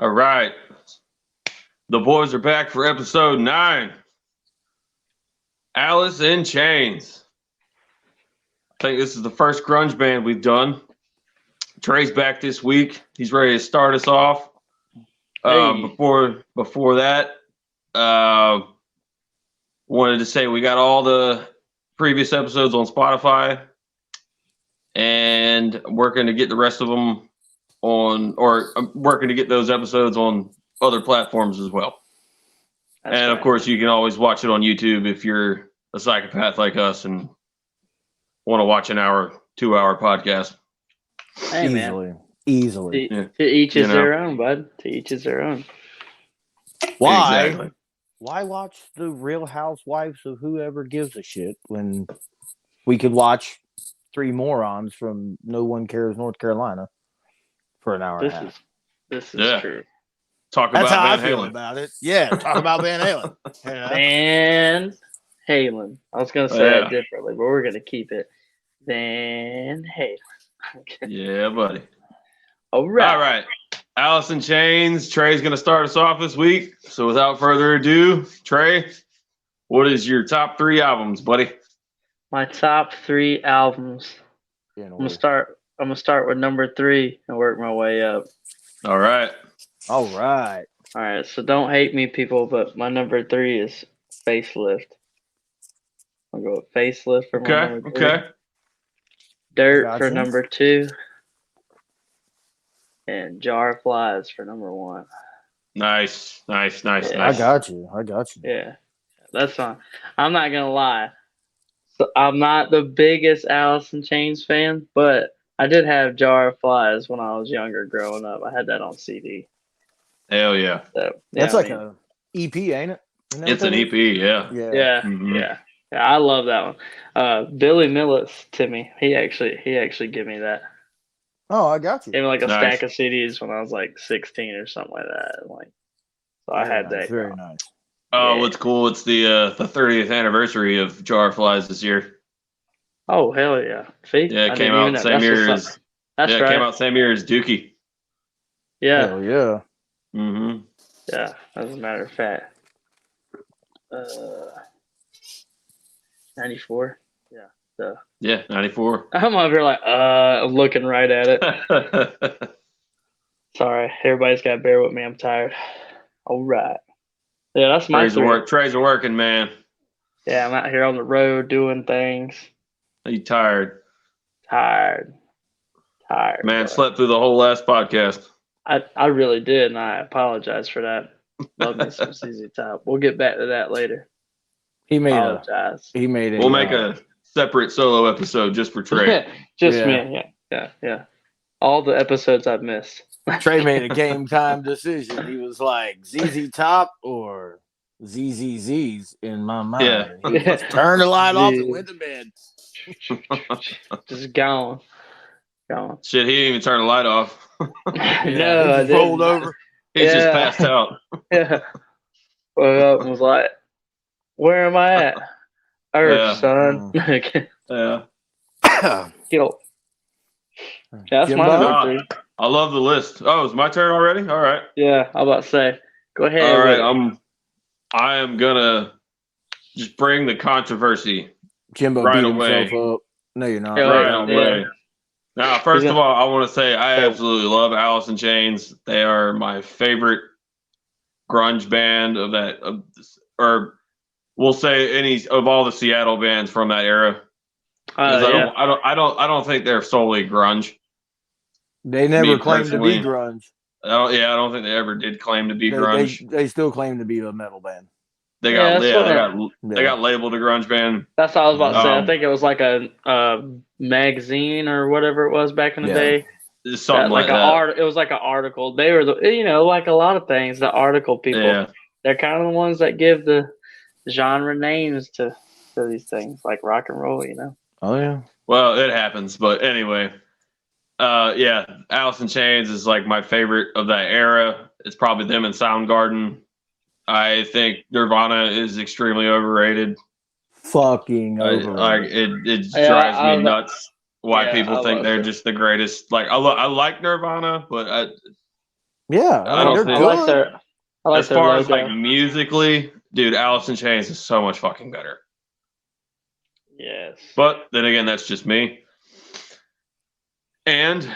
All right. The boys are back for episode 9. Alice in Chains. I think this is the first grunge band we've done. Trey's back this week. He's ready to start us off. Before that, wanted to say we got all the previous episodes on Spotify and working to get the rest of them working to get those episodes on other platforms as well. That's and right. Of course, you can always watch it on YouTube if you're a psychopath like us and want to watch an 2-hour podcast. Hey, easily. To each is their own, bud. To each is their own. Why? Exactly. Why watch the Real Housewives of whoever gives a shit when we could watch 3 morons from No One Cares, North Carolina for an hour and a half? This is true. Talk That's about how Van I feel Halen. about it. Yeah, talk about Van Halen. Van Halen. I was going to say it differently, but we're going to keep it. Van Halen. Yeah, buddy. All right. All right. Alice in Chains. Trey's going to start us off this week. So without further ado, Trey, what is your top 3 albums, buddy? My top 3 albums. I'm gonna start with number 3 and work my way up. All right. All right. So don't hate me, people, but my number 3 is Facelift. I'll go with Facelift for my number 3. Okay. Dirt for number 2. And Jar of Flies for number 1. Nice. I got you. Yeah, that's fine. I'm not going to lie. So I'm not the biggest Alice in Chains fan, but I did have Jar of Flies when I was younger growing up. I had that on CD. Hell yeah. So, that's an EP, ain't it? It's an EP, yeah. Yeah. Mm-hmm. Yeah, I love that one. Billy Millis, Timmy, he actually gave me that. Oh, I got you. Gave me like a stack of CDs when I was like 16 or something like that. So I had that. Very nice. Oh, what's cool? It's the 30th anniversary of Jar of Flies this year. Oh, hell yeah! See? Yeah, it came out same year as. That's right. It came out same year as Dookie. Yeah. Hell yeah. Mm-hmm. Yeah, as a matter of fact. 94. Yeah. Yeah, 94. I'm over here like, I'm looking right at it. Sorry, everybody's got to bear with me. I'm tired. All right. Yeah, that's my Trey's working, man. Yeah, I'm out here on the road doing things. Are you tired? Tired. Man, slept through the whole last podcast. I really did, and I apologize for that. Love me some CZ Top. We'll get back to that later. We'll make a separate solo episode just for Trey. Me. Yeah. All the episodes I've missed. Trey made a game time decision. He was like, ZZ Top or ZZZs in my mind. Yeah. He just turned the light off and went to bed. Just gone. Shit, he didn't even turn the light off. No, I didn't. Rolled over. He's just passed out. Yeah. Woke up and was like, where am I at? Earth, son. Yeah. Guilt. That's my number 3. I love the list. Oh, it's my turn already? All right. Yeah, I'm about to say. Go ahead. All right. I am gonna just bring the controversy. Jimbo right beat away. himself up. No, you're not. Right away. Now, first of all, I want to say I absolutely love Alice in Chains. They are my favorite grunge band or we'll say any of all the Seattle bands from that era. I don't think they're solely grunge. They never claimed to be grunge. I don't think they ever did claim to be grunge. They still claim to be a metal band. They got labeled a grunge band. That's what I was about to say. I think it was like a magazine or whatever it was back in the day. Something like that. It was like an article. They were like a lot of things. The article people, they're kind of the ones that give the genre names to these things, like rock and roll. Oh yeah. Well, it happens, but anyway. Alice in Chains is like my favorite of that era. It's probably them and Soundgarden. I think Nirvana is extremely overrated. Fucking overrated. It drives me nuts why people think they're just the greatest. Like I like Nirvana, but Yeah, I don't they're think- I like good. their. I like as their far logo. as like musically, dude, Alice in Chains is so much fucking better. Yes. But then again, that's just me. And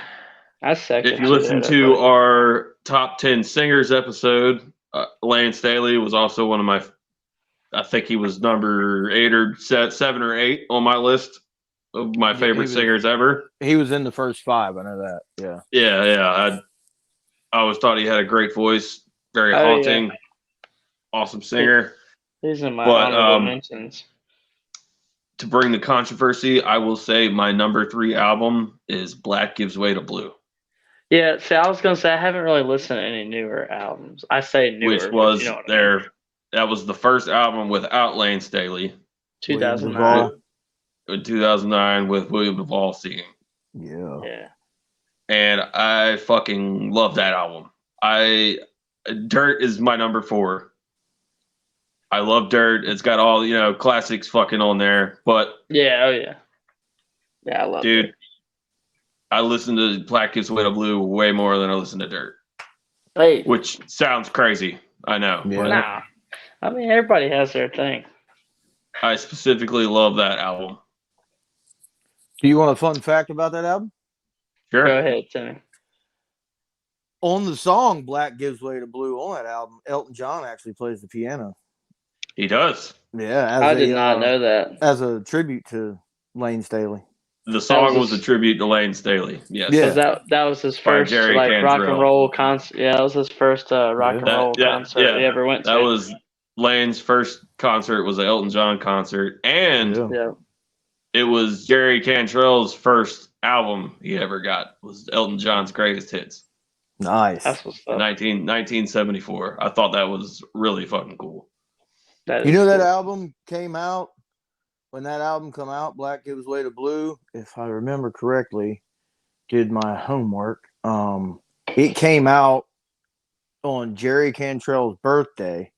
I second. if you listen that, to but- our top 10 singers episode, Lane Staley was also one of my, I think he was number 7 or 8 on my list of my Yeah, favorite he was- singers ever. He was in the first 5. I know that. Yeah. Yeah. I always thought he had a great voice, very Oh, yeah. haunting, awesome singer. He's in my But, honorable mentions. To bring the controversy, I will say my number 3 album is Black Gives Way to Blue, Yeah, see, I was gonna say I haven't really listened to any newer albums. I say newer, which but was you know what I mean. that was the first album without Lane Staley 2009. in 2009 with William Duvall singing. Yeah. Yeah. And I fucking love that album. Dirt is my number 4. I love Dirt. It's got all, classics fucking on there. But Yeah. Oh yeah. Yeah, I love dude, it. I listen to Black Gives Way to Blue way more than I listen to Dirt, Hey, which sounds crazy. I know. Yeah. But nah. I mean, everybody has their thing. I specifically love that album. Do you want a fun fact about that album? Sure. Go ahead, Timmy. On the song "Black Gives Way to Blue" on that album, Elton John actually plays the piano. He does. Yeah, I did not know that. as a tribute to Lane Staley. The song was was a tribute to Lane Staley. Yes. Yeah. 'Cause that was his By first Jerry rock Cantrell. and roll concert. Yeah, that was his first rock and roll concert he ever went to. That was Lane's first concert was an Elton John concert, and Yeah. Yeah. it was Jerry Cantrell's first album he ever got. Was Elton John's Greatest Hits, Nice. That's what's up. 1974. I thought that was really fucking cool. That You is know that cool. album came out when that album come out, Black Gives Way to Blue. If I remember correctly, did my homework. It came out on Jerry Cantrell's birthday,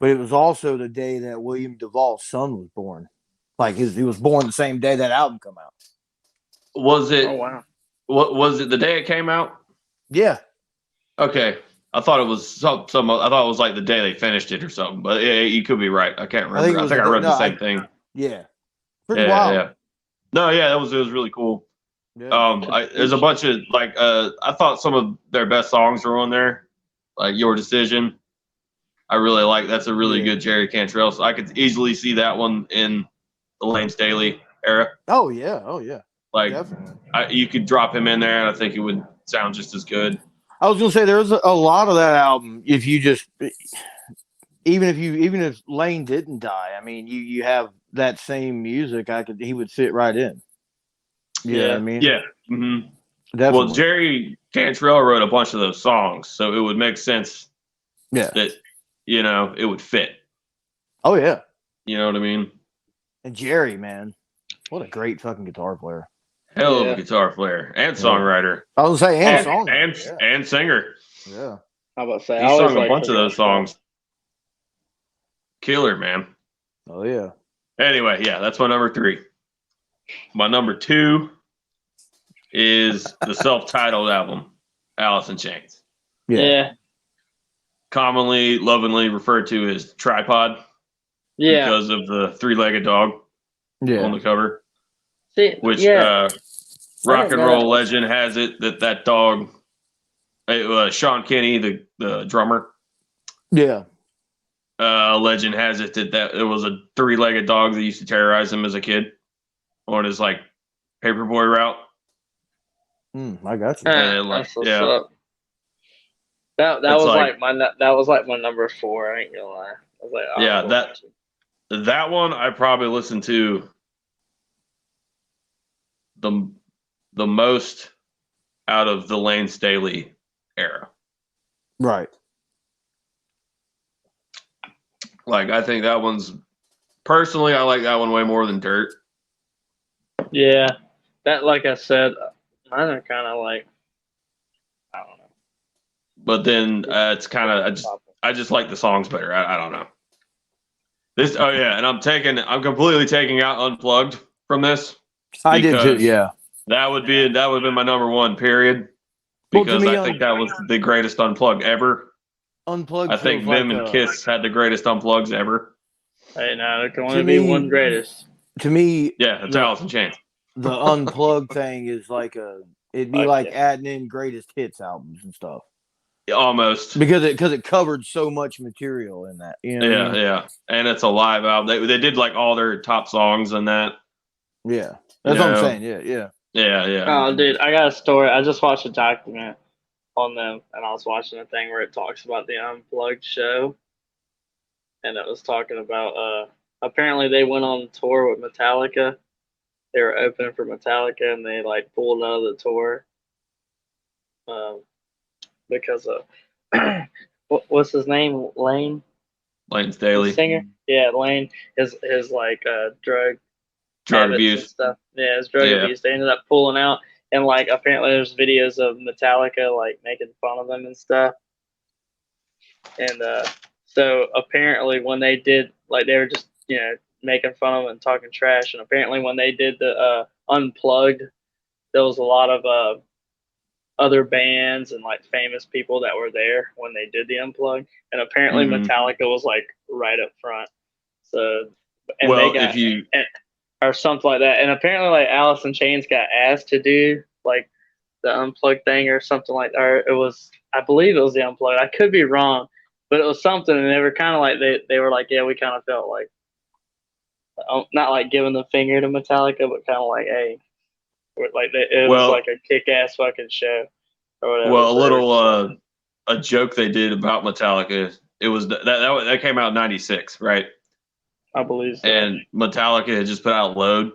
but it was also the day that William Duvall's son was born. Like he was born the same day that album come out. Was it? Oh wow. What was it? The day it came out? Yeah, Okay, I thought it was some. I thought it was like the day they finished it or something. But yeah, you could be right. I can't remember. I think I read the same thing. yeah, pretty Yeah, wild. yeah. No, yeah, it was really cool. Yeah. There's a bunch of I thought some of their best songs were on there, like Your Decision. I really like that's a really good Jerry Cantrell. So I could easily see that one in the Lane Staley era. Oh yeah, Like definitely. you could drop him in there, and I think it would sound just as good. I was gonna say there's a lot of that album. If you just even if Lane didn't die, I mean, you have that same music. He would fit right in. You know what I mean? Yeah. hmm Definitely. Well, Jerry Cantrell wrote a bunch of those songs, so it would make sense Yeah. that it would fit. Oh yeah. You know what I mean? And Jerry, man, what a great fucking guitar player. Hell of Yeah. a guitar player and songwriter I was gonna say, and and song. and singer. Yeah. How about say? He I always sung a liked bunch of the those songs. Killer, man. Oh yeah. Anyway, yeah, that's my number 3. My number 2 is the self-titled album, Alice in Chains. Yeah. Commonly, lovingly referred to as Tripod Yeah. because of the 3-legged dog Yeah. on the cover. See, Which yeah. rock and know roll that. legend has it that dog, Sean Kinney, the drummer, Yeah. legend has it that it was a 3-legged dog that used to terrorize him as a kid on his like paperboy route. I got you. And, That's what's yeah. up. That That's was like- like my number 4. I ain't gonna lie. I was like, oh, Yeah, cool. that one I probably listened to the most out of the Lane Staley era. Right. Like I think that one's personally I like that one way more than Dirt. Yeah, that like I said, mine are kind of like I don't know. But then it's kind of I just like the songs better. I don't know. And I'm completely taking out Unplugged from this. I did too. Because Yeah. That would be my number 1 period because I think that was the greatest unplugged ever. Unplugged. I think them and Kiss had the greatest unplugs ever. Hey, now there can only be one greatest. To me, yeah, it's Alice in Chains. The unplugged thing is it'd be like adding in greatest hits albums and stuff. Almost because it covered so much material in that. You know what I mean? Yeah, and it's a live album. They did like all their top songs in that. Yeah, that's what I'm saying. Yeah. Oh, dude, I got a story. I just watched a document on them, and I was watching a thing where it talks about the Unplugged show, and it was talking about apparently they went on tour with Metallica. They were opening for Metallica, and they like pulled out of the tour because of what's his name, Lane Staley, the singer. Yeah, Lane. His like drug abuse and stuff. Yeah, his drug abuse. They ended up pulling out, and like apparently there's videos of Metallica like making fun of them and stuff. And so apparently when they did, like, they were just making fun of them and talking trash. And apparently when they did the Unplugged, there was a lot of other bands and like famous people that were there when they did the Unplugged. And apparently Metallica was like right up front. So or something like that. And apparently like Alice in Chains got asked to do like the Unplugged thing or something like that. Or it was, I believe it was the Unplugged. I could be wrong, but it was something. And they were kind of like, they were like, yeah, we kind of felt like, not like giving the finger to Metallica, but kind of like, hey, like it was like a kick-ass fucking show or whatever. Well, a little a joke they did about Metallica. It was that came out in '96, right? I believe so. And Metallica had just put out Load,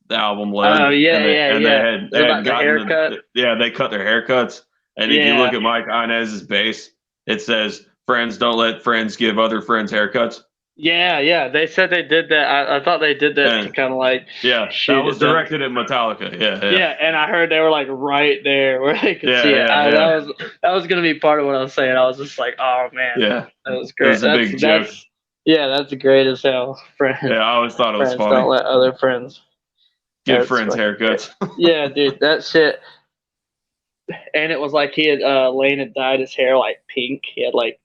the album Load. Oh yeah, and they had gotten haircut. they cut their haircuts. And if you look at Mike Inez's bass, it says, "Friends don't let friends give other friends haircuts." Yeah. They said they did that. I thought they did that to kind of like that was directed at Metallica. Yeah, and I heard they were like right there where they could see it. That was gonna be part of what I was saying. I was just like, oh man, that was great. It was a big joke. Yeah, that's great as hell. Friends. Yeah, I always thought it was funny. Don't let other friends give friends haircuts. Yeah, dude, that shit. And it was like Lane had dyed his hair like pink. He had like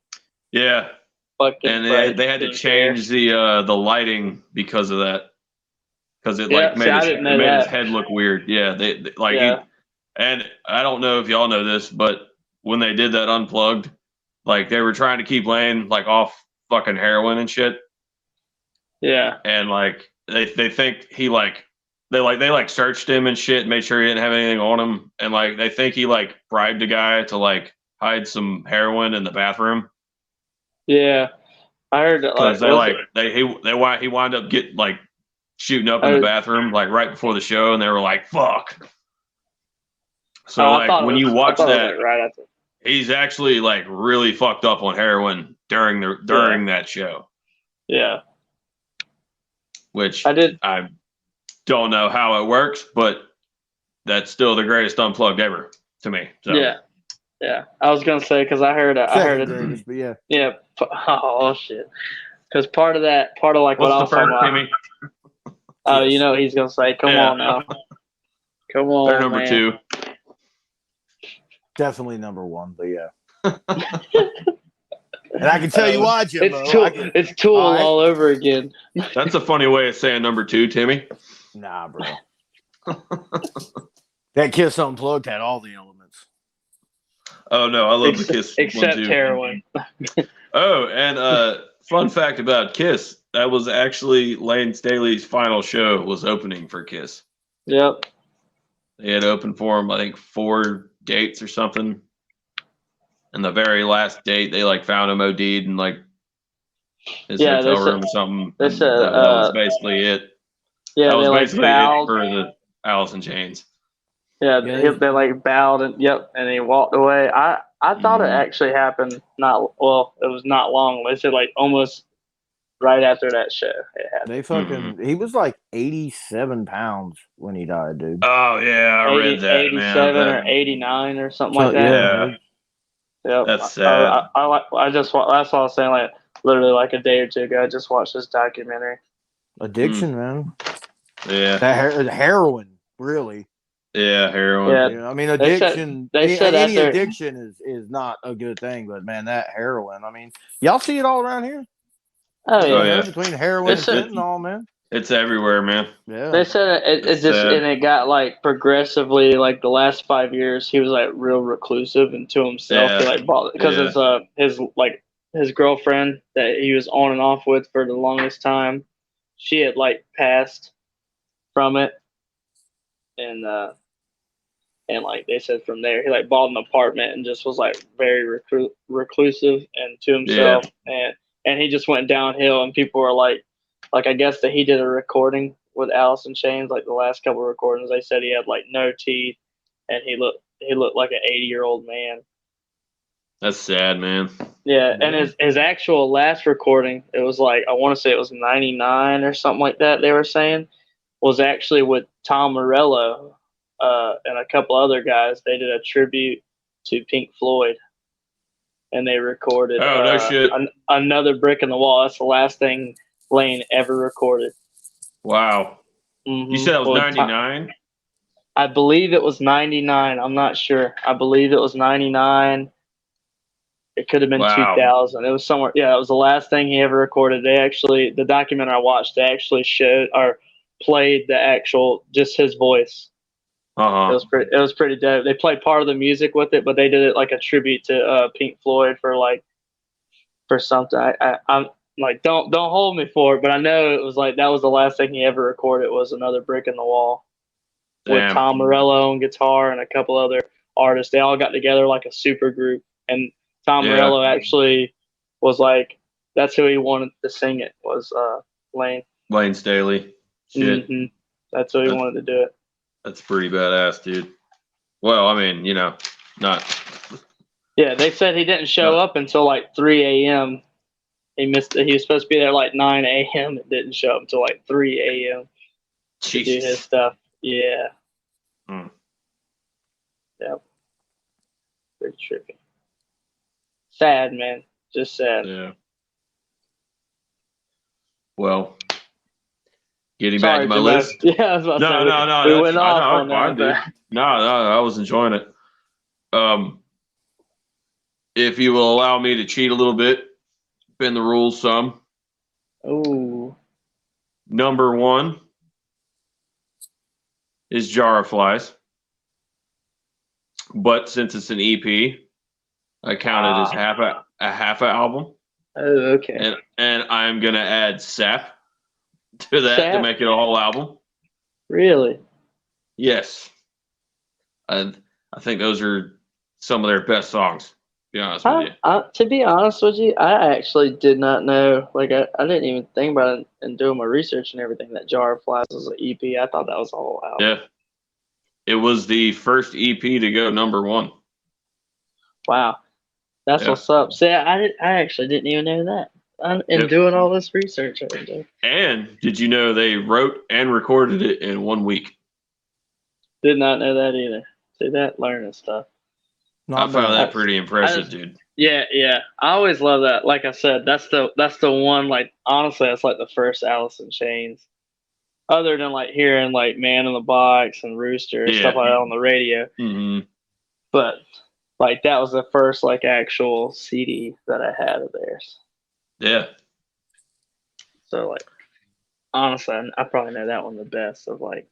fucking. And they had to change the lighting because of that. Because it made his head look weird. Yeah, and I don't know if y'all know this, but when they did that Unplugged, like they were trying to keep Lane like off fucking heroin and shit. Yeah. And like they think he like they searched him and shit, made sure he didn't have anything on him, and like they think he like bribed a guy to like hide some heroin in the bathroom. Yeah, I heard that. Because he wound up shooting up in the bathroom like right before the show, and they were like, "Fuck." So when you watch that, he's actually like really fucked up on heroin during that show. Yeah. Which I don't know how it works, but that's still the greatest Unplugged ever to me. So. Yeah. I was gonna say because I heard it. Greatest, but yeah. Yeah. Oh shit. Because part of like what's what I was talking about. Timmy? Oh, he's gonna say, "Come on now, come on." They're number 2. Definitely number 1, but yeah. And I can tell you why, Jimbo. It's Tool all over again. That's a funny way of saying number 2, Timmy. Nah, bro. That Kiss Unplugged had all the elements. Oh no, I love the Kiss except heroin. Oh, and fun fact about Kiss: that was actually Lane Staley's final show. Was opening for Kiss. Yep. They had opened for him, I think, 4 dates or something. And the very last date, they like found him OD'd in like his hotel room or something. That was basically it. Yeah, that was they basically it for the Alice in Chains. Yeah, they like bowed and he walked away. I thought it actually happened it was not long. They said like almost right after that show it happened. They fucking he was like 87 pounds when he died, dude. Oh yeah, I read that. 87 or 89 or something like that. Yeah. Yep. That's sad. I just that's what I was saying. Like literally like a day or 2 ago, I just watched this documentary. Addiction, man. Yeah. That heroin, really. Yeah, heroin. Yeah. You know, I mean, They said- addiction. they said any after- addiction is not a good thing, but man, that heroin. I mean, y'all see it all around here. Oh yeah. Oh, yeah. Between heroin and They said- fentanyl, man. It's everywhere, man. Yeah. They said it It's just sad. and it got like progressively like the last 5 years he was like real reclusive and to himself. Yeah. He like bought because his girlfriend that he was on and off with for the longest time, she had like passed from it, and like they said from there he like bought an apartment and just was like very reclusive and to himself, and he just went downhill, and people were like I guess that he did a recording with Alice in Chains, like the last couple of recordings. They said he had like no teeth, and he looked like an 80-year-old man. That's sad, man. Yeah, and his actual last recording, it was like I want to say it was '99 or something like that. They were saying was actually with Tom Morello and a couple other guys. They did a tribute to Pink Floyd, and they recorded. Oh, no shit. Another Brick in the Wall. That's the last thing Lane ever recorded. Wow. Mm-hmm. You said it was 99? I believe it was 99. I'm not sure. I believe it was 99. It could have been 2000. It was somewhere. Yeah, it was the last thing he ever recorded. The documentary I watched, they actually showed or played the actual, just his voice. Uh-huh. It was pretty dope. They played part of the music with it, but they did it like a tribute to Pink Floyd for something. I'm like, don't hold me for it, but I know it was like that was the last thing he ever recorded was Another Brick in the Wall with Tom Morello on guitar and a couple other artists. They all got together like a super group, and Tom Morello actually was like, that's who he wanted to sing it was Lane Staley. Shit. Mm-hmm. That's who he wanted to do it. That's pretty badass, dude. Well, I mean, not. Yeah, they said he didn't show up until like 3 a.m. He missed. He was supposed to be there like 9 a.m. It didn't show up until like 3 a.m. to do his stuff. Yeah. Hmm. Yep. Pretty trippy. Sad, man. Just sad. Yeah. Well, getting back to my list. Yeah, I was about to say, No. We went off on fine, dude. No, I was enjoying it. If you will allow me to cheat a little bit, bend the rules some. Ooh. Number 1 is Jar of Flies. But since it's an EP, I count it as half an album. Oh, okay. And I'm gonna add Sap to that to make it a whole album. Really? Yes. And I think those are some of their best songs, to be honest with you. To be honest with you, I actually did not know. Like, I didn't even think about it and doing my research and everything that Jar of Flies was an EP. I thought that was a whole album. Yeah. It was the first EP to go number 1. Wow. That's what's up. See, I actually didn't even know that. In doing all this research. And did you know they wrote and recorded it in 1 week? Did not know that either. See that? Learning stuff. I found that pretty impressive, dude. Yeah. I always love that. Like I said, that's the one, like, honestly, that's like the first Alice in Chains. Other than like hearing like Man in the Box and Rooster and stuff like that on the radio. Mm-hmm. But like that was the first like actual CD that I had of theirs. Yeah. So like honestly, I probably know that one the best of like.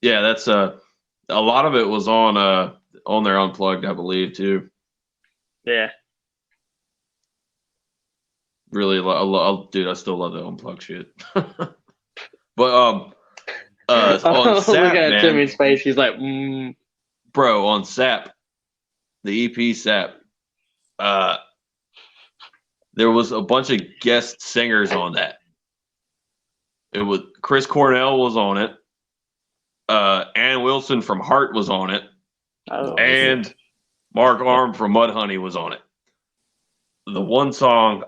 Yeah, that's a lot of it was on their Unplugged, I believe, too. Yeah. Really, dude, I still love the Unplugged shit. But on Sap, look at man, Timmy's face. He's like, bro, on Sap, the EP Sap, there was a bunch of guest singers on that. It was Chris Cornell was on it. Ann Wilson from Heart was on it. And Mark Arm from Mudhoney was on it. The one song,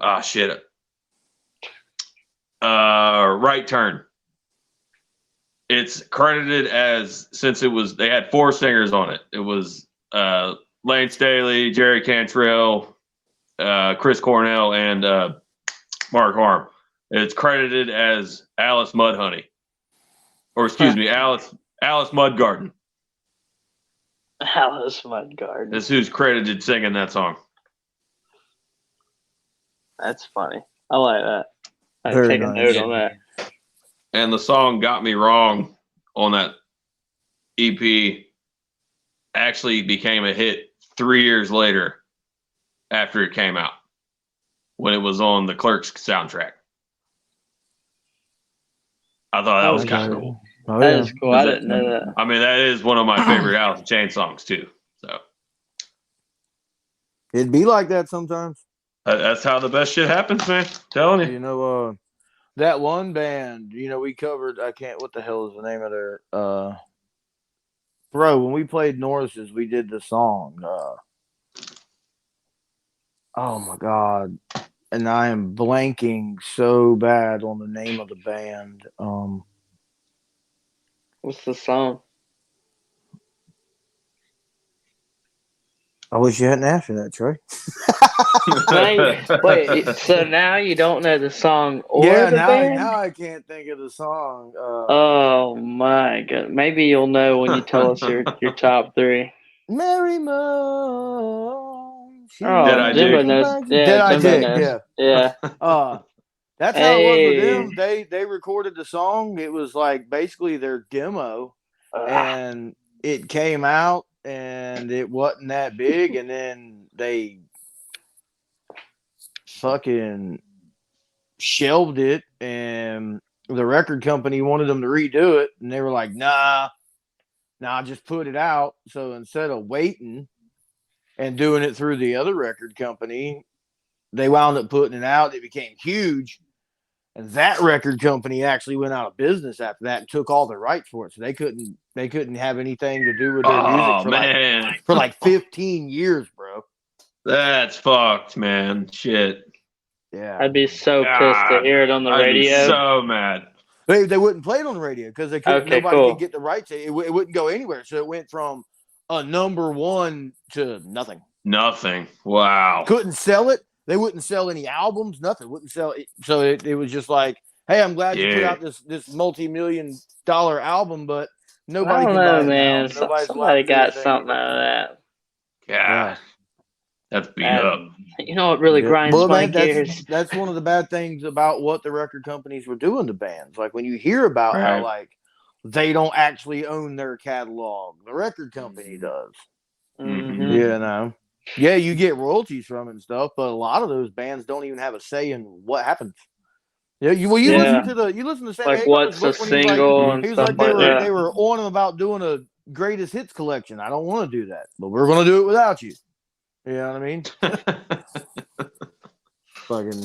Right Turn. It's credited as, since they had 4 singers on it. It was Lane Staley, Jerry Cantrell, Chris Cornell, and Mark Arm. It's credited as Alice Mudhoney. Or excuse me, Alice Alice Mudgarden Alice Mudgarden. is who's credited singing that song. That's funny. I like that. I Very take a nice. note on that. And the song Got Me Wrong on that EP actually became a hit 3 years later after it came out when it was on the Clerks soundtrack. I thought that was kind of cool. Oh, That yeah. is cool. I didn't know that. I mean, that is one of my favorite Alice in Chains songs too. So It'd be like that sometimes. that's how the best shit happens, man. Telling you. You know, that one band, we covered, what the hell is the name of their, when we played Norris's, we did the song, oh my God. And I am blanking so bad on the name of the band. What's the song? I wish you hadn't asked me that, Trey. Wait, so now you don't know the song or the now, band? now I can't think of the song. Oh my God! Maybe you'll know when you tell us your top three. Mary Mo. Oh, Did I Jimbo dig? knows. Did Yeah, I Jimbo dig? knows. Yeah. That's how it was with Hey. them. They recorded the song. It was like basically their demo, and it came out, and it wasn't that big, and then they fucking shelved it, and the record company wanted them to redo it, and they were like, nah, just put it out. So instead of waiting and doing it through the other record company, they wound up putting it out. It became huge, and that record company actually went out of business after that and took all the rights for it. So they couldn't have anything to do with their music for like 15 years, bro. That's fucked, man. Shit. Yeah, I'd be so pissed to hear it on the radio. I'd be so mad. They wouldn't play it on the radio because nobody could get the rights. It wouldn't go anywhere. So it went from a number one to nothing. Nothing. Wow. Couldn't sell it. They wouldn't sell any albums. Nothing. Wouldn't sell it. So it was just like, hey, I'm glad you put out this multi-million-dollar album, but nobody can buy it man. now. Somebody got something out of that. Yeah. That's beat up. You know what really grinds my gears? That's one of the bad things about what the record companies were doing to bands. Like when you hear about how like they don't actually own their catalog, the record company does. Mm-hmm. Yeah, you get royalties from it and stuff, but a lot of those bands don't even have a say in what happens. Yeah, you listen to Sam like what's a single and stuff like that. They were on him about doing a greatest hits collection. I don't want to do that, but we're going to do it without you. You know what I mean? Fucking.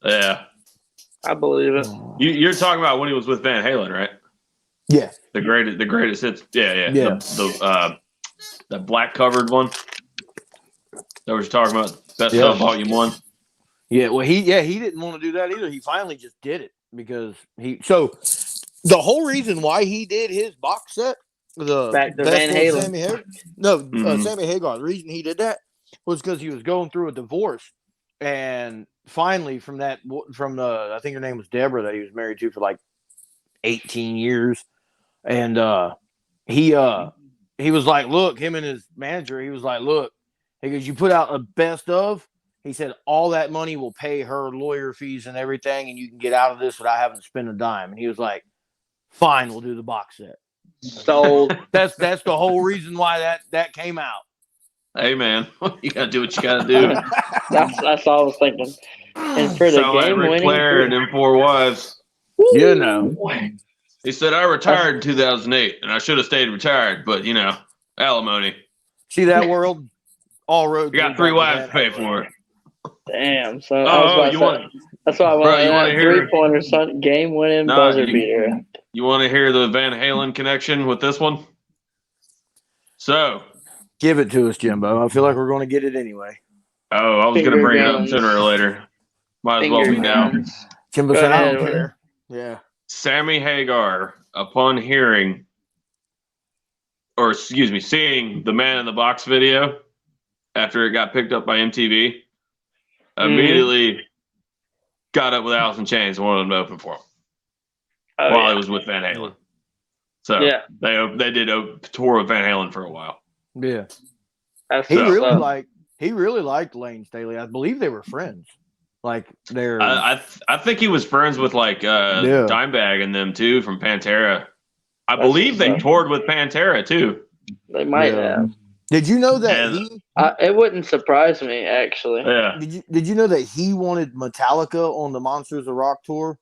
Yeah. I believe it. You're talking about when he was with Van Halen, right? Yeah. The greatest hits. Yeah. The black covered one. That was talking about Best of Volume 1. Yeah, well he didn't want to do that either. He finally just did it because the whole reason why he did his box set, the Back to Van Halen. Sammy Hagar. The reason he did that was because he was going through a divorce, and finally from I think her name was Deborah that he was married to for like 18 years, and he was like, look, him and his manager, he was like, look, he goes, you put out a best of. He said all that money will pay her lawyer fees and everything, and you can get out of this without having to spend a dime. And he was like, fine, we'll do the box set. Sold. That's the whole reason why that came out. Hey man, you gotta do what you gotta do. That's all I was thinking. And for the game like Ric Flair and them 4 wives. He said I retired in 2008, and I should have stayed retired, but alimony. See that world? All roads. You got 3 wives to pay for it. Damn, son. That's why I want to hear 3-pointer, son. Game winning buzzer beater. You want to hear the Van Halen connection with this one? So, give it to us, Jimbo. I feel like we're going to get it anyway. Oh, I was going to bring it up sooner or later. Might as well be now. Jimbo said, I don't care. Yeah. Sammy Hagar, upon seeing the Man in the Box video after it got picked up by MTV, immediately got up with Alice in Chains and wanted them to open for him while he was with Van Halen. So Yeah. they did a tour with Van Halen for a while. Yeah. That's He what's really liked Lane Staley. I believe they were friends. Like they're I think he was friends with like Dimebag and them too from Pantera. I believe they toured with Pantera too. They might have. Did you know that it wouldn't surprise me actually. Yeah. Did you know that he wanted Metallica on the Monsters of Rock tour?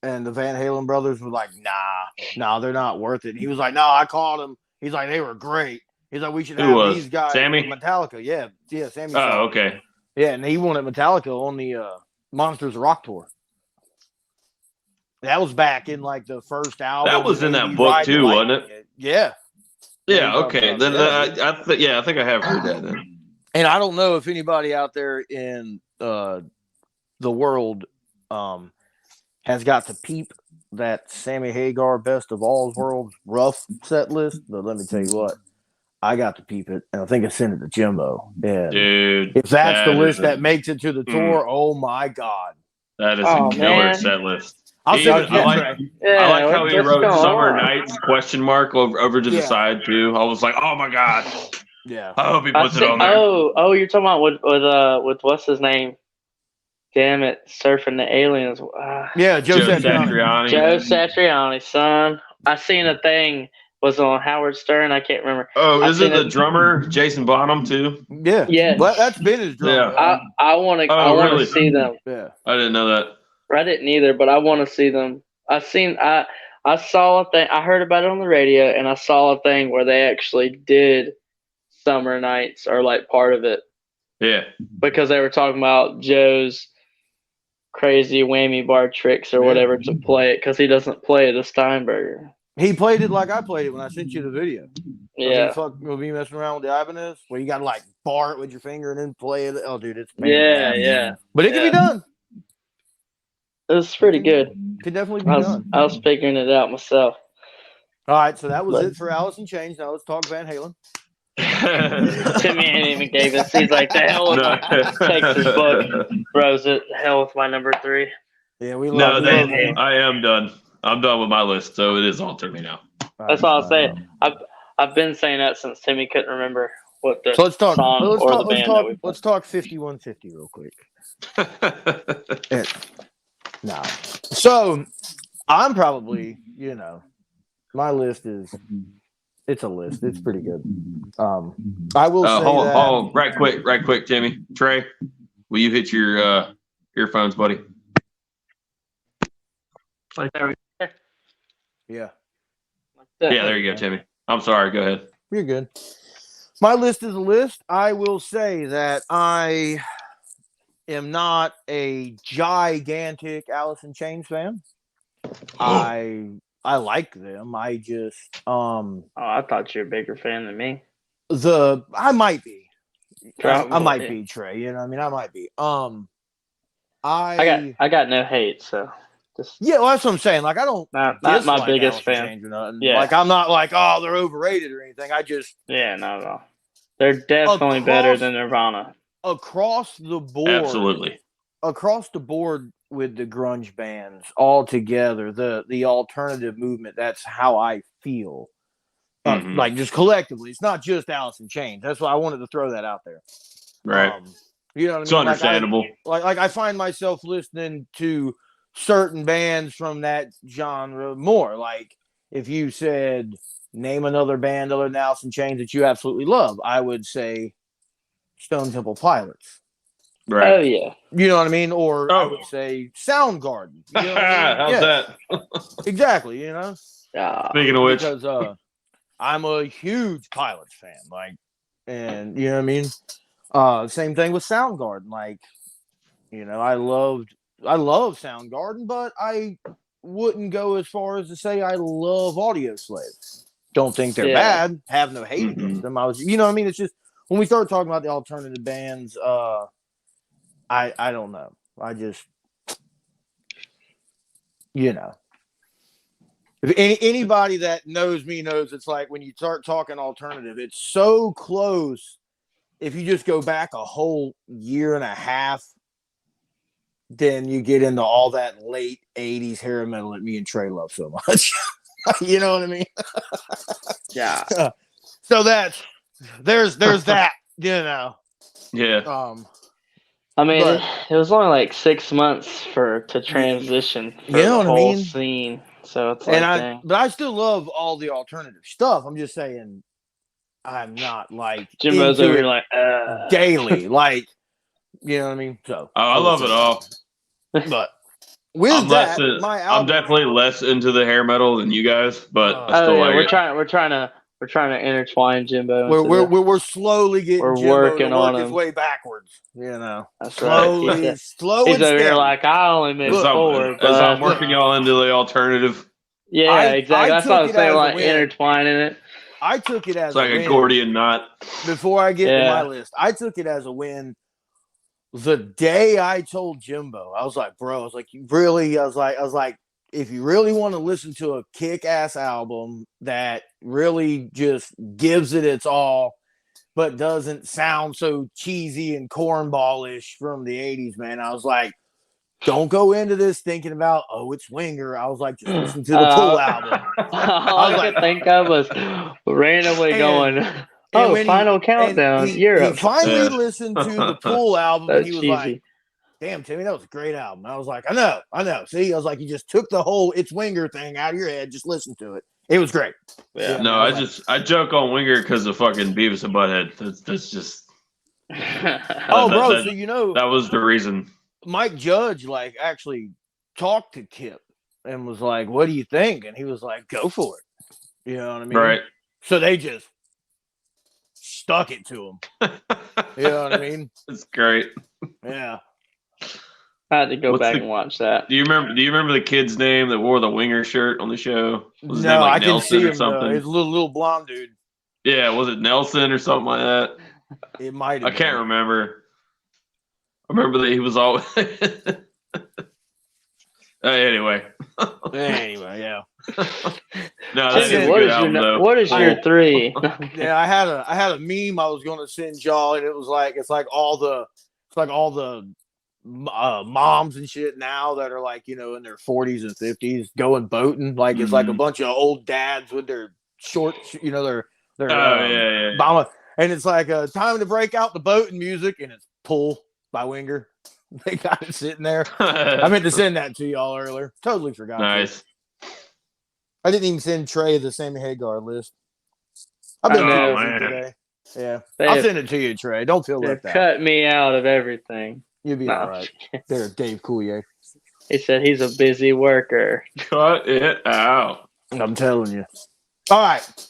And the Van Halen brothers were like, nah, they're not worth it. And he was like, no, I called them. He's like, they were great. He's like, we should have these guys. Sammy? Metallica, yeah, Sammy. Oh, okay. Yeah, and he wanted Metallica on the Monsters of Rock tour. That was back in like the first album. That was in that book too, wasn't it? Yeah. Yeah. Okay. Then I think I have heard that then. And I don't know if anybody out there in the world has got to peep that Sammy Hagar Best of All Worlds rough set list, but let me tell you what, I got to peep it, and I think I sent it to Jimbo. And dude, if that's the list that makes it to the tour, oh my god, that is a killer set list. I like how he wrote "Summer Nights?" over to the side too. I was like, oh my god, yeah. I hope he puts it on there. Oh, you're talking about with what's his name? Damn it, Surfing the Aliens. Yeah, Joe Satriani. Joe Satriani, son. I seen a thing was on Howard Stern. I can't remember. Oh, is it the drummer Jason Bonham too? Yeah, yeah. Well, that's been his drummer. Yeah. I want to see them. Yeah, I didn't know that. I didn't either, but I want to see them. I saw a thing. I heard about it on the radio, and I saw a thing where they actually did Summer Nights or like part of it. Yeah, because they were talking about Joe's crazy whammy bar tricks or whatever to play it because he doesn't play the Steinberger. He played it like I played it when I sent you the video. Yeah. We'll be messing around with the Ibanez where you got to like bar it with your finger and then play it. Oh, dude, it's yeah. But it can be done. It's pretty good. Could definitely be done. I was figuring it out myself. All right, so that was it for Alice in Chains. Now let's talk Van Halen. Timmy ain't even gave us. He's like, the hell with takes his book, throws it. The hell with my number 3. Yeah, we love it. I am done. I'm done with my list, so it is on Timmy now. That's all I'll say. I've been saying that since Timmy couldn't remember what the let's talk, song or the band. Let's talk 5150 real quick. No. So I'm probably, my list it's a list. It's pretty good. I will say hold on, right quick, Timmy. Trey, will you hit your earphones, buddy? Like there. Yeah. Yeah, there you go, Timmy. I'm sorry. Go ahead. You're good. My list is a list. I will say that I am not a gigantic Alice in Chains fan. I like them. I just I thought you were a bigger fan than me. I might be. Probably. I might be, Trey. You know what I mean? I might be. I got no hate, so well, that's what I'm saying. Like, I don't not my biggest fan. Or nothing. Yeah. Like, I'm not like, oh, they're overrated or anything. I just not at all. They're definitely better than Nirvana. Across the board. Absolutely. Across the board with the grunge bands all together, the alternative movement, that's how I feel. Like, just collectively. It's not just Alice in Chains. That's why I wanted to throw that out there. Right. You know what I mean? It's understandable. Like I find myself listening to certain bands from that genre more. Like, if you said, name another band other than Alice in Chains that you absolutely love, I would say Stone Temple Pilots. Right. Oh, yeah. You know what I mean? Or I would say Soundgarden. You know what I mean? How's that? Exactly, Speaking of which. Because I'm a huge Pilots fan. Like, and you know what I mean? Same thing with Soundgarden. Like, I love Soundgarden, but I wouldn't go as far as to say I love Audioslave. Don't think they're bad. Have no hate against them. You know what I mean? It's just when we start talking about the alternative bands, I don't know. I just, if anybody that knows me knows it's like when you start talking alternative, it's so close. If you just go back a whole year and a half, then you get into all that late 80s hair metal that me and Trey love so much. You know what I mean? Yeah. So there's that, you know. Yeah. I mean, But- it was only like 6 months to transition for You know the what I whole mean? scene. So it's like, dang. But I still love all the alternative stuff. I'm just saying, I'm not like Jimbo's into over it here like, daily, like, you know what I mean? So I love it all. But with my album, I'm definitely less into the hair metal than you guys, but I Oh still yeah, like we're it. trying to intertwine Jimbo. we're slowly getting we're Jimbo working to work on his him. way backwards. You know, That's slowly, right. slow He's and over steady. here like, I only mix forward, but As I'm working y'all into the alternative, yeah, exactly. That's what I was saying, like win. intertwining it. I took it as it's like a a win. Gordian knot. Before I get to my list, I took it as a win. The day I told Jimbo, I was like, bro, I was like, you really? I was like, if you really want to listen to a kick-ass album that really just gives it its all, but doesn't sound so cheesy and cornballish from the 80s, man, I was like, don't go into this thinking about, oh, it's Winger. I was like, just listen to the Pool album. All I could think of was randomly going, Final Countdown, Europe. He finally listened to the Pool album, and he was cheesy. like, damn, Timmy, that was a great album. I was like, I know. See, I was like, you just took the whole It's Winger thing out of your head. Just listen to it. It was great. Yeah. No, I joke on Winger because of fucking Beavis and Butthead. That's just. So you know that was the reason. Mike Judge like actually talked to Kip and was like, "What do you think?" And he was like, "Go for it." You know what I mean? Right. So they just stuck it to him. You know what I mean? It's great. Yeah. I had to go back and watch that. Do you remember the kid's name that wore the Winger shirt on the show? Was his no, name like I can Nelson see or him. something? He's a little blonde dude. Yeah, was it Nelson or something like that? It might. I can't remember. I remember that he was always. Anyway. Anyway, yeah. No, that is a good album, though. What is your 3? Yeah, I had a meme I was going to send y'all, and it was like it's like all the moms and shit now that are like, you know, in their 40s and 50s going boating. Like it's like a bunch of old dads with their short, you know, their bomber, and it's like time to break out the boating music, and it's Pull by Winger. They got it sitting there. I meant to send that to y'all earlier. Totally forgot. Nice. I didn't even send Trey the Sammy Hagar list. I've been busy today. Yeah, I'll send it to you, Trey. Don't feel left out. Cut me out of everything. You'll be all right. There, Dave Coulier. He said he's a busy worker. Cut it out. I'm telling you. All right.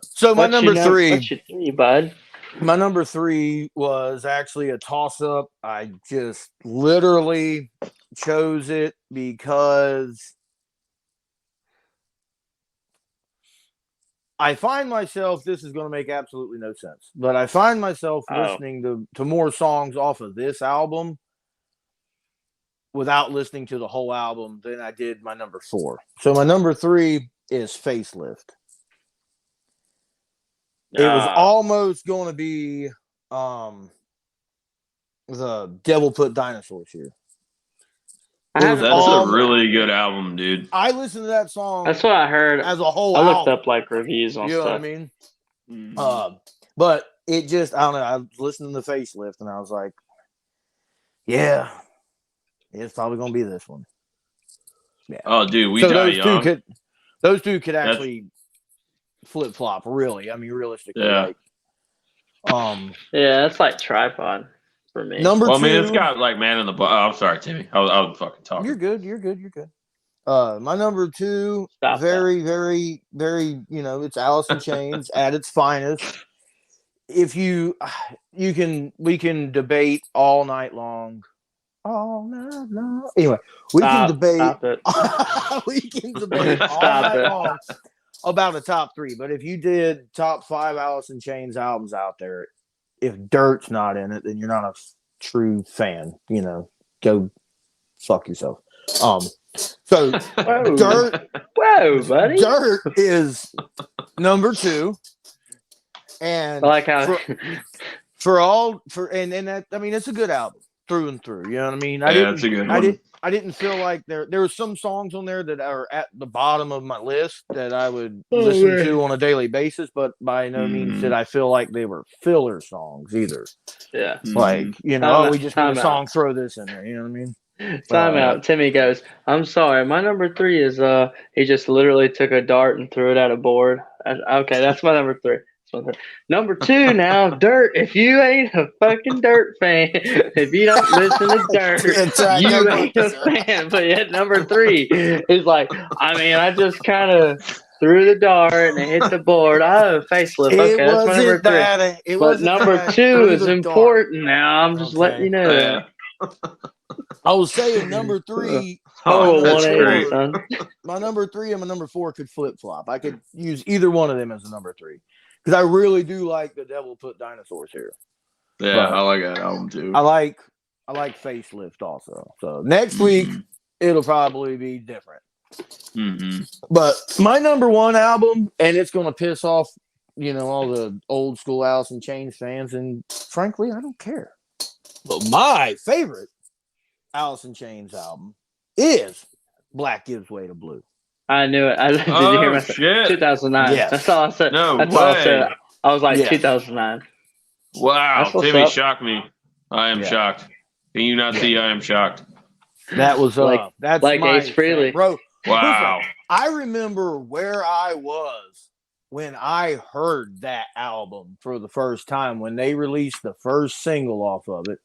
So my number 3. What's your 3, bud? My number 3 was actually a toss-up. I just literally chose it because I find myself, this is going to make absolutely no sense, but I find myself listening to more songs off of this album without listening to the whole album than I did my number 4. So my number 3 is Facelift. It was almost going to be the Devil Put Dinosaurs Here. That's a really good album, dude. I listened to that song. That's what I heard as a whole. I looked up like reviews on stuff. You know what I mean? Mm-hmm. But it just, I don't know. I was listening to Facelift and I was like, yeah, it's probably going to be this one. Yeah. Oh, dude, we die young. Those two could actually flip flop. Really, I mean, realistically. Yeah. Yeah, that's like Tripod for me. Number 2. I mean, it's got like Man in the Box. I'm sorry, Timmy. I was fucking talking. You're good. My number 2, very, very, very, you know, it's Alice in Chains at its finest. If we can debate all night long. All night long. Anyway, we can debate. We can debate all night long about a top 3. But if you did top 5 Alice in Chains albums out there, if Dirt's not in it, then you're not a true fan. You know, go fuck yourself. So Dirt, whoa, buddy, Dirt is number 2, and I like how and that, I mean, it's a good album. through and through. You know what I mean? That's a good one. I didn't feel like there were some songs on there that are at the bottom of my list that I would listen to on a daily basis, but by no means did I feel like they were filler songs either. Yeah. Like, you know, we just need a song, throw this in there. You know what I mean? Time out. Timmy goes, I'm sorry. My number 3 is he just literally took a dart and threw it at a board. Okay, that's my number 3. Number 2 now, Dirt. If you ain't a fucking Dirt fan, if you don't listen to Dirt, you ain't a fan. But yet number 3 is like, I mean, I just kind of threw the dart and it hit the board. Oh, facelift. Okay, that's my number 3. But number 2 is important now. I'm just letting you know that. I was saying number 3. My number 3 and my number 4 could flip flop. I could use either one of them as a number 3 because I really do like The Devil Put Dinosaurs Here. Yeah, I like that album too. I like Facelift also. So next week it'll probably be different. But my number 1 album, and it's gonna piss off, you know, all the old school Alice in Chains fans, and frankly, I don't care. But my favorite Alice in Chains album is Black Gives Way to Blue. I knew it. Did you hear my shit. 2009. Yes. That's all I said. No That's way. all I said. I was like 2009. Wow, Timmy shocked me. I am shocked. Can you not see I am shocked? That was that's like my Ace Frehley. Bro. Wow. Listen, I remember where I was when I heard that album for the first time, when they released the first single off of it.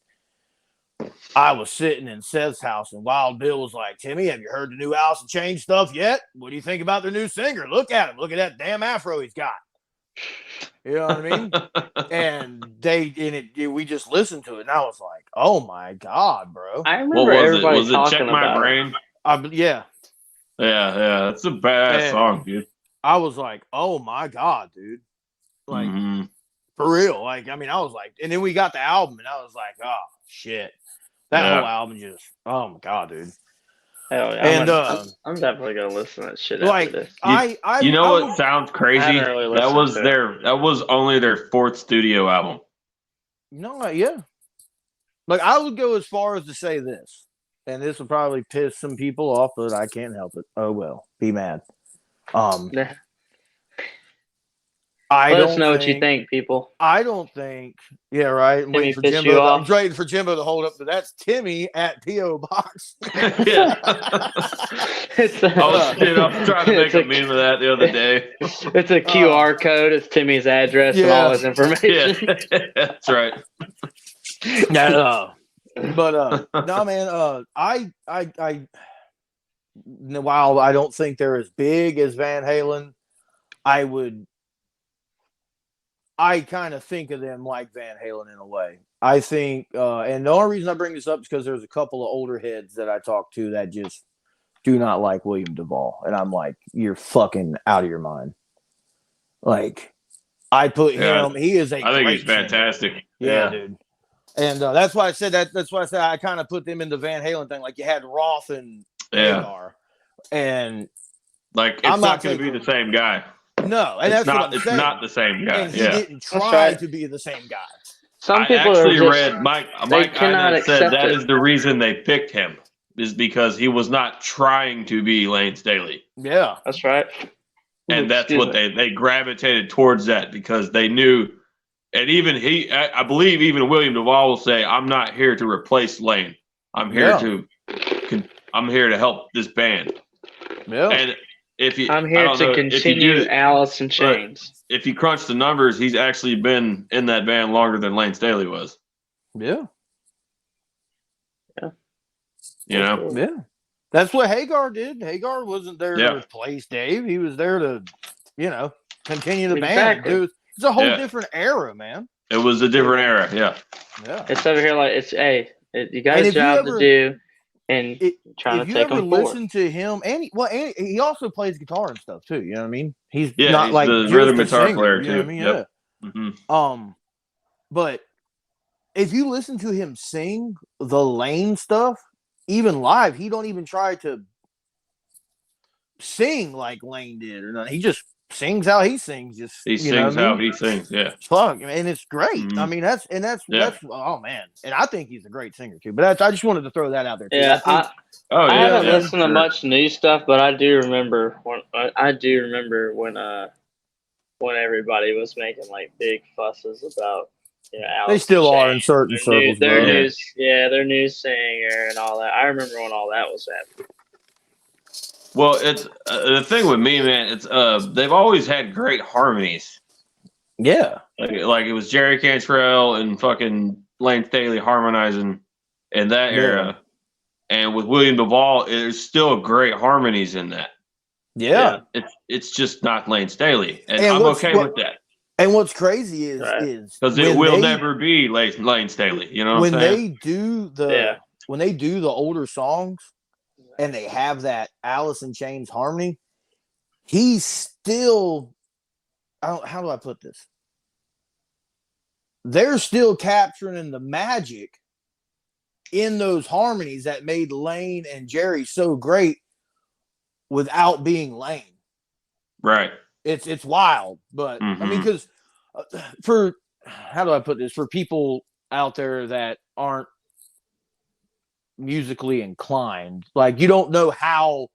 I was sitting in Seth's house, and Wild Bill was like, Timmy, have you heard the new Alice in Chains stuff yet? What do you think about their new singer? Look at him. Look at that damn afro he's got. You know what I mean? And we just listened to it, and I was like, oh, my God, bro. I remember everybody talking about it. Check My Brain? Yeah. Yeah. That's a badass song, dude. I was like, oh, my God, dude. Like, for real. Like, I mean, I was like, and then we got the album, and I was like, oh, shit. That whole album just, oh my God, dude. Hell yeah. And I'm definitely gonna listen to that shit after this. You know what sounds crazy? Really that was only their 4th studio album. No, yeah. Like, I would go as far as to say this, and this will probably piss some people off, but I can't help it. Oh well, be mad. Let us know what you think, people. I don't think. Yeah, right. I'm waiting for Jimbo. I'm waiting for Jimbo to hold up. That's Timmy at P.O. Box. Yeah. I was trying to make a meme of that the other day. It's a QR code. It's Timmy's address and all his information. Yeah, that's right. But no, man. While I don't think they're as big as Van Halen, I kind of think of them like Van Halen in a way. I think, and the only reason I bring this up is because there's a couple of older heads that I talk to that just do not like William Duvall. And I'm like, you're fucking out of your mind. Like, I put him, he is I think he's fantastic. Yeah, dude. And that's why I said that. That's why I said I kind of put them in the Van Halen thing. Like, you had Roth and Hagar. And like, it's not going to be the same guy. No, and that's what I'm saying. It's not the same guy. And he didn't try to be the same guy. Some people read Mike Inez said that is the reason they picked him, is because he was not trying to be Lane Staley. Yeah, that's right. And that's what they gravitated towards, that because they knew. And even I believe even William Duvall will say, "I'm not here to replace Lane. I'm here to help this band." Yeah. And I'm here to continue Alice in Chains. If you crunch the numbers, he's actually been in that band longer than Lane Staley was. Yeah. Yeah. You know? Yeah. That's what Hagar did. Hagar wasn't there to replace Dave. He was there to, continue the band. Dude, it's a whole different era, man. It was a different era, yeah. It's over here like, you got a job to do. And trying to take him forward. If you ever listen to him, and he also plays guitar and stuff too. You know what I mean? He's not he's like the rhythm guitar singer, player too. You know what I mean? Yep. Yeah. Mm-hmm. But if you listen to him sing the Lane stuff, even live, he don't even try to sing like Lane did or nothing. He just sings how he sings. Just he sings how he sings. Yeah, fuck, and it's great. Mhm. I mean, that's oh man, and I think he's a great singer too. But I just wanted to throw that out there too. Yeah, I haven't listened to much new stuff, but I do remember when everybody was making like big fusses about they still are in certain circles. Their new singer and all that. I remember when all that was happening. Well, it's the thing with me, man. It's they've always had great harmonies. Yeah, like it was Jerry Cantrell and fucking Lane Staley harmonizing in that era, and with William Duvall, there's still great harmonies in that. Yeah. It's just not Lane Staley, and I'm okay with that. And what's crazy is because it will never be Lane Staley. You know, when they do the older songs and they have that Alice in Chains harmony, he's still. How do I put this? They're still capturing the magic in those harmonies that made Lane and Jerry so great without being Lane. Right. It's wild, but I mean, because for how do I put this? For people out there that aren't musically inclined, like you don't know how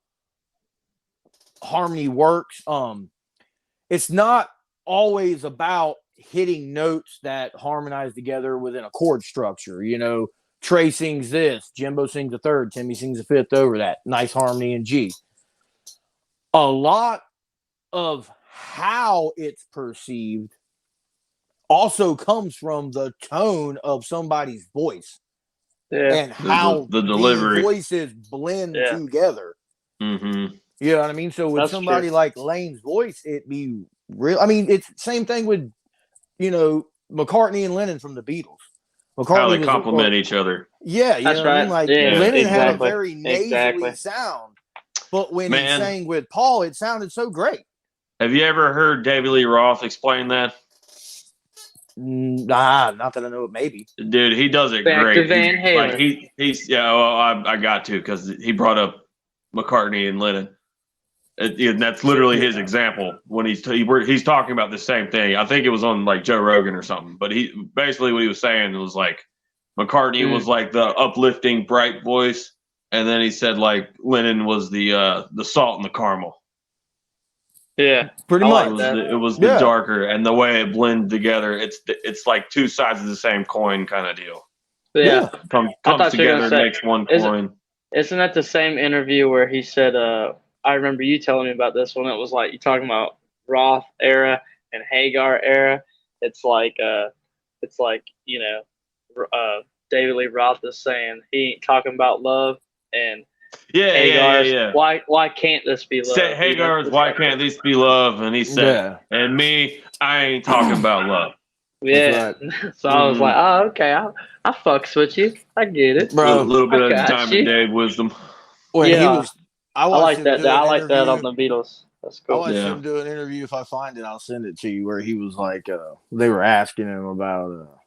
harmony works. It's not always about hitting notes that harmonize together within a chord structure. You know, Trey sings this, Jimbo sings a third, Timmy sings a fifth over that. Nice harmony in G. A lot of how it's perceived also comes from the tone of somebody's voice and how the delivery voices blend together. Mm-hmm. You know what I mean? So with somebody like Lane's voice, it'd be real. I mean, it's same thing with, McCartney and Lennon from the Beatles. How they complement each other. Yeah, you know what I mean? Like Lennon had a very nasally sound, but when he sang with Paul, it sounded so great. Have you ever heard David Lee Roth explain that? Not that I know it. Maybe, dude, he does it great. Van Halen. He's I got to because he brought up McCartney and Lennon. And that's literally his example when he's talking about the same thing. I think it was on like Joe Rogan or something. But he basically what he was saying was like McCartney was like the uplifting, bright voice, and then he said like Lennon was the salt and the caramel. Yeah, pretty much. It was the darker, and the way it blended together, it's like two sides of the same coin kind of deal. Yeah, comes together and makes one coin. Isn't that the same interview where he said, I remember you telling me about this one. It was like, you're talking about Roth era and Hagar era. It's like David Lee Roth is saying he ain't talking about love, and Why can't this be love? Hagar's why can't this be love? And he said, and me, I ain't talking about love. Yeah. Right. So I was like, oh, okay, I fucks with you. I get it, bro. A little bit of time of day wisdom. Well, I like that. I like that on the Beatles. That's cool. I watched him do an interview. If I find it, I'll send it to you. Where he was like, they were asking him about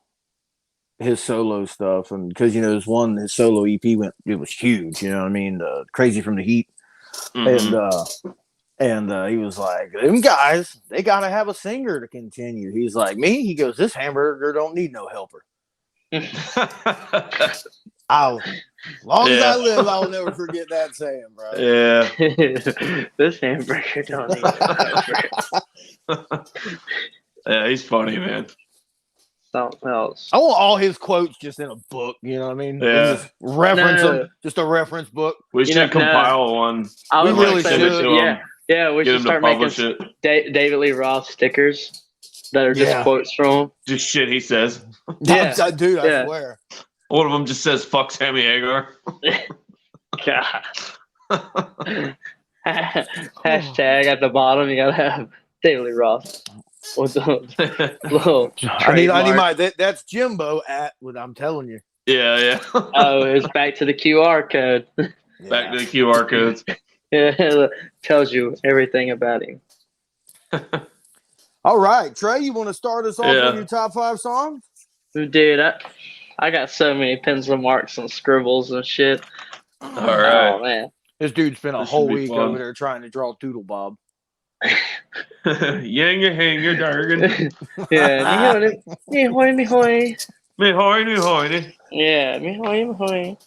his solo stuff, and because his solo EP it was huge. You know what I mean? Crazy from the Heat, and he was like, them guys, they gotta have a singer to continue. He's like, me. He goes, this hamburger don't need no helper. As long as I live, I'll never forget that saying, bro. Yeah. This hamburger don't need no helper. Yeah, he's funny, man. Something else. I want all his quotes just in a book. You know what I mean? Yeah. Just reference them. Just a reference book. We should compile one. We really should. Yeah, we should start making David Lee Roth stickers that are just quotes from him. Just shit he says. Yeah. Dude, I swear. One of them just says, fuck Sammy Hagar. God. Hashtag at the bottom, you gotta have David Lee Roth. What's up? I need my that's Jimbo at what I'm telling you. Yeah. Oh, it's back to the QR code. Back to the QR codes. Yeah, tells you everything about him. All right, Trey, you want to start us off with your top 5 songs? Dude, I got so many pencil marks and scribbles and shit. All right. Oh, man. This dude spent a whole week over there trying to draw Doodle-Bob. Yanga hanger dargan. Yeah, me hoy, me hoy. Me hoity. Yeah, me hoy, me hoy.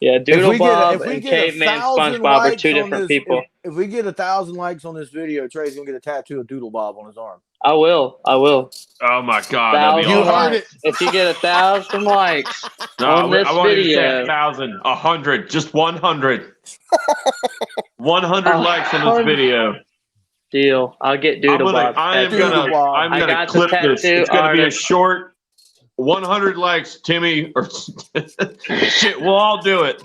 Yeah, If Doodle-Bob we and get a Caveman thousand SpongeBob are likes two on different this, people. if we get 1,000 likes on this video, Trey's gonna get a tattoo of Doodle-Bob on his arm. I will. Oh my god, that'd be 1,000 You heard awesome. likes. If you get 1,000 likes No, on this I won't even say video, 1,000, 100, just 100. 100 likes on this 100. video. Deal. I'll get Doodle-Bob. Doodle-Bob. I'm I gonna got the clip this. tattoo It's gonna be a artist. short 100 likes, Timmy. Or shit, we'll all do it.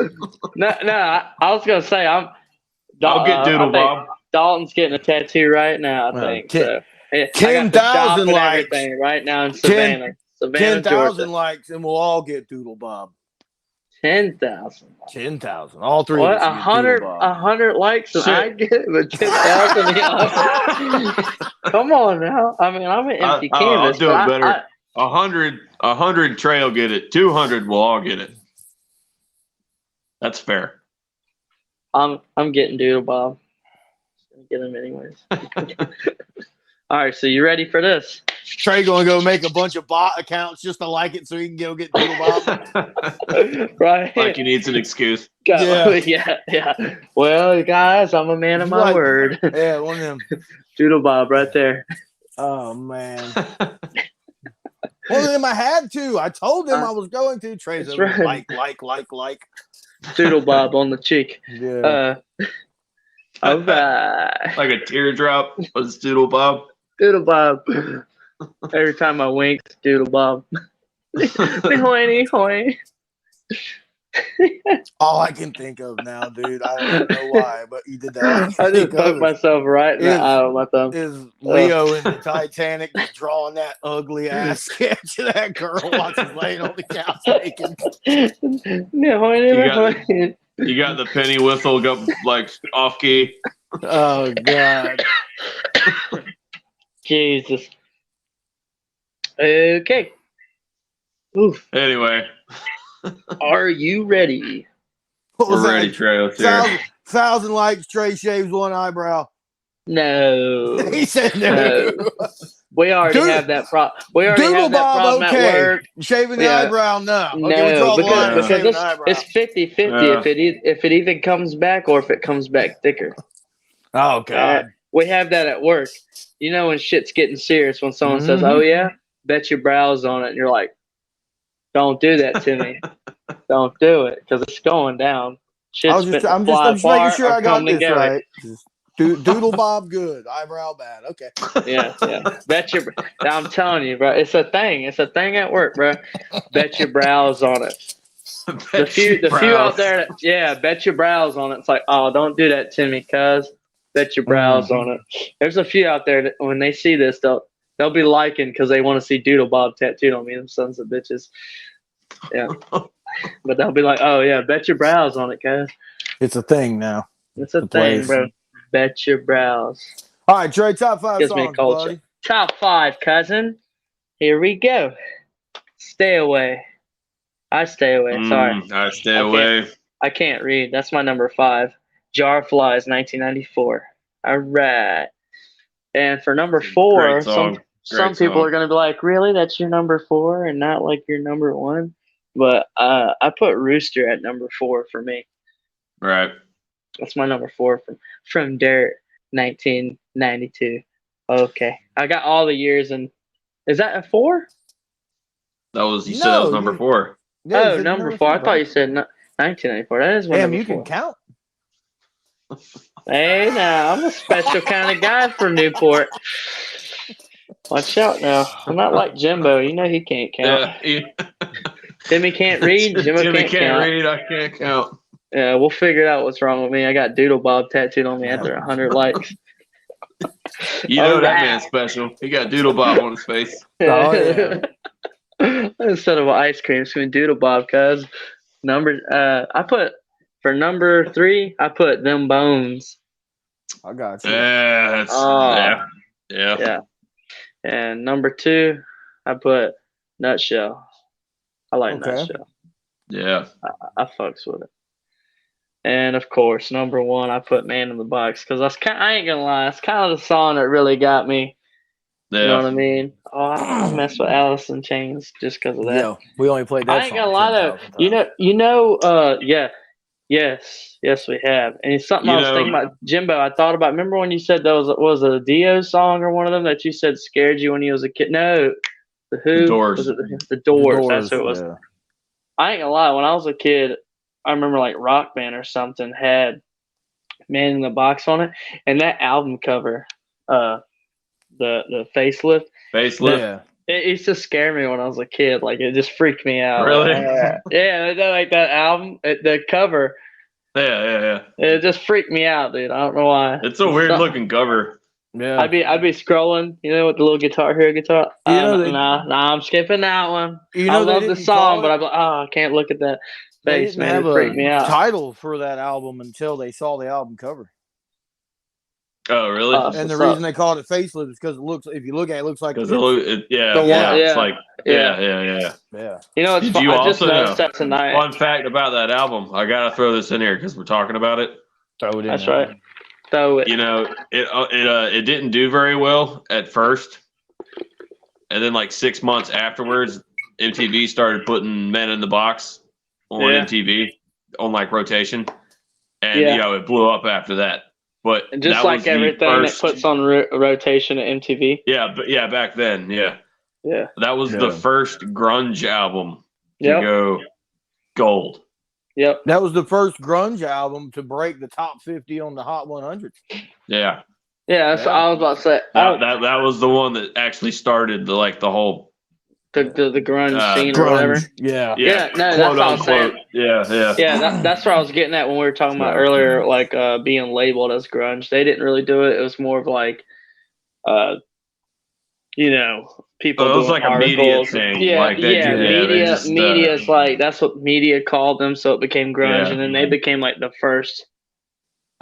No, I was gonna say I'll get Doodle-Bob. Dalton's getting a tattoo right now. I Well, think 10 so. I got the 10,000 shop and likes. everything right now in Savannah, 10,000 Georgia. likes, and we'll all get Doodle-Bob. 10,000. 10,000. All three What? of us. 100 likes and Shit. I get it, but 10,000. Come on now. I mean, I'm an empty I'll canvas. do it but better. 100 Trey will get it. 200 we'll all get it. That's fair. I'm getting Doodle-Bob. Get him anyways. All right, so you ready for this? Trey gonna go make a bunch of bot accounts just to like it so he can go get Doodle-Bob. Right. Like he needs an excuse. Yeah. Well, guys, I'm a man of my word. Yeah, one of them. Doodle-Bob right there. Oh man. One of them I had to. I told them I was going to. Trey's That's over right. like. Doodle-Bob on the cheek. Yeah. All right. Like a teardrop was Doodle-Bob. Doodle-Bob. Every time I wink, Doodle-Bob. Hoity hoy. All I can think of now, dude. I don't know why, but you did that. I just poked myself right in the eye with my thumb. Is Leo in the Titanic drawing that ugly ass sketch of that girl while she's laying on the couch naked? You got the penny whistle go like off key. Oh God. Jesus. Okay. Oof. Anyway, Are you ready? What was we're that? ready, Trey. Let's hear it. 1,000 likes. Trey shaves one eyebrow. No. He said no. We already have that problem. We already have that problem at work. Shaving the eyebrow, no. Okay, we No, draw the line at because shaving the eyebrow. it's 50-50 if it even comes back or if it comes back thicker. Oh God. We have that at work. You know when shit's getting serious when someone says, "Oh yeah, bet your brows on it," and you're like, "Don't do that to me. Don't do it because it's going down." I'm just making sure I got this right. Doodle-Bob good, eyebrow bad. Okay. Yeah. Bet your. I'm telling you, bro. It's a thing. It's a thing at work, bro. Bet your brows on it. The few out there, bet your brows on it. It's like, oh, don't do that to me, cuz. Bet your brows on it. There's a few out there that when they see this, they'll be liking because they want to see Doodle-Bob tattooed on me. Them sons of bitches. Yeah. But they'll be like, oh yeah, bet your brows on it, cuz. It's a thing now. It's a thing, bro. Bet your brows. All right, Trey, top 5 Gives me songs, culture. buddy. Top 5, cousin. Here we go. Stay away. I stay away. Sorry. I stay away. I can't read. That's my number 5. Jar of Flies, 1994. All right. And for number 4, some people are going to be like, really? That's your number 4 and not like your number 1? But I put Rooster at number 4 for me. Right. That's my number 4 from Dirt, 1992. Okay. I got all the years. And is that a 4? That was, you said that was number 4. Yeah, number 4. I thought you said 1994. That is one. Damn, you can count. Hey, now I'm a special kind of guy for Newport. Watch out now. I'm not like Jimbo. You know he can't count. Timmy can't read. Jimmy can't count. Read. I can't count. Yeah, we'll figure out what's wrong with me. I got Doodle-Bob tattooed on me after 100 likes. You know that man's special. He got Doodle-Bob on his face. Oh, yeah. Instead of ice cream, it's going to be Doodle-Bob, cuz. I put, for number 3, I put Them Bones. I got you. Yeah. And number 2, I put Nutshell. I like Nutshell. Yeah. I fucks with it. And of course, number one, I put Man in the Box because I ain't gonna lie, it's kind of the song that really got me. Yeah. You know what I mean? Oh, I mess with Alice in Chains just because of that. Yeah, we only played that. I ain't gonna lie though. Yes, we have. And it's something I was thinking about, Jimbo. I thought about. Remember when you said that was it a Dio song or one of them that you said scared you when you was a kid? No, the Who. The Doors. Was it the Doors? That's who it was. Yeah. I ain't gonna lie. When I was a kid, I remember like Rock Band or something had Man in the Box on it, and that album cover, the facelift. Facelift. It used to scare me when I was a kid. Like, it just freaked me out. Really? Yeah, like that album, the cover. Yeah. It just freaked me out, dude. I don't know why. It's a weird looking cover. Yeah. I'd be scrolling, with the little Guitar Hero guitar. Nah, I'm skipping that one. I love the song, but I'm like, I can't look at that face, man. It freaked me out. Title for that album until they saw the album cover. Oh, really? And the reason they called it facelift is because if you look at it, it looks like it's like yeah. It's fun. You I just also noticed know that tonight. Fun fact about that album. I gotta throw this in here because we're talking about it. Throw it in. That's right. Throw it. It didn't do very well at first, and then like 6 months afterwards, MTV started putting Men in the Box on MTV on like rotation, and it blew up after that. But and just like everything that puts on rotation at MTV. Yeah, back then, yeah. That was the first grunge album to go gold. Yep. That was the first grunge album to break the top 50 on the Hot 100. Yeah. Yeah, that's what I was about to say. That was the one that actually started the whole the grunge scene or whatever. Yeah. No, that's what I was saying. Yeah. That's what I was getting at when we were talking about earlier, like being labeled as grunge. They didn't really do it. It was more of like, people. It was like articles. A media thing. Media's like that's what media called them, so it became grunge, and then they became like the first.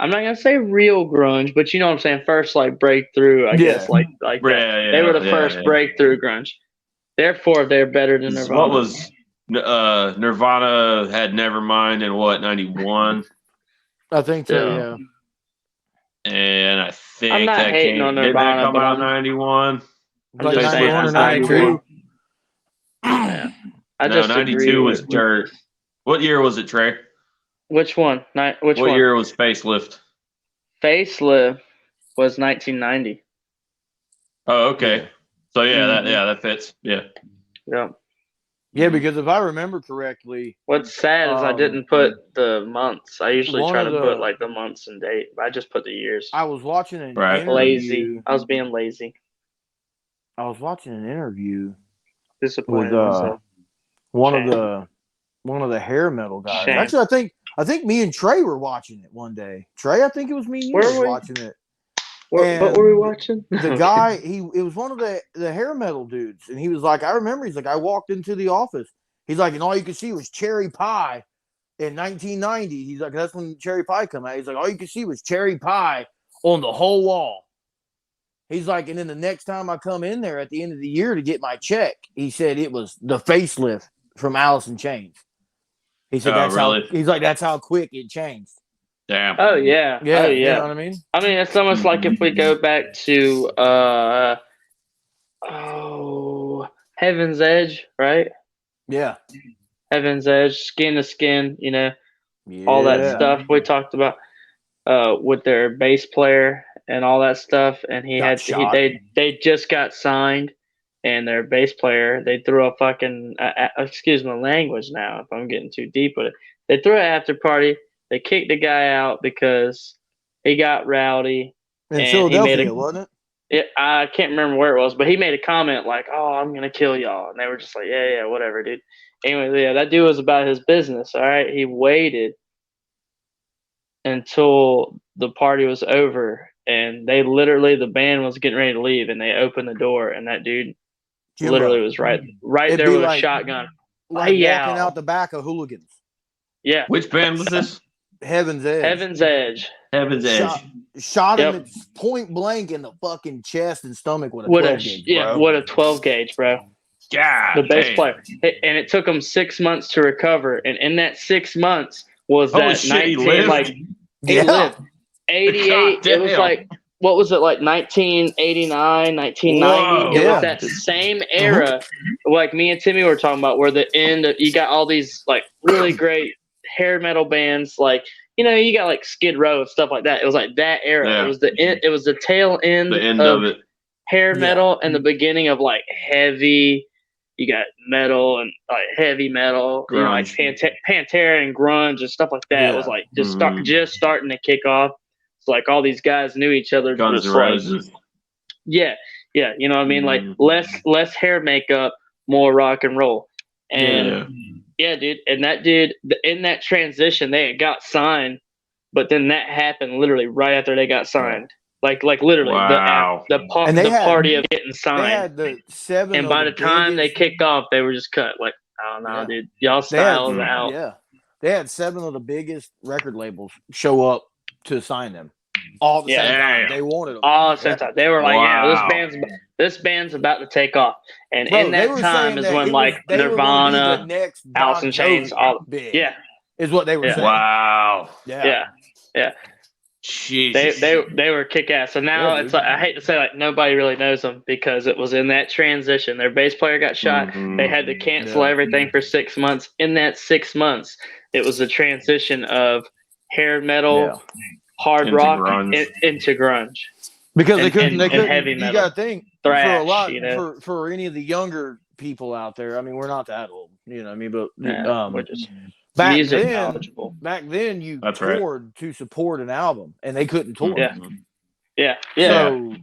I'm not gonna say real grunge, but you know what I'm saying. First, like breakthrough, I guess, like they were the first breakthrough grunge. Therefore, they're better than Nirvana. What was Nirvana had Nevermind in what 91? I think so. Yeah. And I think I'm not hating on Nirvana, did that come out in 91? Like 91 or 92. Yeah. 92 was dirt. What year was it, Trey? Which one? What year was Facelift? Facelift was 1990. Oh, okay. So that fits. Yeah. Yeah, because if I remember correctly, what's sad is I didn't put the months. I usually try to put like the months and date. I just put the years. I was watching an interview. Lazy. I was being lazy. I was watching an interview with one of the hair metal guys. Shame. Actually, I think me and Trey were watching it one day. Trey, I think it was me and you were watching it. What were we watching? The guy, it was one of the hair metal dudes, and he was like, I remember, he's like, I walked into the office. He's like, and all you could see was Cherry Pie in 1990. He's like, that's when Cherry Pie come out. He's like, all you could see was Cherry Pie on the whole wall. He's like, and then the next time I come in there at the end of the year to get my check, he said it was the facelift from Alice in Chains. He said that's how quick it changed. Damn. Oh yeah. You know what I mean? I mean, it's almost like if we go back to Heaven's Edge, right? Yeah. Heaven's Edge, Skin to Skin, all that stuff we talked about with their bass player and all that stuff, and they just got signed, and their bass player, they threw a fucking excuse my language now if I'm getting too deep with it. They threw an after party. They kicked the guy out because he got rowdy. In Philadelphia, wasn't it? I can't remember where it was, but he made a comment like, "Oh, I'm gonna kill y'all," and they were just like, "Yeah, whatever, dude." Anyway, that dude was about his business. All right, he waited until the party was over, and the band was getting ready to leave, and they opened the door, and that dude literally was right there with a shotgun, like walking out the back of Hooligans. Yeah. Which band was this? Heaven's Edge. Heaven's Edge. Shot him point blank in the fucking chest and stomach with a 12 gauge. Yeah, what a 12 gauge, bro. Yeah. The bass player. And it took him 6 months to recover. And in that 6 months, was Holy that shit, he 19 lived? like he lived 88. God It was damn. like what was it like 1989, 1990? Whoa. It Yeah. was that same era. Like me and Timmy were talking about, where the end of, you got all these like really great hair metal bands, like you got like Skid Row and stuff like that. It was like that era. Yeah. It was the end. It was the tail end, The end of it. hair Yeah. metal and the beginning of like heavy. You got metal and like heavy metal, like Pantera and grunge and stuff like that. It was like just starting to kick off. It's like all these guys knew each other. Guns N' Like, Roses. yeah, you know what I mean? Like less hair makeup, more rock and roll. And yeah, dude, and that dude in that transition, they had got signed, but then that happened literally right after they got signed. Like literally Wow. the party of getting They signed. had the 7. And by the time they kicked off, they were just cut. Like, I don't know, dude. Y'all style is out. Yeah, they had 7 of the biggest record labels show up to sign them all at the same time. They wanted them all at the same time. They were like, Wow. this band's about to take off. And Bro, in that time is when like Nirvana, Alice in Chains, all big. Yeah, is what they were saying. Wow. yeah. Jesus. They were kick ass. So now it's like, I hate to say, like, nobody really knows them because it was in that transition. Their bass player got shot. They had to cancel everything for 6 months. In that 6 months, it was the transition of hair metal, hard rock into grunge. Because they couldn't heavy metal. You got to think thrash, for a lot for any of the younger people out there. I mean, we're not that old, you know what I mean? But we're just back music then, knowledgeable. Back then, you toured to support an album, and they couldn't tour. Yeah. So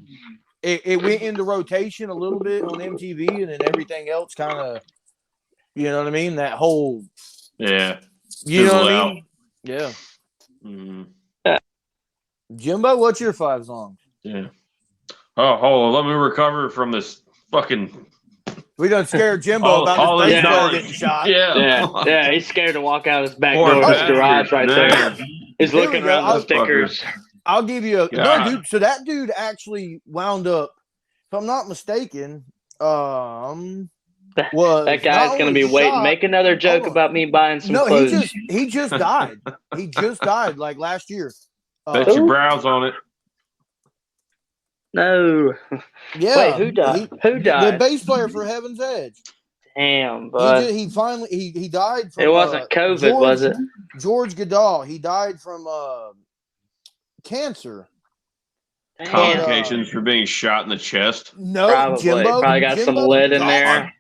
it went into rotation a little bit on MTV, and then everything else kind of, you know what I mean? That whole you know what I mean? Yeah. Jimbo, what's your 5 songs? Yeah. Oh, hold on. Let me recover from this fucking. We done scared Jimbo about his baseball getting shot. Yeah. He's scared to walk out his back door of his garage right there. He's looking around the stickers. I'll give you no, dude. So that dude actually wound up, if I'm not mistaken, was that guy's gonna be waiting. Make another joke about me buying some clothes. He just died. He just died like last year. Bet your brows on it. No. Yeah. Wait, who died? Who died? The bass player for Heaven's Edge. Damn, bud. He finally died from. It wasn't COVID, was it? George Goodall. He died from cancer. Complications for being shot in the chest. No, probably. Jimbo. Probably got some lead in there.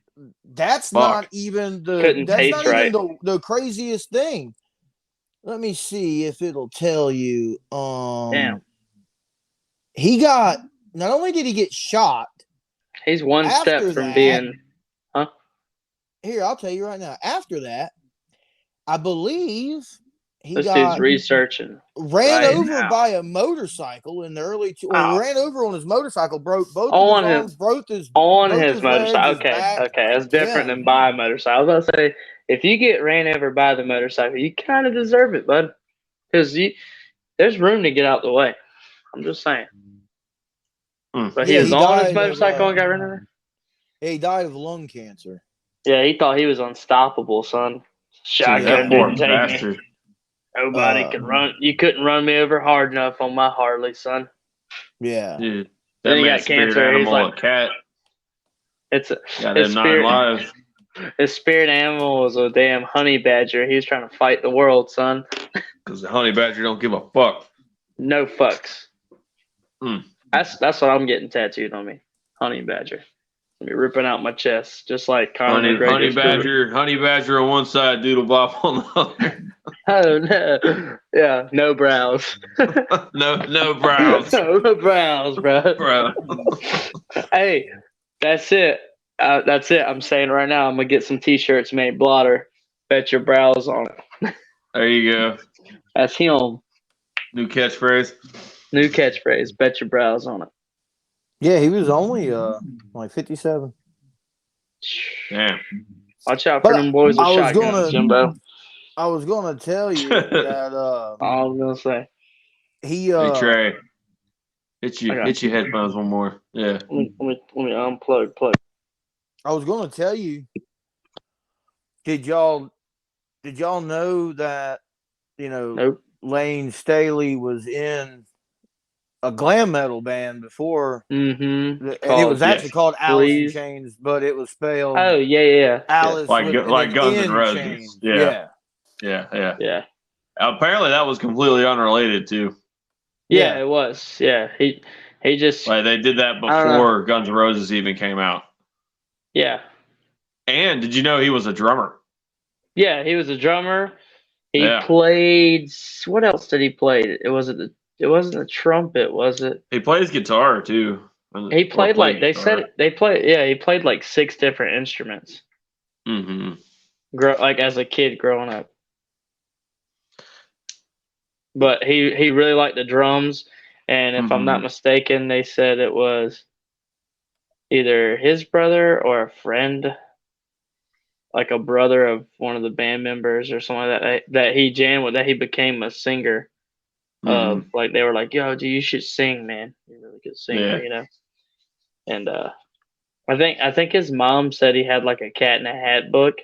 That's not even the. Couldn't that's taste not right. even the craziest thing. Let me see if it'll tell you. Damn. He got. Not only did he get shot, he's one step from being. Huh? Here, I'll tell you right now. After that, I believe this dude's researching. Ran over by a motorcycle in the early. Ran over on his motorcycle, broke both of his arms, broke his motorcycle. Okay, that's different than by a motorcycle. I was about to say, if you get ran over by the motorcycle, you kind of deserve it, bud, because there's room to get out the way. I'm just saying. But he was on his motorcycle and got run over? He died of lung cancer. Yeah, he thought he was unstoppable, son. Shotgun didn't take me. Nobody could run. You couldn't run me over hard enough on my Harley, son. Yeah. Dude, then he got cancer. He's like, cat. It's got them 9 lives. His spirit animal was a damn honey badger. He was trying to fight the world, son. Because the honey badger don't give a fuck. No fucks. That's what I'm getting tattooed on me. Honey badger. I'll be ripping out my chest, just like honey badger on one side, Doodle-Bob on the other. Oh no! Yeah, no brows. no brows. No brows, bro. Hey, that's it. That's it. I'm saying right now, I'm gonna get some T-shirts made. Blotter. Bet your brows on it. There you go. That's him. New catchphrase. Bet your brows on it. Yeah, he was only like 57. Damn. Watch out for them boys with shotguns, Jimbo. I was gonna tell you that I was gonna say. Hey Trey. Hit your headphones one more. Yeah. Let me unplug. I was gonna tell you. Did y'all know that Nope. Lane Staley was in a glam metal band before. Mm-hmm. And it was actually called Alice in Chains, but it was spelled. Oh yeah. Alice like Guns N' N Roses. chain. Yeah. Apparently, that was completely unrelated too. Yeah, it was. Yeah, he just like they did that before Guns N' Roses even came out. Yeah. And did you know he was a drummer? Yeah, he was a drummer. He played. What else did he play? It wasn't the trumpet, was it? He plays guitar too. He played like they said. He played like 6 different instruments. Mm-hmm. Like as a kid growing up. But he really liked the drums, and if I'm not mistaken, they said it was either his brother or a friend, like a brother of one of the band members or something like that he jammed with, that he became a singer. Like they were like, "Yo, dude, you should sing, man. You're a really good singer, And I think his mom said he had like a Cat in a Hat book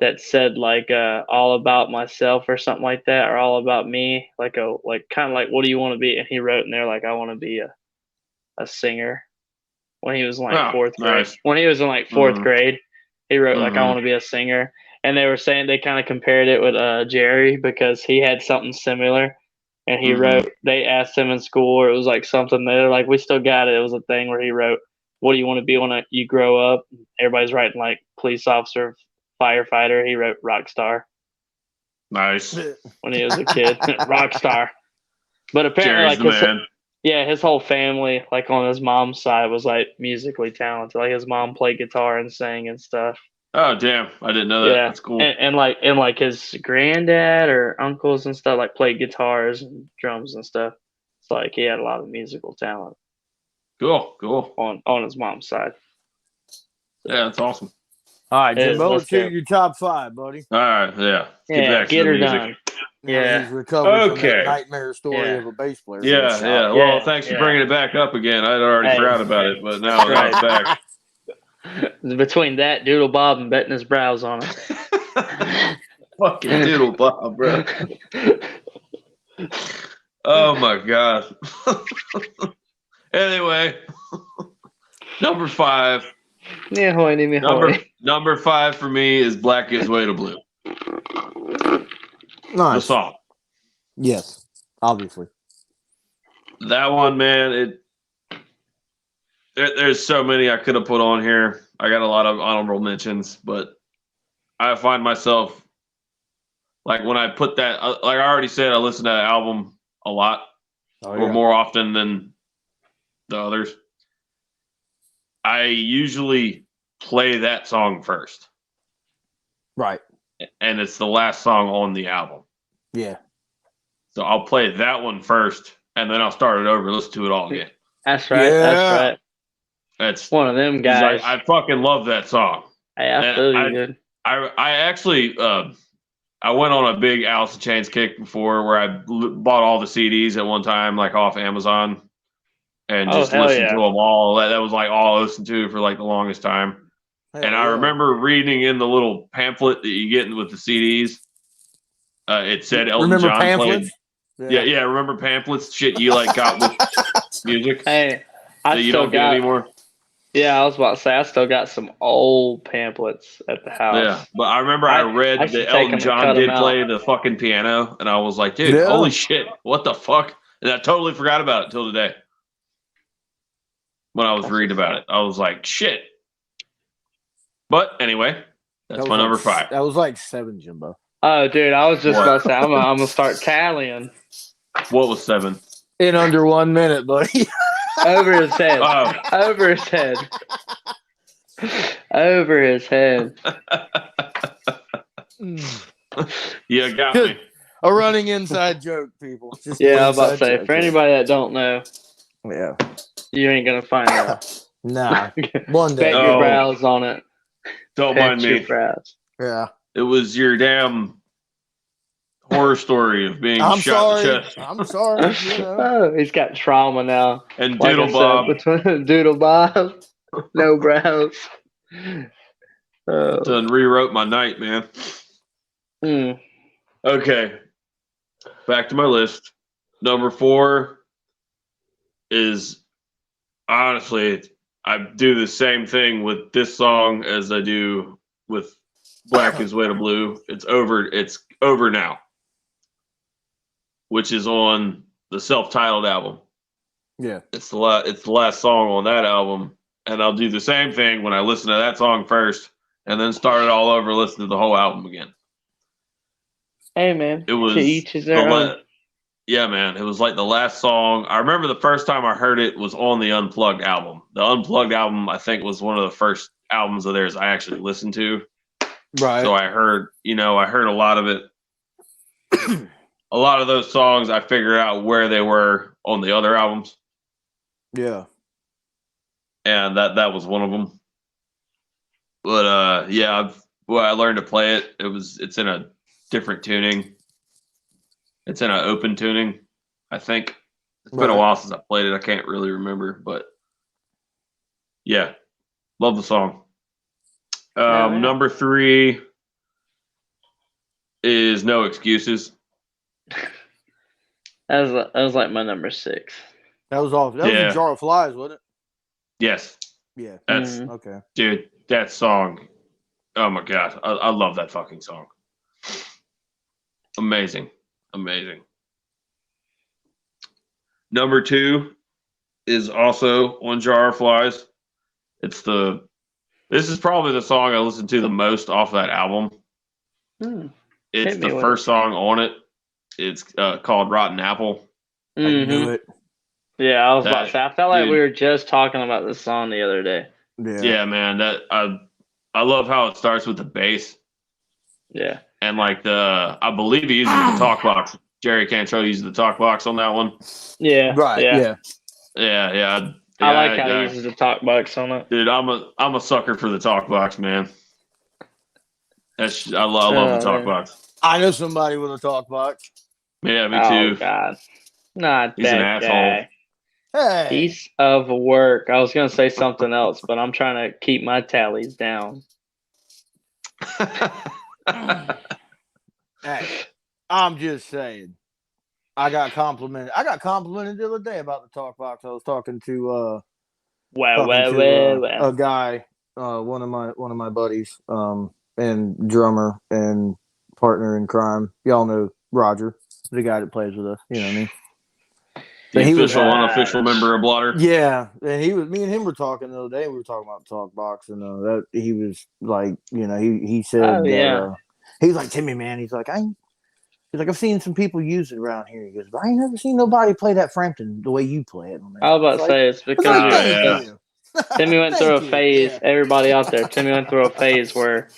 that said like all about myself or something like that, or all about me, like kind of like, what do you want to be? And he wrote in there like, I want to be a singer. When he was in like 4th grade, when he was in like 4th grade, he wrote like, I want to be a singer. And they were saying they kind of compared it with Jerry because he had something similar. And he wrote, they asked him in school, or it was like something, they're like, we still got it. It was a thing where he wrote, what do you want to be when you grow up? Everybody's writing like police officer, firefighter. He wrote rock star. Nice. When he was a kid. Rock star. But apparently like his whole family, like on his mom's side, was like musically talented. Like his mom played guitar and sang and stuff. Oh damn, I didn't know that. Yeah. That's cool. And like his granddad or uncles and stuff like played guitars and drums and stuff. It's like he had a lot of musical talent. Cool. On his mom's side. Yeah, that's awesome. All right, Jimbo, let's do your top 5, buddy. All right, yeah. Get her done. Yeah. He's recovered from that nightmare story of a bass player. Yeah. Well, thanks for bringing it back up again. I'd already forgot about it, but now it's back. Between that, Doodle-Bob, and betting his brows on it. Fucking Doodle-Bob, bro. Oh, my God. Anyway, number 5. Number 5 for me is Black Gives Way to Blue. Nice. The song. Yes, obviously. That one, man, there's so many I could have put on here. I got a lot of honorable mentions, but I find myself, like when I put that, like I already said, I listen to that album a lot, or more often than the others. I usually play that song first. Right. And it's the last song on the album. Yeah. So I'll play that one first, and then I'll start it over and listen to it all again. That's right. Yeah. That's right. That's one of them guys. I fucking love that song. I absolutely did. I actually I went on a big Alice in Chains kick before, where I bought all the CDs at one time, like off Amazon, and just listened to them all. That was like all I listened to for like the longest time. And I remember reading in the little pamphlet that you get with the CDs. It said Elton John pamphlets? Played. Yeah. Remember pamphlets? Shit you like got with music. Hey, that you don't get anymore. Yeah, I was about to say I still got some old pamphlets at the house. Yeah, but I remember I read that Elton John did play the fucking piano, and I was like, dude, holy shit, what the fuck? And I totally forgot about it till today. When I was reading about it, I was like, shit. But anyway, that's my number 5. That was like 7, Jimbo. Oh, dude, I was just about to say, I'm gonna start tallying. What was 7? In under 1 minute, buddy. Over his head. Oh. Over his head. Over his head. Yeah, got me. A running inside joke, people. Just I was about to say, for anybody that don't know, you ain't gonna find out. Nah. One day. Bet your brows on it. Don't mind me. Yeah. It was your damn horror story of being shot in the chest. I'm sorry. Oh, he's got trauma now. And Doodle-Bob. Between Doodle-Bob, no brows. Done rewrote my night, man. Okay. back to my list. Number 4 is honestly, I do the same thing with this song as I do with Black is Way to Blue. It's over now, which is on the self-titled album. Yeah. It's the last song on that album, and I'll do the same thing when I listen to that song first, and then start it all over, listen to the whole album again. Hey man, It was to each his own. yeah, man. It was like the last song. I remember the first time I heard it was on the Unplugged album. The Unplugged album, I think, was one of the first albums of theirs I actually listened to. Right. So I heard a lot of it. A lot of those songs, I figured out where they were on the other albums. Yeah. And that was one of them. But yeah, I learned to play it. It's in a different tuning. It's in an open tuning, I think. It's been a while since I played it. I can't really remember, but yeah, love the song. Number 3 is No Excuses. That was like my number 6. That was off. That was a Jar of Flies, wasn't it? Yes. Yeah. That's okay. Dude, that song. Oh my god. I love that fucking song. Amazing. Number 2 is also on Jar of Flies. This is probably the song I listened to the most off that album. It's the first song on it. It's called Rotten Apple. I knew it. Yeah, I was about to say. I felt like we were just talking about this song the other day. Yeah, man. I love how it starts with the bass. Yeah. And like I believe he uses the talk box. Jerry Cantrell uses the talk box on that one. Yeah. Right. Yeah. Yeah. I like how he uses the talk box on it. Dude, I'm a sucker for the talk box, man. I love the talk box. I know somebody with a talk box. Yeah, me too. Oh God, not He's that an asshole. guy. Hey. Piece of work. I was gonna say something else, but I'm trying to keep my tallies down. Hey, I'm just saying. I got complimented the other day about the talk box. I was talking to a guy, one of my buddies, and drummer and partner in crime. Y'all know Roger, the guy that plays with us. You know what I mean? The official, unofficial member of Blotter. Yeah, and me and him were talking the other day. We were talking about the talk box, and that he was like, he said, he's like, Timmy, man, he's like, I've seen some people use it around here. He goes, but I ain't never seen nobody play that Frampton the way you play it. I was about to say it's because Timmy went through a phase. Yeah. Everybody out there, Timmy went through a phase where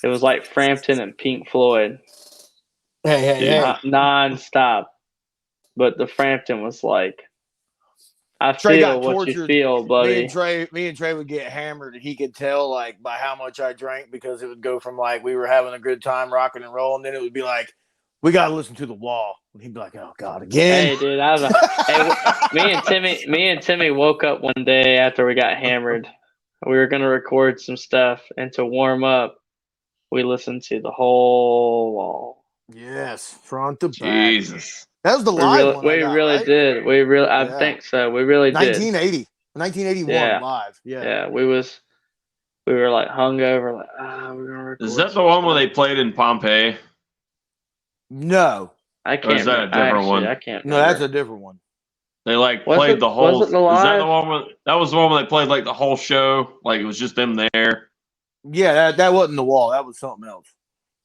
it was like Frampton and Pink Floyd. Hey. Non-stop. But the Frampton was like, I feel what you feel, buddy. Me and Trey would get hammered, and he could tell like by how much I drank, because it would go from like we were having a good time rocking and rolling, then it would be like, we gotta listen to The Wall. And he'd be like, oh God, again. Hey, dude, me and Timmy woke up one day after we got hammered. We were gonna record some stuff, and to warm up, we listened to the whole Wall. Yes, front to back. Jesus. That was the live one. We really did. I think so. We really did. 1981 live. Yeah. We were like hungover. Like, we're gonna record. Is that the one where they played in Pompeii? No, I can't. Or is that a different one? I can't. No, that's a different one. They played the whole. Was it the live? Is that the one? That was the one where they played like the whole show. Like it was just them there. Yeah, that wasn't The Wall. That was something else.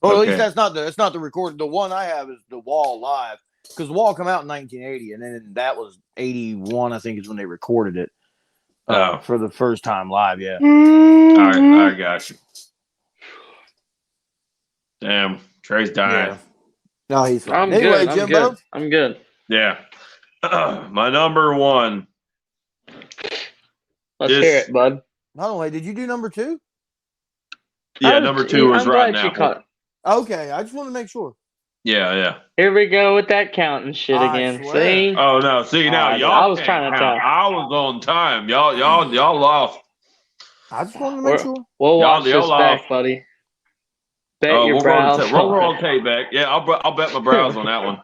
Well, at least that's not the recording. The one I have is The Wall live, because The Wall came out in 1980, and then that was 81. I think is when they recorded it for the first time live. Yeah. All right, I got you. Damn, Trey's dying. Yeah. No, he's fine. Anyway, good. Jimbo? I'm good. Yeah. My number 1. Let's hear it, bud. By the way, did you do number 2? Yeah, number 2 was Rotten Apple. Okay, I just want to make sure. Yeah. Here we go with that counting shit again. See? Oh no, see now y'all. I was trying to tell. I was on time. Y'all lost. I just wanted to make sure. We'll watch this back, buddy. Bet your brows. We'll roll K-Beck. Yeah, I'll bet my brows on that one.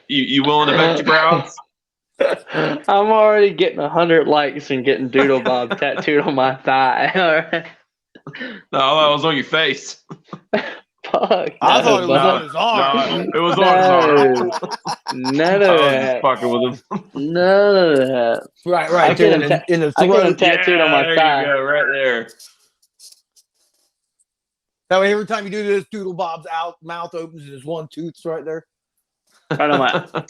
You willing to bet your brows? I'm already getting 100 likes and getting Doodle-Bob tattooed on my thigh. All right. No, that was on your face. Fuck. I thought it was no, on his arm. No, it was on his arm. None I of was that. just fucking with him. None of that. Right. I get him, in the I get him throat. tattooed on my there thigh. you go, right there. That way, every time you do this, Doodle-Bob's mouth opens and there's one tooth's right there. Right on my.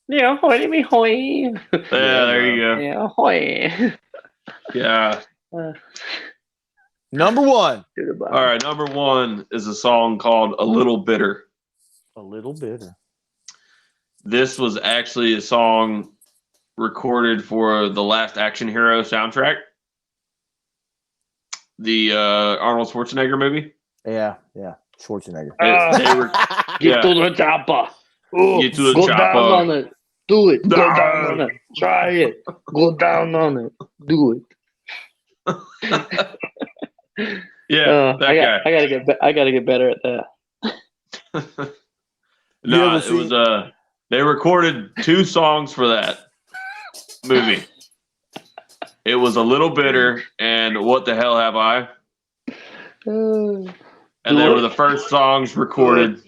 Yeah, hoy me hoy. Yeah, there you go. Yeah, hoy. Yeah. Number one. Doodle-Bob. All right, number one is a song called "A Little Bitter." A little bitter. This was actually a song recorded for the Last Action Hero soundtrack, the Arnold Schwarzenegger movie. Yeah. Schwarzenegger. Get to the chopper. Ooh, Get to the go chopper. down on it. Do it. Go Down. down on it. Try it. Go down on it. Do it. Yeah, that guy. I gotta get better at that. No, it was they recorded 2 songs for that movie. It was "A Little Bitter" and "What the Hell Have I?" And they were the first songs recorded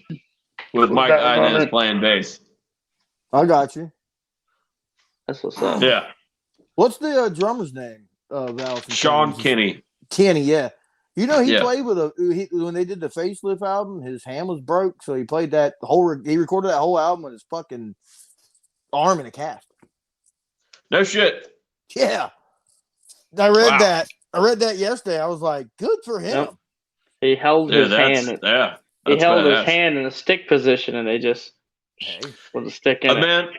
with Mike Inez playing bass. I got you. That's what's up. Yeah, What's the drummer's name of Alice in Sean Chains? Kinney. Kenny, yeah. You know, he Yeah. played with when they did the Facelift album, his hand was broke, so he played that he recorded that whole album with his fucking arm in a cast. No shit. Yeah. I read Wow. that. I read that yesterday. I was like, good for him. Yep. He held Yeah, his hand. He held his hand in a stick position, and they just with a stick in it. Man,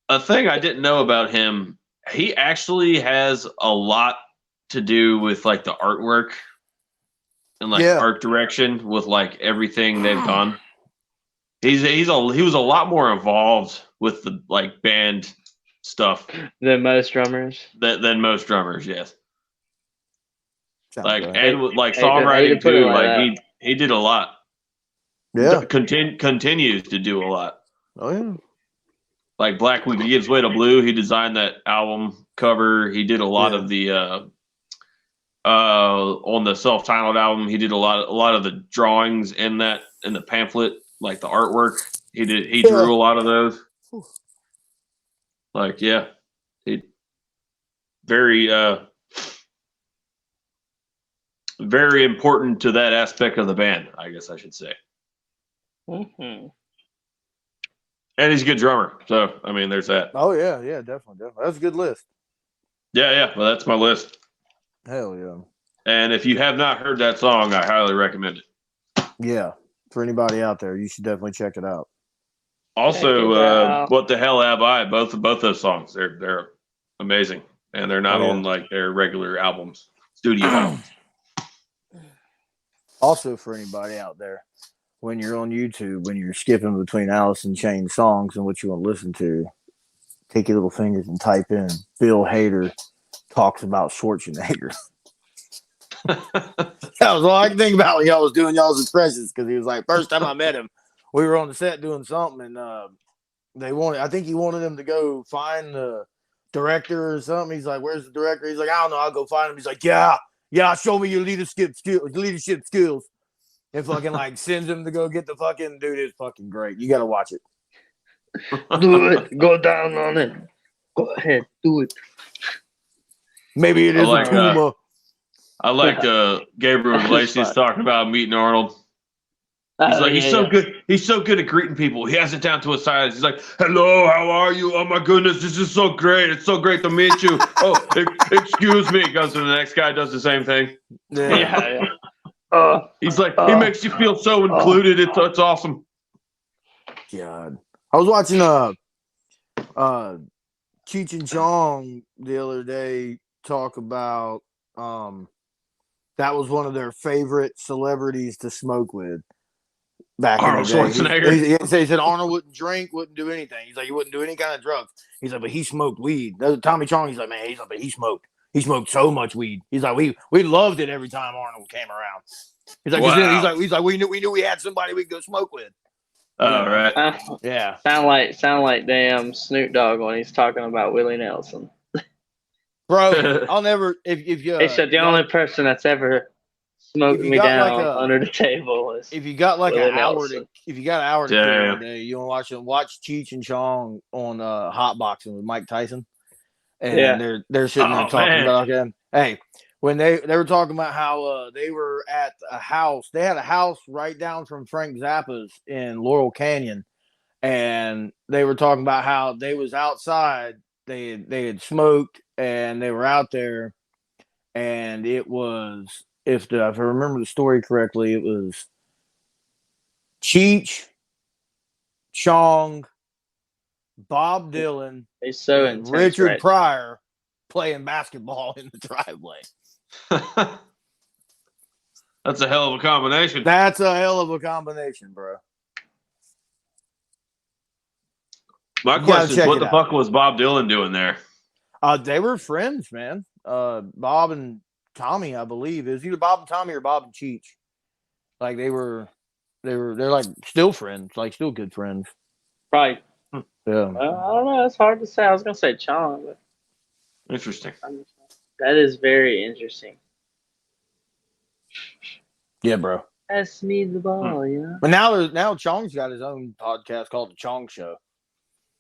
a thing I didn't know about him, he actually has a lot to do with like the artwork and like art direction with like everything they've done. He was a lot more involved with the like band stuff Than most drummers. than most drummers. Yes, Sounds like right. and with like Hey, I songwriting hate to put it too. like Like he did a lot. Yeah. Continues to do a lot. Oh yeah. Like Black Week Gives Way to Blue, he designed that album cover. He did a lot of the on the self-titled album. He did a lot of the drawings in the pamphlet, like the artwork. He drew a lot of those. Like he very very important to that aspect of the band, I guess I should say. Mm-hmm. And he's a good drummer. So, I mean, there's that. Oh yeah, definitely. That's a good list. Yeah. Well, that's my list. Hell yeah. And if you have not heard that song, I highly recommend it. Yeah. For anybody out there, you should definitely check it out. Also, What the Hell Have I? Both those songs, they're amazing. And they're not on like their regular albums, studio albums. Also, for anybody out there, when you're on YouTube, when you're skipping between Alice in Chains songs and what you want to listen to, take your little fingers and type in Bill Hader talks about Schwarzenegger. That was all I could think about when y'all was doing y'all's impressions, because he was like, first time I met him, we were on the set doing something, and I think he wanted him to go find the director or something. He's like, where's the director? He's like, I don't know, I'll go find him. He's like, yeah, show me your leadership skills. And fucking like sends him to go get the fucking dude. Is fucking great. You gotta watch it. Do it. Go down on it. Go ahead. Do it. Maybe it is a Puma. I like Gabriel Iglesias talking about meeting Arnold. He's like, he's so good. He's so good at greeting people. He has it down to a science. He's like, hello, how are you? Oh my goodness, this is so great. It's so great to meet you. Oh, excuse me. Goes to the next guy, does the same thing. Yeah. He's like, he makes you feel so included. It's awesome. God, I was watching Cheech and Chong the other day talk about that was one of their favorite celebrities to smoke with back Arnold in the day. Schwarzenegger. He said Arnold wouldn't drink, wouldn't do anything. He's like, he wouldn't do any kind of drugs. He's like, but he smoked weed. Tommy Chong, he's like, man, but he smoked so much weed. He's like, we loved it every time Arnold came around. He's like, Wow. he's like, we knew we had somebody we could go smoke with. Oh, right. Yeah. Sound like damn Snoop Dogg when he's talking about Willie Nelson. Bro, I'll never if you He said the only person that's ever smoked if you me got down like under the table is if you got like Willie an hour Nelson. if you got an hour to kill Damn. one day, you want to watch Cheech and Chong on Hot Boxing with Mike Tyson, and Yeah. they're sitting there Oh, talking man. about again. Hey, when they were talking about how they were at a house, they had a house right down from Frank Zappa's in Laurel Canyon, and they were talking about how they was outside, they had smoked, and they were out there, and it was if I remember the story correctly, it was Cheech, Chong, Bob Dylan, He's so and intense. Richard right Pryor playing basketball in the driveway. That's a hell of a combination. That's a hell of a combination, bro. My You gotta question is, check what it the out. fuck was Bob Dylan doing there? They were friends, man. Bob and Tommy, I believe. It was either Bob and Tommy or Bob and Cheech. Like they're like still friends, like still good friends. Right. Yeah. I don't know. It's hard to say. I was gonna say Chong, but Interesting. that is very interesting. Yeah, bro. Pass me the ball, yeah. But now Chong's got his own podcast called The Chong Show.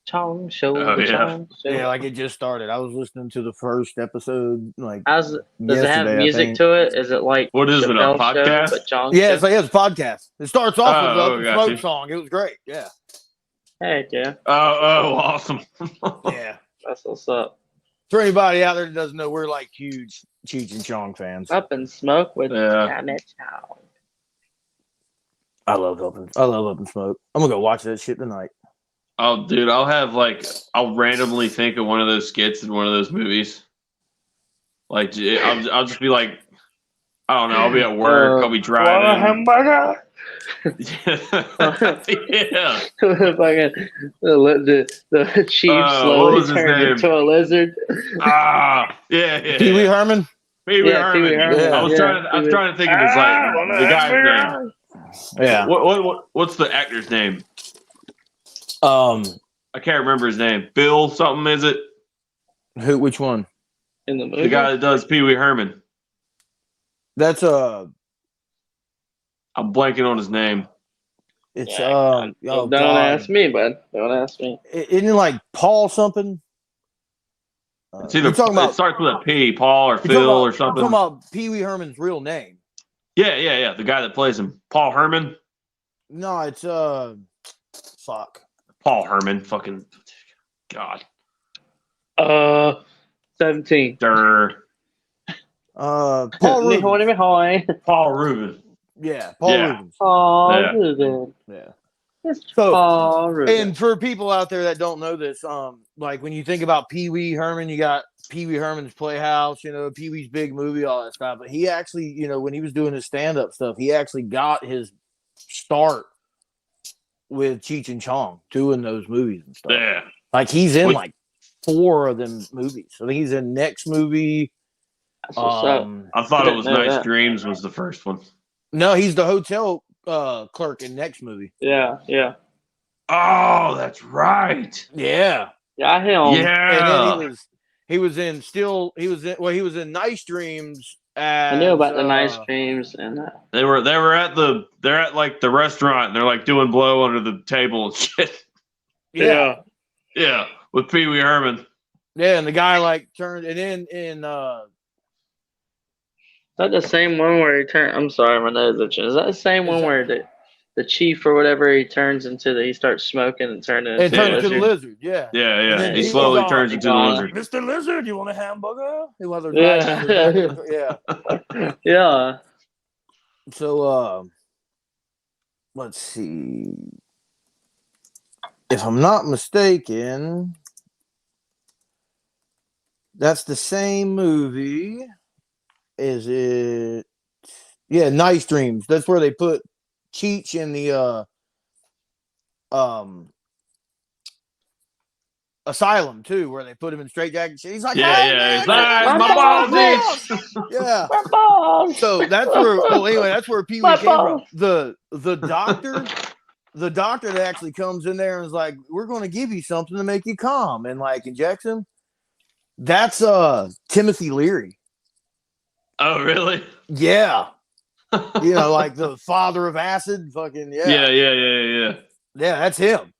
Chong show. Oh, yeah. Chong show. Yeah, like it just started. I was listening to the first episode, like Does it have yesterday, I music think. to it? Is it like What is it, a Chappelle podcast? Show, but Chong Yeah, show? it's a podcast. It starts off with Oh, the got smoke you. song. It was great. Yeah. Heck yeah, Oh, awesome. Yeah. that's what's up. For anybody out there that doesn't know, we're like huge Cheech and Chong fans. Up in smoke with Yeah. Chong. I love Up and Smoke. I'm gonna go watch that shit tonight. Oh, dude, I'll randomly think of one of those skits in one of those movies. Like, I'll just be like, I don't know, I'll be at work, I'll be driving. Hamburger. Yeah. Fucking the chief what slowly was his turned name? into a lizard. Yeah. Pee Wee Herman. Pee Wee Yeah, Pee Wee Herman. Herman. I was trying to think of his the guy's name. Yeah. What's the actor's name? Um. I can't remember his name. Bill something, is it? Who? Which one? In the movie. The guy that does Pee Wee Herman. That's I'm blanking on his name. It's don't God. ask me, bud. Don't ask me. Isn't it like Paul something? It's either you're talking about, it starts with a P, Paul or you're Phil or talking something. about Pee Wee Herman's real name. Yeah. The guy that plays him, Paul Herman. No, it's fuck. Paul Herman, fucking God. 17. Durr. Paul Rubens. Paul Rubin. Yeah, Paul Yeah. Rubens. Oh, Yeah. it's So, Paul Rubens. And for people out there that don't know this, like when you think about Pee Wee Herman, you got Pee Wee Herman's Playhouse, Pee Wee's Big Movie, all that stuff. But he actually, when he was doing his stand-up stuff, he actually got his start with Cheech and Chong doing those movies and stuff. Yeah. Like he's in like 4 of them movies. I think he's in next movie. That's what's up. I thought it was Didn't know Nice that. Dreams was the first one. No, he's the hotel clerk in next movie. Yeah. Oh, that's right. Yeah. Yeah, him. Yeah. And then he was in Nice Dreams. I knew about the nice dreams and They're at like the restaurant and they're like doing blow under the table and shit. Yeah. Yeah, with Pee Wee Herman. Yeah, and the guy like turned, and then in Is that the same one where he turned? I'm sorry, my nose itching. Is that the same one where the chief or whatever he turns into he starts smoking and turning into the lizard? Yeah. Yeah. And then He he slowly was turns on- into the lizard. Mr. Lizard, you want a hamburger? He was Yeah. yeah. Yeah. So let's see. If I'm not mistaken, that's the same movie. Is it? Yeah, Nice Dreams. That's where they put Cheech in the Asylum too, where they put him in straitjackets. He's like, Yeah, hey, yeah. man, It's like, my balls itch. yeah. My balls. So that's where. Well, anyway, that's where Pee Wee My came from. balls. The doctor that actually comes in there and is like, "We're going to give you something to make you calm," and like injects him. That's Timothy Leary. Oh, really? Yeah. Like the father of acid. Fucking yeah. Yeah. Yeah, that's him.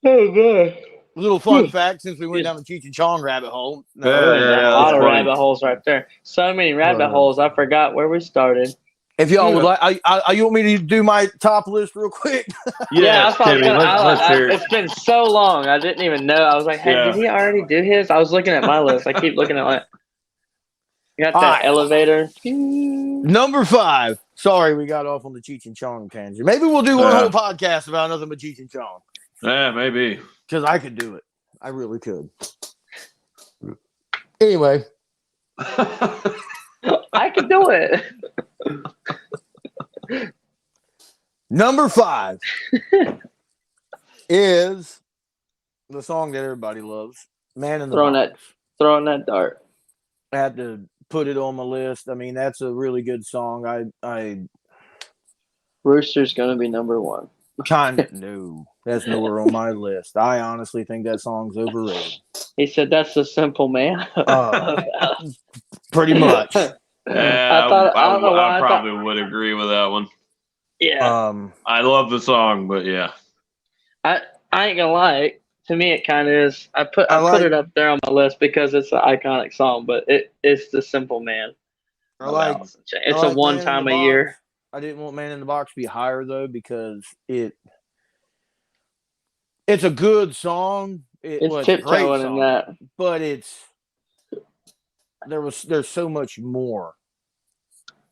Oh, good. Little fun fact since we went down the Cheech and Chong rabbit hole. A lot of funny. rabbit holes right there. So many rabbit holes. I forgot where we started. If y'all would like, you want me to do my top list real quick? Yeah, I Timmy, let's hear it. it's been so long. I didn't even know. I was like, hey, did he already do his? I was looking at my list. I keep looking at my. You got that elevator. Number 5. Sorry, we got off on the Cheech and Chong tangent. Maybe we'll do one whole podcast about nothing but Cheech and Chong. Yeah, maybe. Because I could do it. I really could. Anyway. I could do it. Number 5 is the song that everybody loves, "Man in the Box." Throwing that dart. I had to put it on my list. I mean, that's a really good song. Rooster's gonna be number 1. No, that's nowhere on my list. I honestly think that song's overrated. He said that's the simple man. Pretty much. Yeah, I probably would agree with that one. Yeah. I love the song, but yeah. I ain't gonna lie. To me, it kind of is. I put it up there on my list because it's an iconic song, but it's the simple man. It's a one time a year. I didn't want "Man in the Box" to be higher though because it's a good song. It's tiptoeing in that, but there's so much more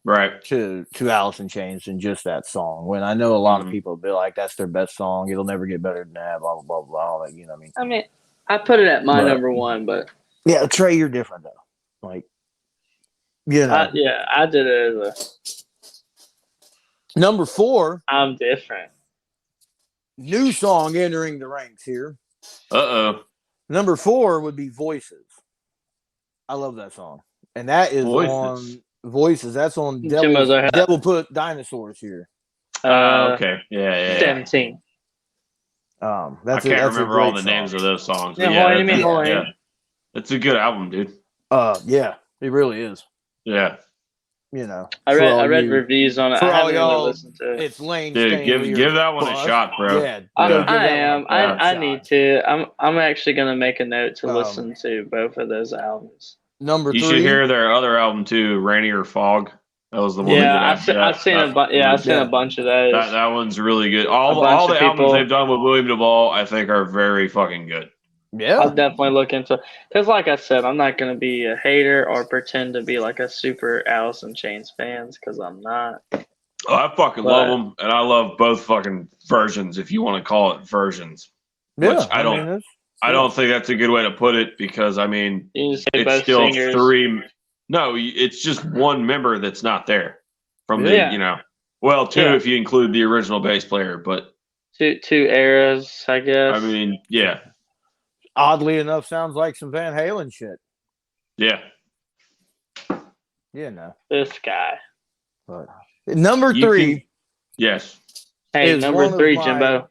right to Alice in Chains than just that song. When I know a lot of people be like, "That's their best song. It'll never get better than that." Blah blah blah blah. All that, what I mean? I mean, I put it at my number 1, but yeah, Trey, you're different though. Like, I did it as number 4. I'm different. New song entering the ranks here. Uh-oh. Number 4 would be "Voices." I love that song, and that is on Voices. That's on Devil Put Dinosaurs here. Okay. Yeah. 17. I can't remember all the names of those songs. Yeah. It's a good album, dude. Yeah, it really is. Yeah. I read reviews on it. I haven't really listened to it. It's Lane. Dude, give that one a shot, bro. Yeah, I am. I need to. I'm actually gonna make a note to listen to both of those albums. Number 3. You should hear their other album too, "Rainy or Fog." That was the one. Yeah, I've seen a bunch of those. That one's really good. All the albums they've done with William DuVall, I think, are very fucking good. Yeah, I'll definitely look into it. Because like I said, I'm not going to be a hater or pretend to be like a super Alice in Chains fans because I'm not. Oh, I fucking love them, and I love both fucking versions, if you want to call it versions. Yeah, which I don't think that's a good way to put it because I mean it's still singers. 3. No, it's just one member that's not there from the well 2 if you include the original bass player, but two eras, I guess. I mean, yeah. Oddly enough, sounds like some Van Halen shit. Yeah. This guy. But number 3. Yes. Hey, number 3, Jimbo.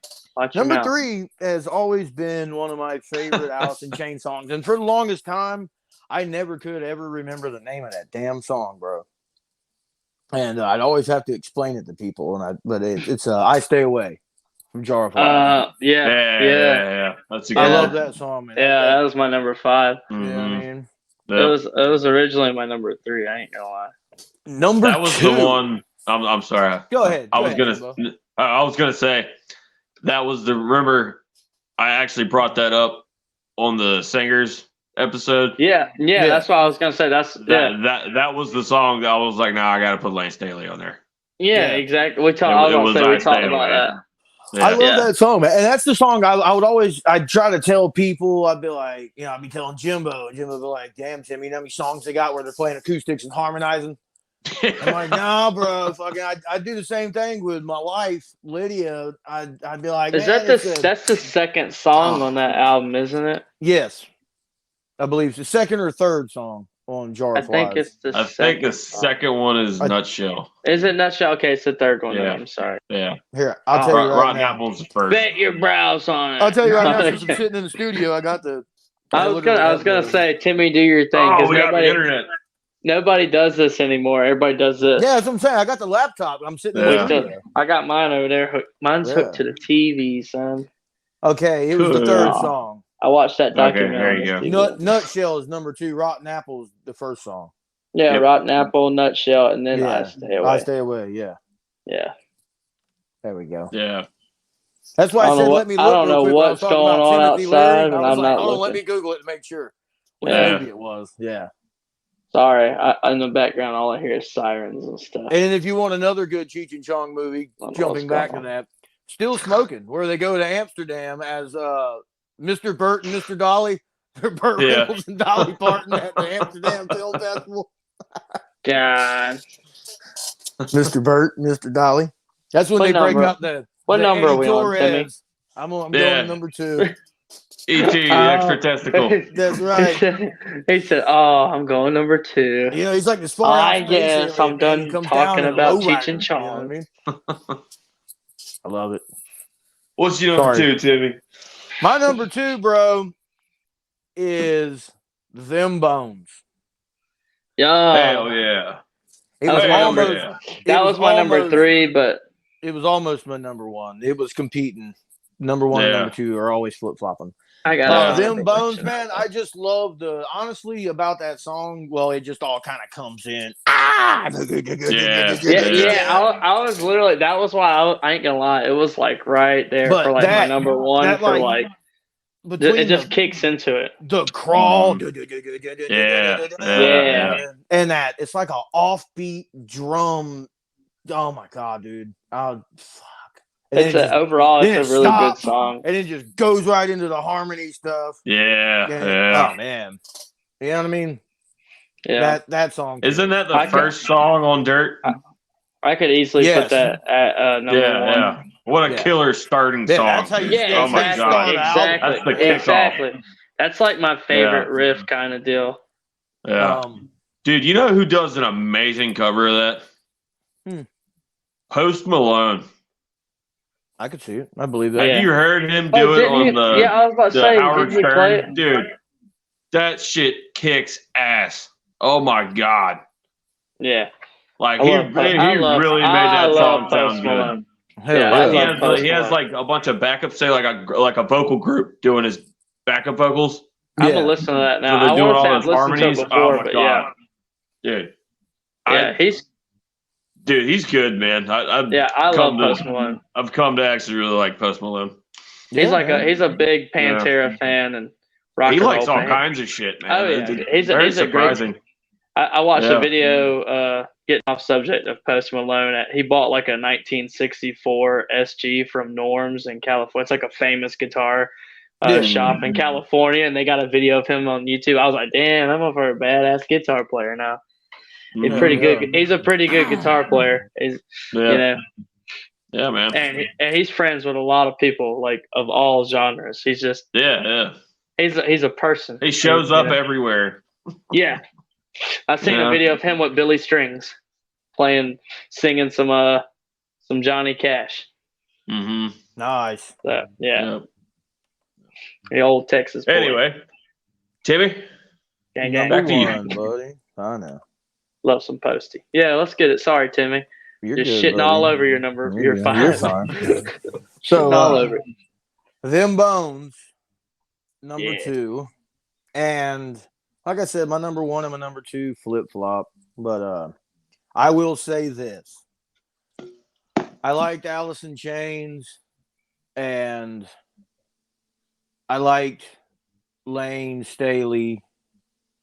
Number 3 has always been one of my favorite Alice in Chains songs, and for the longest time, I never could ever remember the name of that damn song, bro. And I'd always have to explain it to people, but it's "I Stay Away" from Jar of Fire. Yeah. That's a good I love that song, man. Yeah, that was my number 5. Mm-hmm. Yeah, I mean, it was originally my number 3. I ain't gonna lie. Number 2. That was the one. I'm sorry. Go ahead. I was gonna say that was the. Remember, I actually brought that up on the Singers episode. Yeah. That's what I was gonna say. That was the song that I was like, I gotta put Lane Staley on there. Yeah, exactly. We talked about that. Yeah. I love that song, man. And that's the song I'd try to tell people. I'd be like, I'd be telling Jimbo, and Jimbo would be like, "Damn, Tim, you know how many songs they got where they're playing acoustics and harmonizing?" I'm like, nah, bro. Fucking, I do the same thing with my wife, Lydia. I'd be like, Is man, that that's the second song on that album, isn't it? Yes, I believe it's the second or third song on Jar I of think Flies. it's the I think the second one is I- Nutshell. Is it Nutshell? Okay, it's the third one. Yeah. I'm sorry. Yeah. Here, I'll tell you right Rotten now. Apple's the first. Bet your brows on it. I'll tell you right now. Since I'm sitting in the studio, I got the. I was gonna say, Timmy, do your thing Oh, because we got the internet. nobody does this anymore. Everybody does this. Yeah, that's what I'm saying. I got the laptop. I'm sitting in the studio. I got mine over there. Mine's hooked to the TV, son. Okay, it was the third song. I watched that documentary. There you go. Nutshell is number 2. Rotten Apple is the first song. Yeah, Rotten Apple, Nutshell, and then I Stay Away. I Stay Away, yeah. Yeah. There we go. Yeah. That's why I said let me look. I don't know what's going on outside, and I'm not looking. Let me Google it to make sure. Which movie it was. Yeah. Sorry, in the background, all I hear is sirens and stuff. And if you want another good Cheech and Chong movie, jumping back to that, Still Smoking, where they go to Amsterdam as Mr. Burt and Mr. Dolly. Burt Reynolds and Dolly Parton at the Amsterdam Film Festival. God. Mr. Burt, Mr. Dolly. That's when they break up the. What number are we on, Timmy? I'm going number 2. E.T. the extra testicle. That's right. He said, "Oh, I'm going number 2." You know, he's like this far. I guess I'm done talking about Cheech and Chong. You know what I mean? I love it. What's your number 2, Timmy? My number 2, bro, is Them Bones. Yeah. Hell yeah. That was my number 3, but it was almost my number 1. It was competing. Number 1 and number 2 are always flip flopping. I got Them Bones, man. I just love honestly about that song. Well, it just all kind of comes in. I was literally, that was why I ain't gonna lie, it was like right there for like my number 1 for like it just kicks into it. The crawl, and that it's like an offbeat drum. Oh my god, dude! Oh fuck! Overall, it's a really good song, and it just goes right into the harmony stuff. Yeah. Oh man, you know what I mean? Yeah, that song. Isn't that the first song on Dirt? I could easily put that at number 1. Yeah. What a killer starting song. That's how you oh my god! Exactly. That's the kickoff. Exactly. That's like my favorite riff kind of deal. Yeah. Dude, you know who does an amazing cover of that? Post Malone. I could see it. I believe that. Have you heard him do it on the I was about to say, Howard did he play it? Stern? Dude, that shit kicks ass. Oh my god. Yeah. Like he really made that song sound good. He has like a bunch of backup, say like a vocal group doing his backup vocals. I'm gonna listen to that now. So they're doing all those harmonies. Oh my god, dude. He's good, man. I love Post Malone. I've come to actually really like Post Malone. He's he's a big Pantera fan and rock. He likes all kinds of shit, man. Oh yeah, he's surprising. I watched a video. Getting off subject of Post Malone, he bought like a 1964 SG from Norm's in California. It's like a famous guitar shop in California, and they got a video of him on YouTube. I was like, damn, I'm a badass guitar player now. He's pretty good. He's a pretty good guitar player. You know. Yeah, man. And he's friends with a lot of people, like of all genres. He's just He's a person. He shows up everywhere. Yeah. I've seen a video of him with Billy Strings singing some Johnny Cash. Mm-hmm. Nice. So, yeah. The old Texas boy. Anyway, Timmy, back to you, buddy. I know. Love some Posty. Yeah, let's get it. Sorry, Timmy. You're just good, shitting buddy. all over your number. You're fine. You're fine. So all over. Them Bones, number 2, and. Like I said, my number 1 and my number 2 flip-flop. But I will say this. I liked Alice in Chains, and I liked Lane Staley.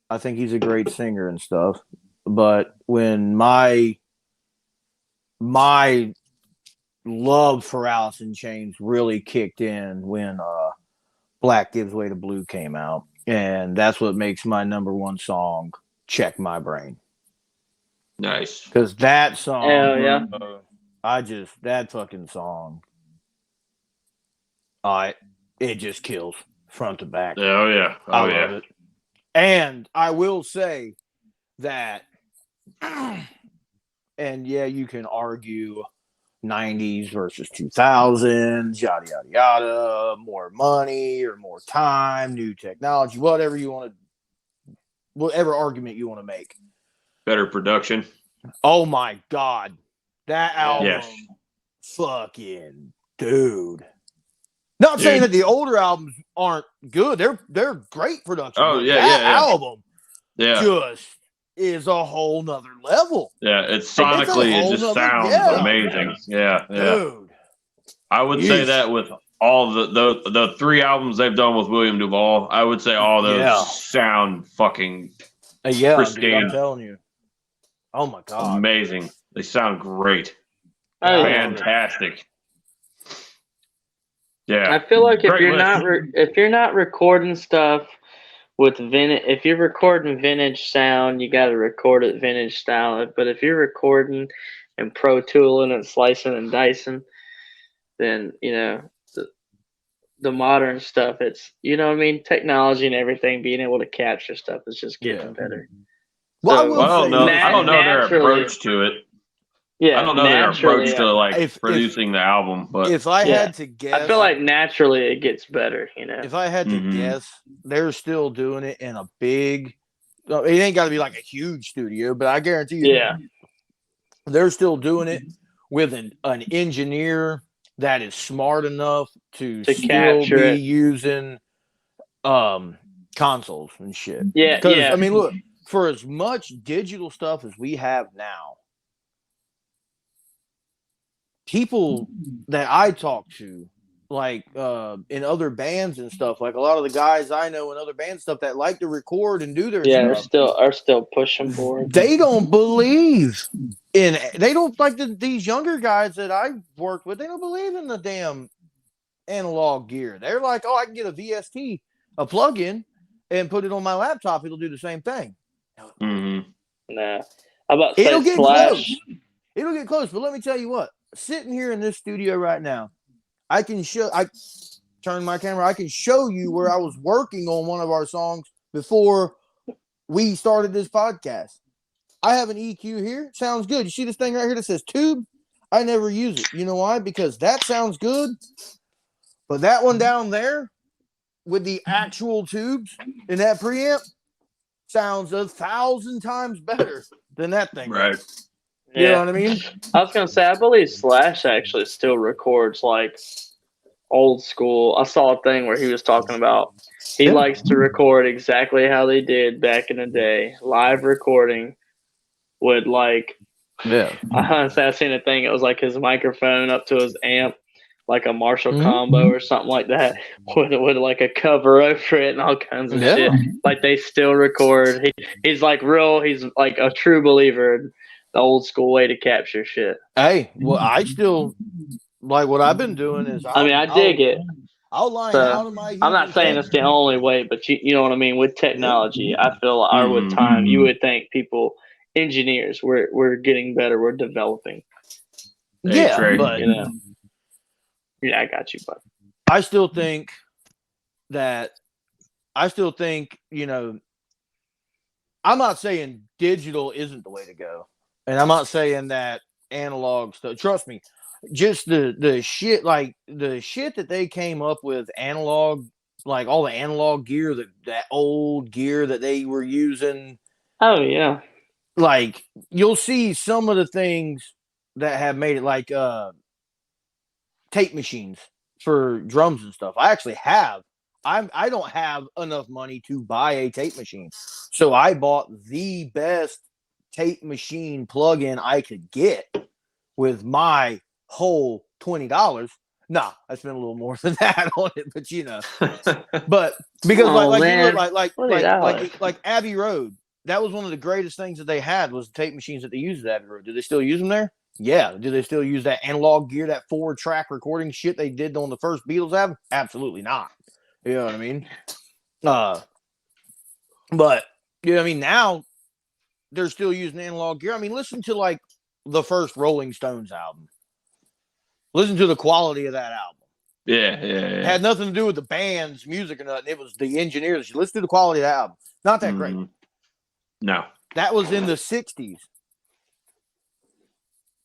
I think he's a great singer and stuff. But when my love for Alice in Chains really kicked in when Black Gives Way to Blue came out. And that's what makes my number 1 song Check My Brain. Nice. Because that song, Hell yeah. that fucking song, it just kills front to back. Oh yeah. I love it. And I will say that, and yeah, you can argue 90s versus 2000s, yada, yada, yada, more money or more time, new technology, whatever argument you want to make. Better production. Oh my God. That album, Yes. fucking dude. Not saying that the older albums aren't good. They're great production. Oh, yeah, that yeah. album just is a whole nother level. Yeah, it's sonically, it just sounds amazing. Yeah, dude. I would say that with all the 3 albums they've done with William Duvall, I would say all those sound fucking pristine. Dude, I'm telling you. Oh my God. Amazing. They sound great. Oh, fantastic. Yeah. I feel like if you're not recording stuff with vintage, if you're recording vintage sound, you got to record it vintage style. But if you're recording and Pro Tooling and slicing and dicing, then the modern stuff, it's technology and everything, being able to capture stuff is just getting better. Well, I don't know their approach to it. Yeah, I don't know their approach to producing the album, but if I had to guess, I feel like naturally it gets better. If I had to guess, they're still doing it in a big. It ain't got to be like a huge studio, but I guarantee you, they're still doing it with an engineer that is smart enough to still be using consoles and shit. Yeah, because I mean, look, for as much digital stuff as we have now, people that I talk to, like in other bands and stuff, like a lot of the guys I know in other band stuff that like to record and do their stuff, are still pushing forward. They don't believe in. They don't like these younger guys that I work with. They don't believe in the damn analog gear. They're like, oh, I can get a VST, a plug-in, and put it on my laptop. It'll do the same thing. Nah, how about it'll get Slash? Close. It'll get close, but let me tell you what. Sitting here in this studio right now, I turn my camera. I can show you where I was working on one of our songs before we started this podcast. I have an EQ here. Sounds good. You see this thing right here that says tube? I never use it. You know why? Because that sounds good. But that one down there with the actual tubes in that preamp sounds 1,000 times better than that thing. Right. You know what I mean? I was going to say, I believe Slash actually still records like old school. I saw a thing where he was talking about he likes to record exactly how they did back in the day. Live recording would I've seen a thing. It was like his microphone up to his amp, like a Marshall combo or something like that, with like a cover over it and all kinds of shit. Like they still record. He's like a true believer in the old school way to capture shit. Hey, well, I still like what I've been doing is I dig it. I'll line out of my. I'm not saying it's the only way, but you know what I mean. With technology, I feel with time, you would think engineers, we're getting better. We're developing. But yeah, I got you, bud. I still think I'm not saying digital isn't the way to go, and I'm not saying that analog stuff. Trust me. Just the shit, like the shit that they came up with analog, like all the analog gear, that old gear that they were using. Oh yeah. Like you'll see some of the things that have made it, like tape machines for drums and stuff. I actually have. I don't have enough money to buy a tape machine, so I bought the best tape machine plug-in I could get with my whole $20. Nah, I spent a little more than that on it, but but because like Abbey Road, that was one of the greatest things that they had was the tape machines that they used at Abbey Road. Do they still use them there? Yeah. Do they still use that analog gear, that 4-track recording shit they did on the first Beatles album? Absolutely not. You know what I mean? But you know what I mean? Now they're still using analog gear. I mean, listen to like the first Rolling Stones album. Listen to the quality of that album. Yeah. It had nothing to do with the band's music or nothing. It was the engineers. Listen to the quality of the album. Not that great. No. That was in the 60s.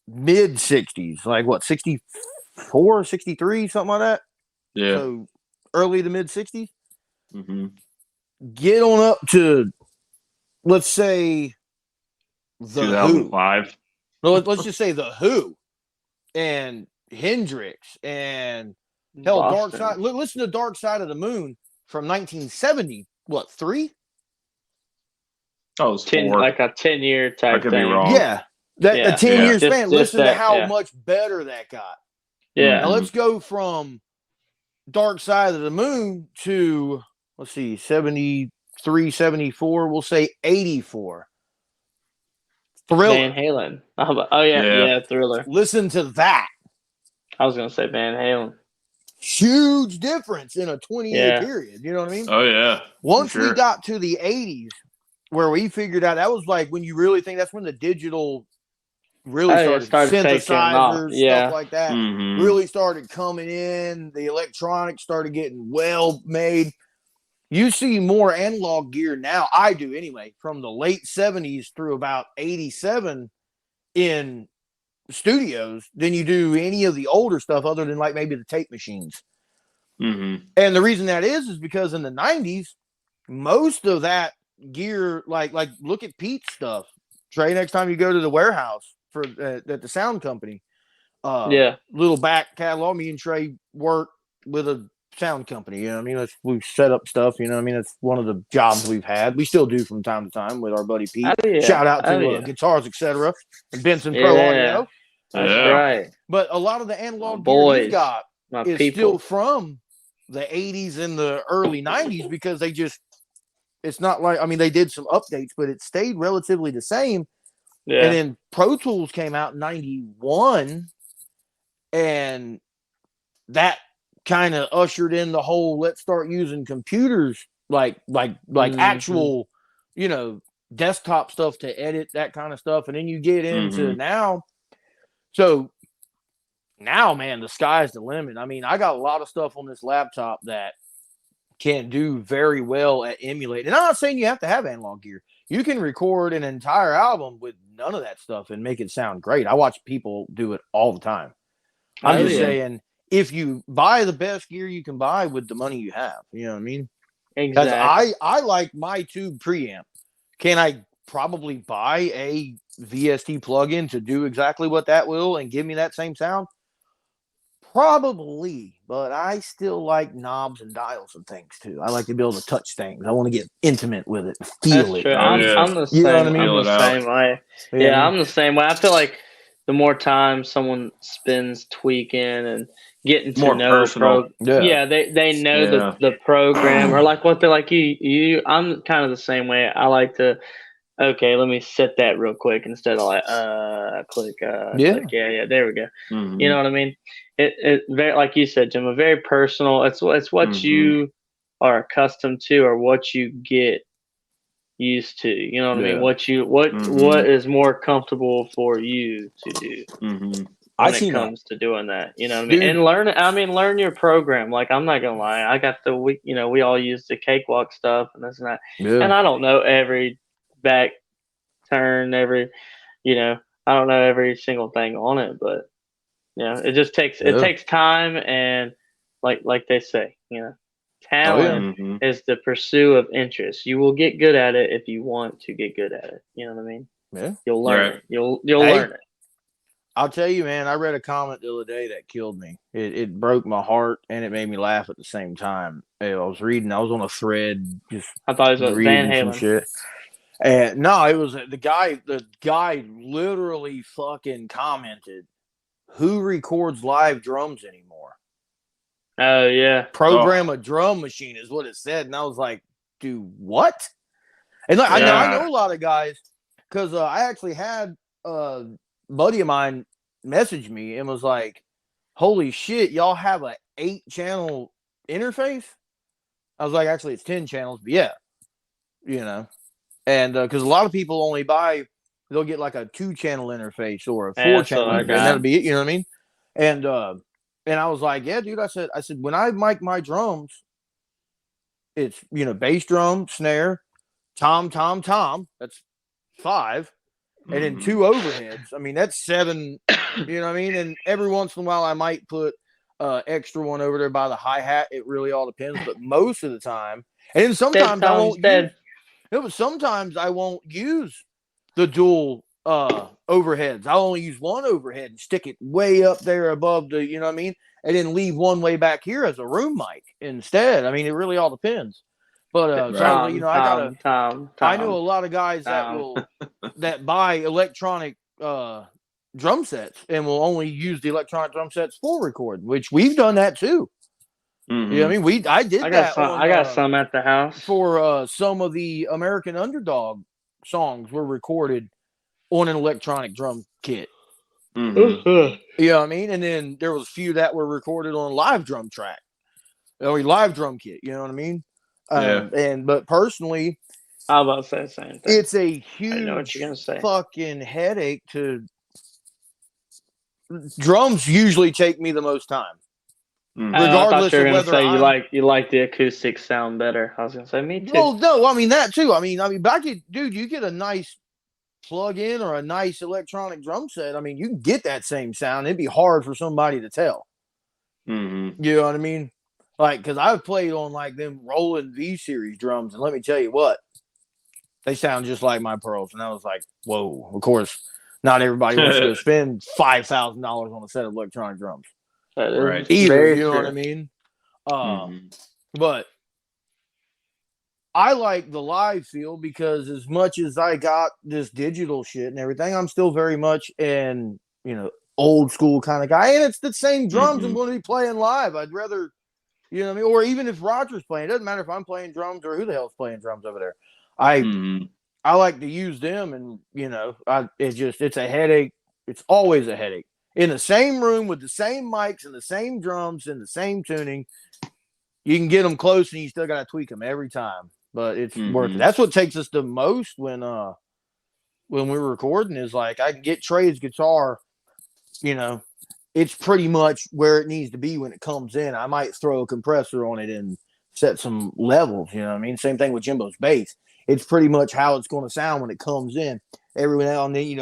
Mid 60s. Like what, 64, 63, something like that? Yeah. So early to mid 60s. Mm-hmm. Get on up to, let's say, the 2005. Who. No, let's just say the Who and Hendrix and hell, Dark Side. Listen to Dark Side of the Moon from 1970. What, 3? Oh, it was 4. Like a 10-year type I could thing. be wrong. Yeah. A 10-year span. Listen to how much better that got. Yeah. Now let's go from Dark Side of the Moon to, let's see, 73, 74. We'll say 84. Thriller. Van Halen. Oh, yeah, Thriller. Listen to that. I was going to say Van Halen. Huge difference in a 20-year period. You know what I mean? Oh, yeah. Once we got to the 80s, where we figured out, that was like when you really think that's when the digital really started synthesizers, stuff like that, really started coming in. The electronics started getting well made. You see more analog gear now, I do anyway, from the late 70s through about 87 in studios than you do any of the older stuff other than like maybe the tape machines. And the reason that is because in the 90s, most of that gear, like look at Pete's stuff. Trey, next time you go to the warehouse for at the sound company, little back catalog, me and Trey work with a sound company. You know what I mean? We've set up stuff. You know what I mean? It's one of the jobs we've had. We still do from time to time with our buddy Pete. Shout out to Guitars, etc. and Benson Pro Audio. That's right. But a lot of the analog gear he's got is still from the 80s and the early 90s because it's not like, I mean, they did some updates, but it stayed relatively the same. Yeah. And then Pro Tools came out in 91, and that kind of ushered in the whole let's start using computers like actual, desktop stuff to edit, that kind of stuff. And then you get into now. So now, man, the sky's the limit. I mean, I got a lot of stuff on this laptop that can do very well at emulating. And I'm not saying you have to have analog gear. You can record an entire album with none of that stuff and make it sound great. I watch people do it all the time. I'm just saying, if you buy the best gear you can buy with the money you have, you know what I mean? Exactly. I like my tube preamp. Can I probably buy a VST plugin to do exactly what that will and give me that same sound? Probably, but I still like knobs and dials and things too. I like to be able to touch things. I want to get intimate with it, feel it. I'm the same. I'm the same way. Yeah, I'm the same way. I feel like the more time someone spends tweaking and getting to know they know the program, or like what they're like you. I'm kind of the same way. I like to. Okay, let me set that real quick instead of like click there we go. You know what I mean? It very, like you said, Jim, a very personal. It's what you are accustomed to or what you get used to. You know what I mean? What is more comfortable for you to do when it comes to doing that. You know what I mean? And learn your program. Like, I'm not gonna lie, I got we all use the cakewalk stuff and this and that, and I don't know every back turn, I don't know every single thing on it, but it just takes takes time, and like they say, talent is the pursuit of interest. You will get good at it if you want to get good at it. You know what I mean? Yeah. You'll learn it. You'll learn it. I'll tell you, man, I read a comment the other day that killed me. It broke my heart and it made me laugh at the same time. I was on a thread, just I thought it was Van Halen. Some shit. And no, it was the guy. The guy literally fucking commented, "Who records live drums anymore?" Oh yeah, program a drum machine is what it said, and I was like, "Do what?" And like, I know a lot of guys because I actually had a buddy of mine message me and was like, "Holy shit, y'all have a 8-channel interface?" I was like, "Actually, it's 10 channels, but yeah, And because a lot of people only they'll get like a 2-channel interface or a Yeah, 4-channel so I interface, and got. that'll be it. You know what I mean? And I was like, yeah, dude. I said when I mic my drums, it's bass drum, snare, tom. That's 5, and then 2 overheads. I mean, that's 7. You know what I mean? And every once in a while, I might put extra one over there by the hi-hat. It really all depends, but most of the time, and then sometimes I won't use. But sometimes I won't use the dual overheads. I'll only use one overhead and stick it way up there above the, you know what I mean? And then leave one way back here as a room mic instead. I mean, it really all depends. But certainly, I know a lot of guys that buy electronic drum sets and will only use the electronic drum sets for recording, which we've done that too. Mm-hmm. You know what I mean? I got some at the house for some of the American Underdog songs were recorded on an electronic drum kit. Mm-hmm. You know what I mean? And then there was a few that were recorded on a live drum track, or live drum kit. You know what I mean? But personally, I was about to say the same thing. It's a huge I know what you're gonna say. Fucking headache to. Drums usually take me the most time. Regardless of whether you like the acoustic sound better. I was gonna say me too. Well, no, I mean that too. I mean, back dude, you get a nice plug-in or a nice electronic drum set. I mean, you can get that same sound. It'd be hard for somebody to tell. Mm-hmm. You know what I mean? Like, because I've played on like them Roland V series drums, and let me tell you what, they sound just like my Pearls. And I was like, whoa. Of course, not everybody wants to spend $5,000 on a set of electronic drums. Right. Either, you know what I mean? But I like the live feel because as much as I got this digital shit and everything, I'm still very much an, old school kind of guy. And it's the same drums I'm going to be playing live. I'd rather, you know what I mean? Or even if Roger's playing, it doesn't matter if I'm playing drums or who the hell's playing drums over there. I like to use them, and it's a headache. It's always a headache. In the same room with the same mics and the same drums and the same tuning, you can get them close, and you still got to tweak them every time. But it's worth it. That's what takes us the most when we're recording is like I can get Trey's guitar. It's pretty much where it needs to be when it comes in. I might throw a compressor on it and set some levels. You know what I mean? Same thing with Jimbo's bass. It's pretty much how it's going to sound when it comes in. Every now and then,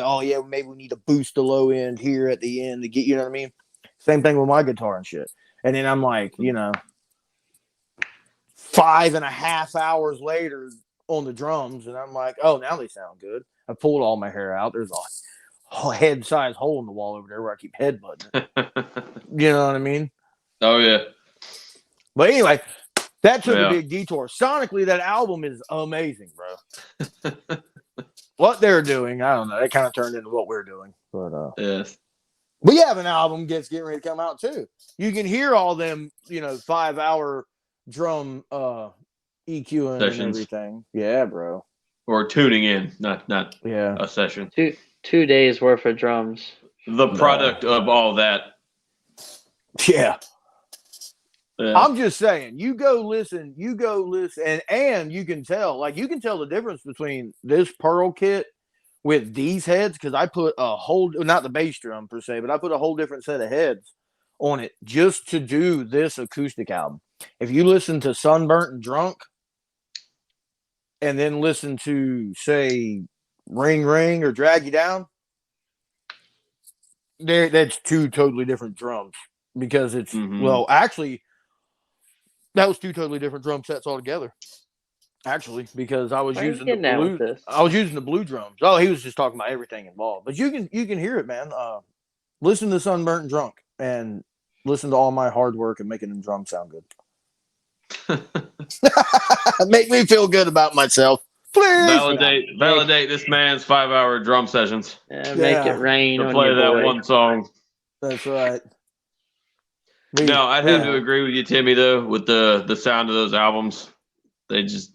maybe we need to boost the low end here at the end to get, you know what I mean? Same thing with my guitar and shit. And then I'm like, 5.5 hours later on the drums, and I'm like, oh, now they sound good. I pulled all my hair out. There's a head-sized hole in the wall over there where I keep headbutting it. You know what I mean? Oh, yeah. But anyway, that took a big detour. Sonically, that album is amazing, bro. What they're doing, I don't know. It kind of turned into what we're doing. But yes. We have an album getting ready to come out too. You can hear all them, 5-hour drum EQing sessions and everything. Yeah, bro. Or tuning in, not a session. 2 days worth of drums. The product of all that. Yeah. I'm just saying, you go listen, and you can tell the difference between this Pearl kit with these heads, because I put not the bass drum per se, but I put a whole different set of heads on it just to do this acoustic album. If you listen to Sunburnt and Drunk, and then listen to, say, Ring Ring or Drag You Down, that's 2 totally different drums, because it's, actually, that was 2 totally different drum sets altogether. Actually, because I was using the blue drums. Oh, he was just talking about everything involved. But you can hear it, man. Listen to Sunburnt and Drunk, and listen to all my hard work and making them drums sound good. Make me feel good about myself. Please validate this man's 5-hour drum sessions. Make it rain to play that one song. That's right. No, I'd have to agree with you, Timmy, though, with the sound of those albums. They just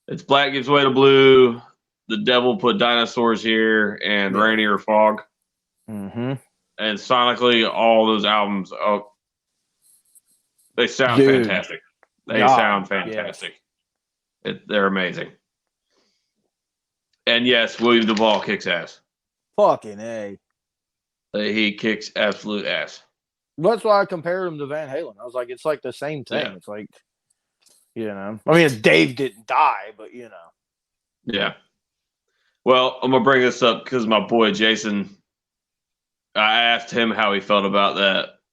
it's Black Gives Way to Blue, The Devil Put Dinosaurs Here, and Rainier Fog. Mm-hmm. And sonically, all those albums, they sound fantastic. They sound fantastic. They're amazing. And yes, William Duvall kicks ass. Fucking A. He kicks absolute ass. That's why I compared him to Van Halen. I was like, it's like the same thing. Yeah. It's like, I mean, Dave didn't die, but Yeah. Well, I'm gonna bring this up because my boy Jason. I asked him how he felt about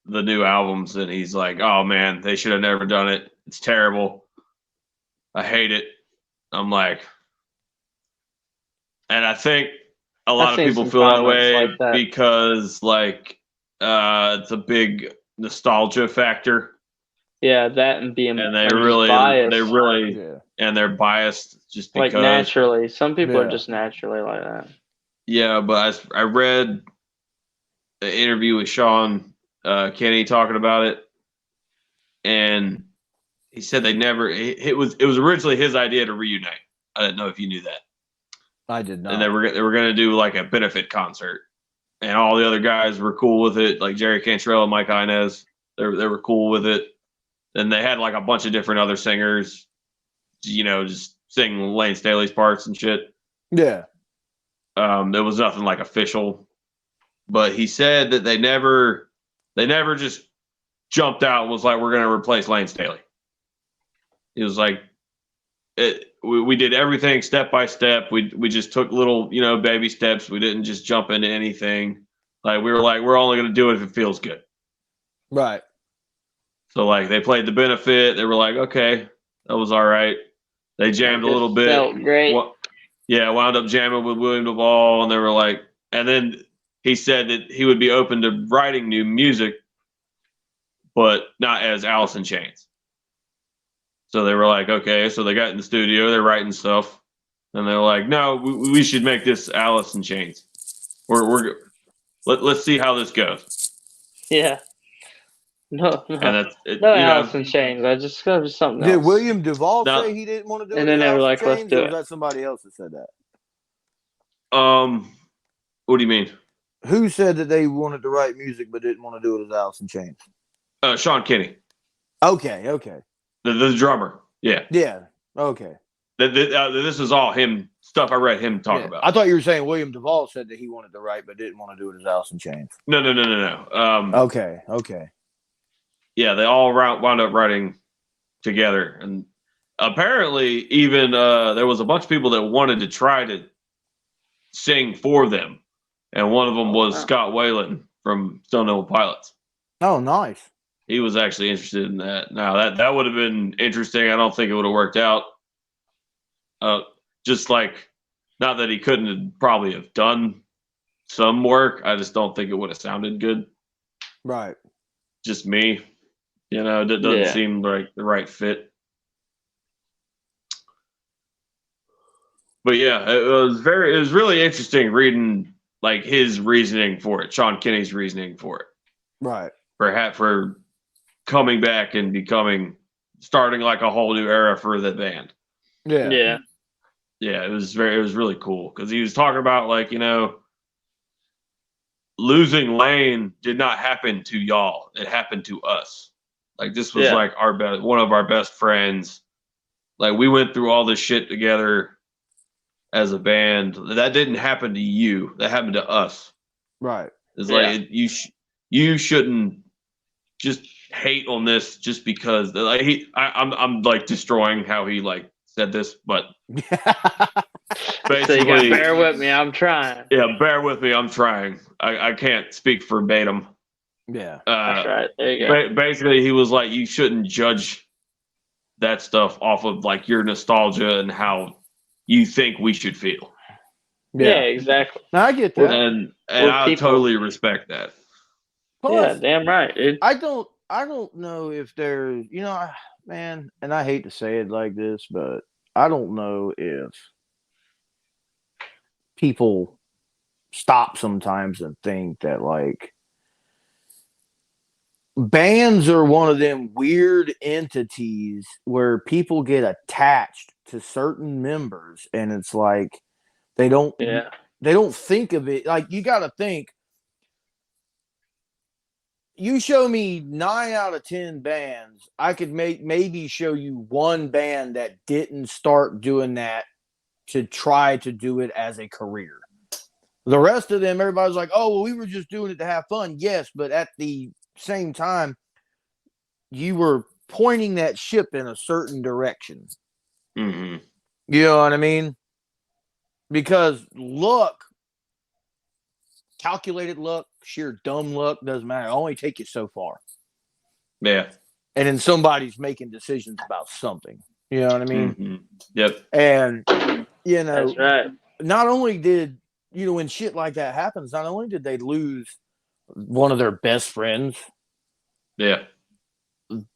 the new albums, and he's like, "Oh man, they should have never done it. It's terrible. I hate it." I'm like, and I think a lot of people feel that way because it's a big nostalgia factor. Yeah, that and being and they're biased just because naturally. Some people are just naturally like that. Yeah, but I read an interview with Sean Kenny talking about it, and he said they never. It was originally his idea to reunite. I didn't know if you knew that. I did not. And they were going to do like a benefit concert, and all the other guys were cool with it, like Jerry Cantrell and Mike Inez. They were cool with it. And they had like a bunch of different other singers, just sing Lane Staley's parts and shit. Yeah. There was nothing like official, but he said that they never just jumped out and was like, we're going to replace Lane Staley. He was like, we did everything step by step. We just took little, baby steps. We didn't just jump into anything. Like we were like, we're only going to do it if it feels good. Right. So, like, they played the benefit. They were like, okay, that was all right. They jammed a little bit. Felt great. Wound up jamming with William Duvall, and they were like, and then he said that he would be open to writing new music, but not as Alice in Chains. So they were like, okay. So they got in the studio. They're writing stuff, and they were like, no, we should make this Alice in Chains. Let's see how this goes. Yeah. No. And that's it, Alice in Chains. I just got something else. Did William Duvall say he didn't want to do it? And then they were like, let's do it. Or was that somebody else that said that? What do you mean? Who said that they wanted to write music but didn't want to do it as Alice in Chains? Sean Kenny. Okay. The drummer. Yeah. Yeah. Okay. This is all him stuff I read him talk about. I thought you were saying William Duvall said that he wanted to write but didn't want to do it as Alice in Chains. No. Okay. Yeah, they all wound up writing together, and apparently even there was a bunch of people that wanted to try to sing for them, and one of them was Scott Weiland from Stone Temple Pilots. Oh, nice. He was actually interested in that. Now that would have been interesting. I don't think it would have worked out. Just like, not that he couldn't probably have done some work. I just don't think it would have sounded good. Right. Just me. It doesn't seem like the right fit. But yeah, it was really interesting reading like his reasoning for it, Sean Kenny's reasoning for it. Right. For coming back and starting like a whole new era for the band. Yeah. Yeah. Yeah, it was really cool because he was talking about like, losing Lane did not happen to y'all. It happened to us. Like this was like one of our best friends. Like we went through all this shit together as a band. That didn't happen to you. That happened to us. Right. It's like you shouldn't just hate on this just because like I'm like destroying how he like said this, but basically, so you gotta bear with me. I'm trying. Yeah, bear with me. I'm trying. I can't speak verbatim. Yeah, that's right. There you go. Basically, he was like, you shouldn't judge that stuff off of like your nostalgia and how you think we should feel. Yeah, exactly. No, I get that, and I totally respect that. Plus, yeah, damn right, dude. I don't know if there's, man, and I hate to say it like this, but I don't know if people stop sometimes and think that like bands are one of them weird entities where people get attached to certain members, and it's like they don't think of it like, you got to think. You show me 9 out of 10 bands, I could maybe show you one band that didn't start doing that to try to do it as a career. The rest of them, everybody's like, oh, well, we were just doing it to have fun. Yes, but at the same time, you were pointing that ship in a certain direction. Mm-hmm. You know what I mean? Because luck, calculated luck, sheer dumb luck, doesn't matter. It'll only take you so far. Yeah. And then somebody's making decisions about something. You know what I mean? Mm-hmm. Yep. And, you know, That's right. not only did, you know, when shit like that happens, not only did they lose one of their best friends, Yeah.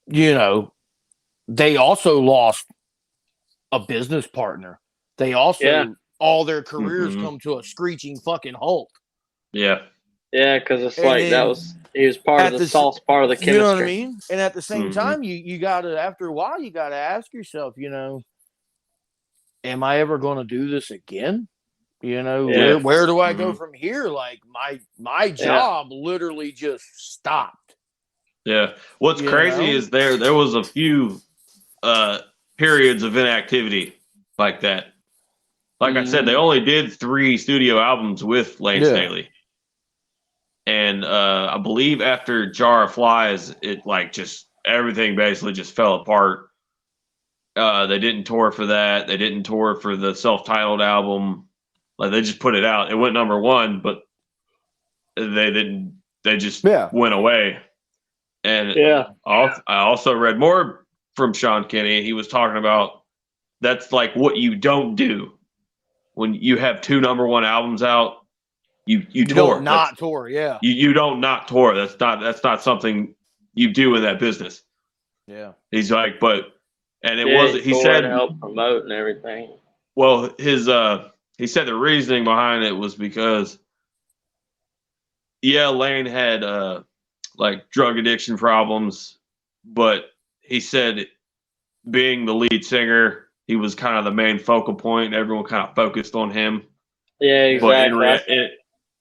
you know, they also lost a business partner. They also, all their careers come to a screeching fucking halt. Yeah. Yeah, because it's And like then he was part of the sauce, part of the chemistry. You know what I mean? And at the same time, you gotta, after a while, you gotta ask yourself, you know, am I ever going to do this again? You know, where do I go from here? Like my job literally just stopped. Yeah. What's crazy is there was a few periods of inactivity like that. Like I said, they only did 3 studio albums with Lane Staley. And I believe after Jar of Flies, it like just everything basically just fell apart. They didn't tour for that. They didn't tour for the self-titled album. Like they just put it out. It went number 1, but they didn't. They just went away. And I also read more from Sean Kinney. He was talking about that's like what you don't do when you have 2 number 1 albums out. You tour. Don't not tour, yeah. You don't not tour. That's not something you do in that business. Yeah. He's like, and it wasn't. He said to help promote and everything. Well, he said the reasoning behind it was because Lane had like drug addiction problems, but he said being the lead singer, he was kind of the main focal point. Everyone kind of focused on him. Yeah, exactly.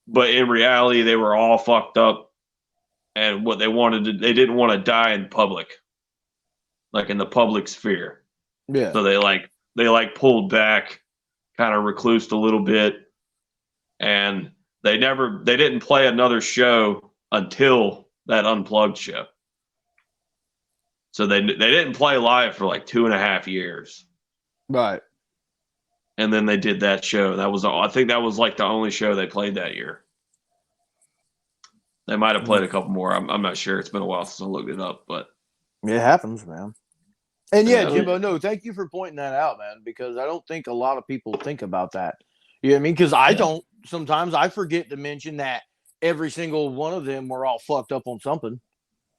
But in reality, they were all fucked up, and what they they didn't want to die in public, like in the public sphere. Yeah. So they pulled back, kind of reclused a little bit, and they didn't play another show until that Unplugged show. So they didn't play live for like 2.5 years. Right. And then they did that show. I think that was like the only show they played that year. They might have played a couple more. I'm not sure. It's been a while since I looked it up, but it happens, man. And Jimbo, no, thank you for pointing that out, man, because I don't think a lot of people think about that. You know what I mean? Because I don't. Sometimes I forget to mention that every single one of them were all fucked up on something.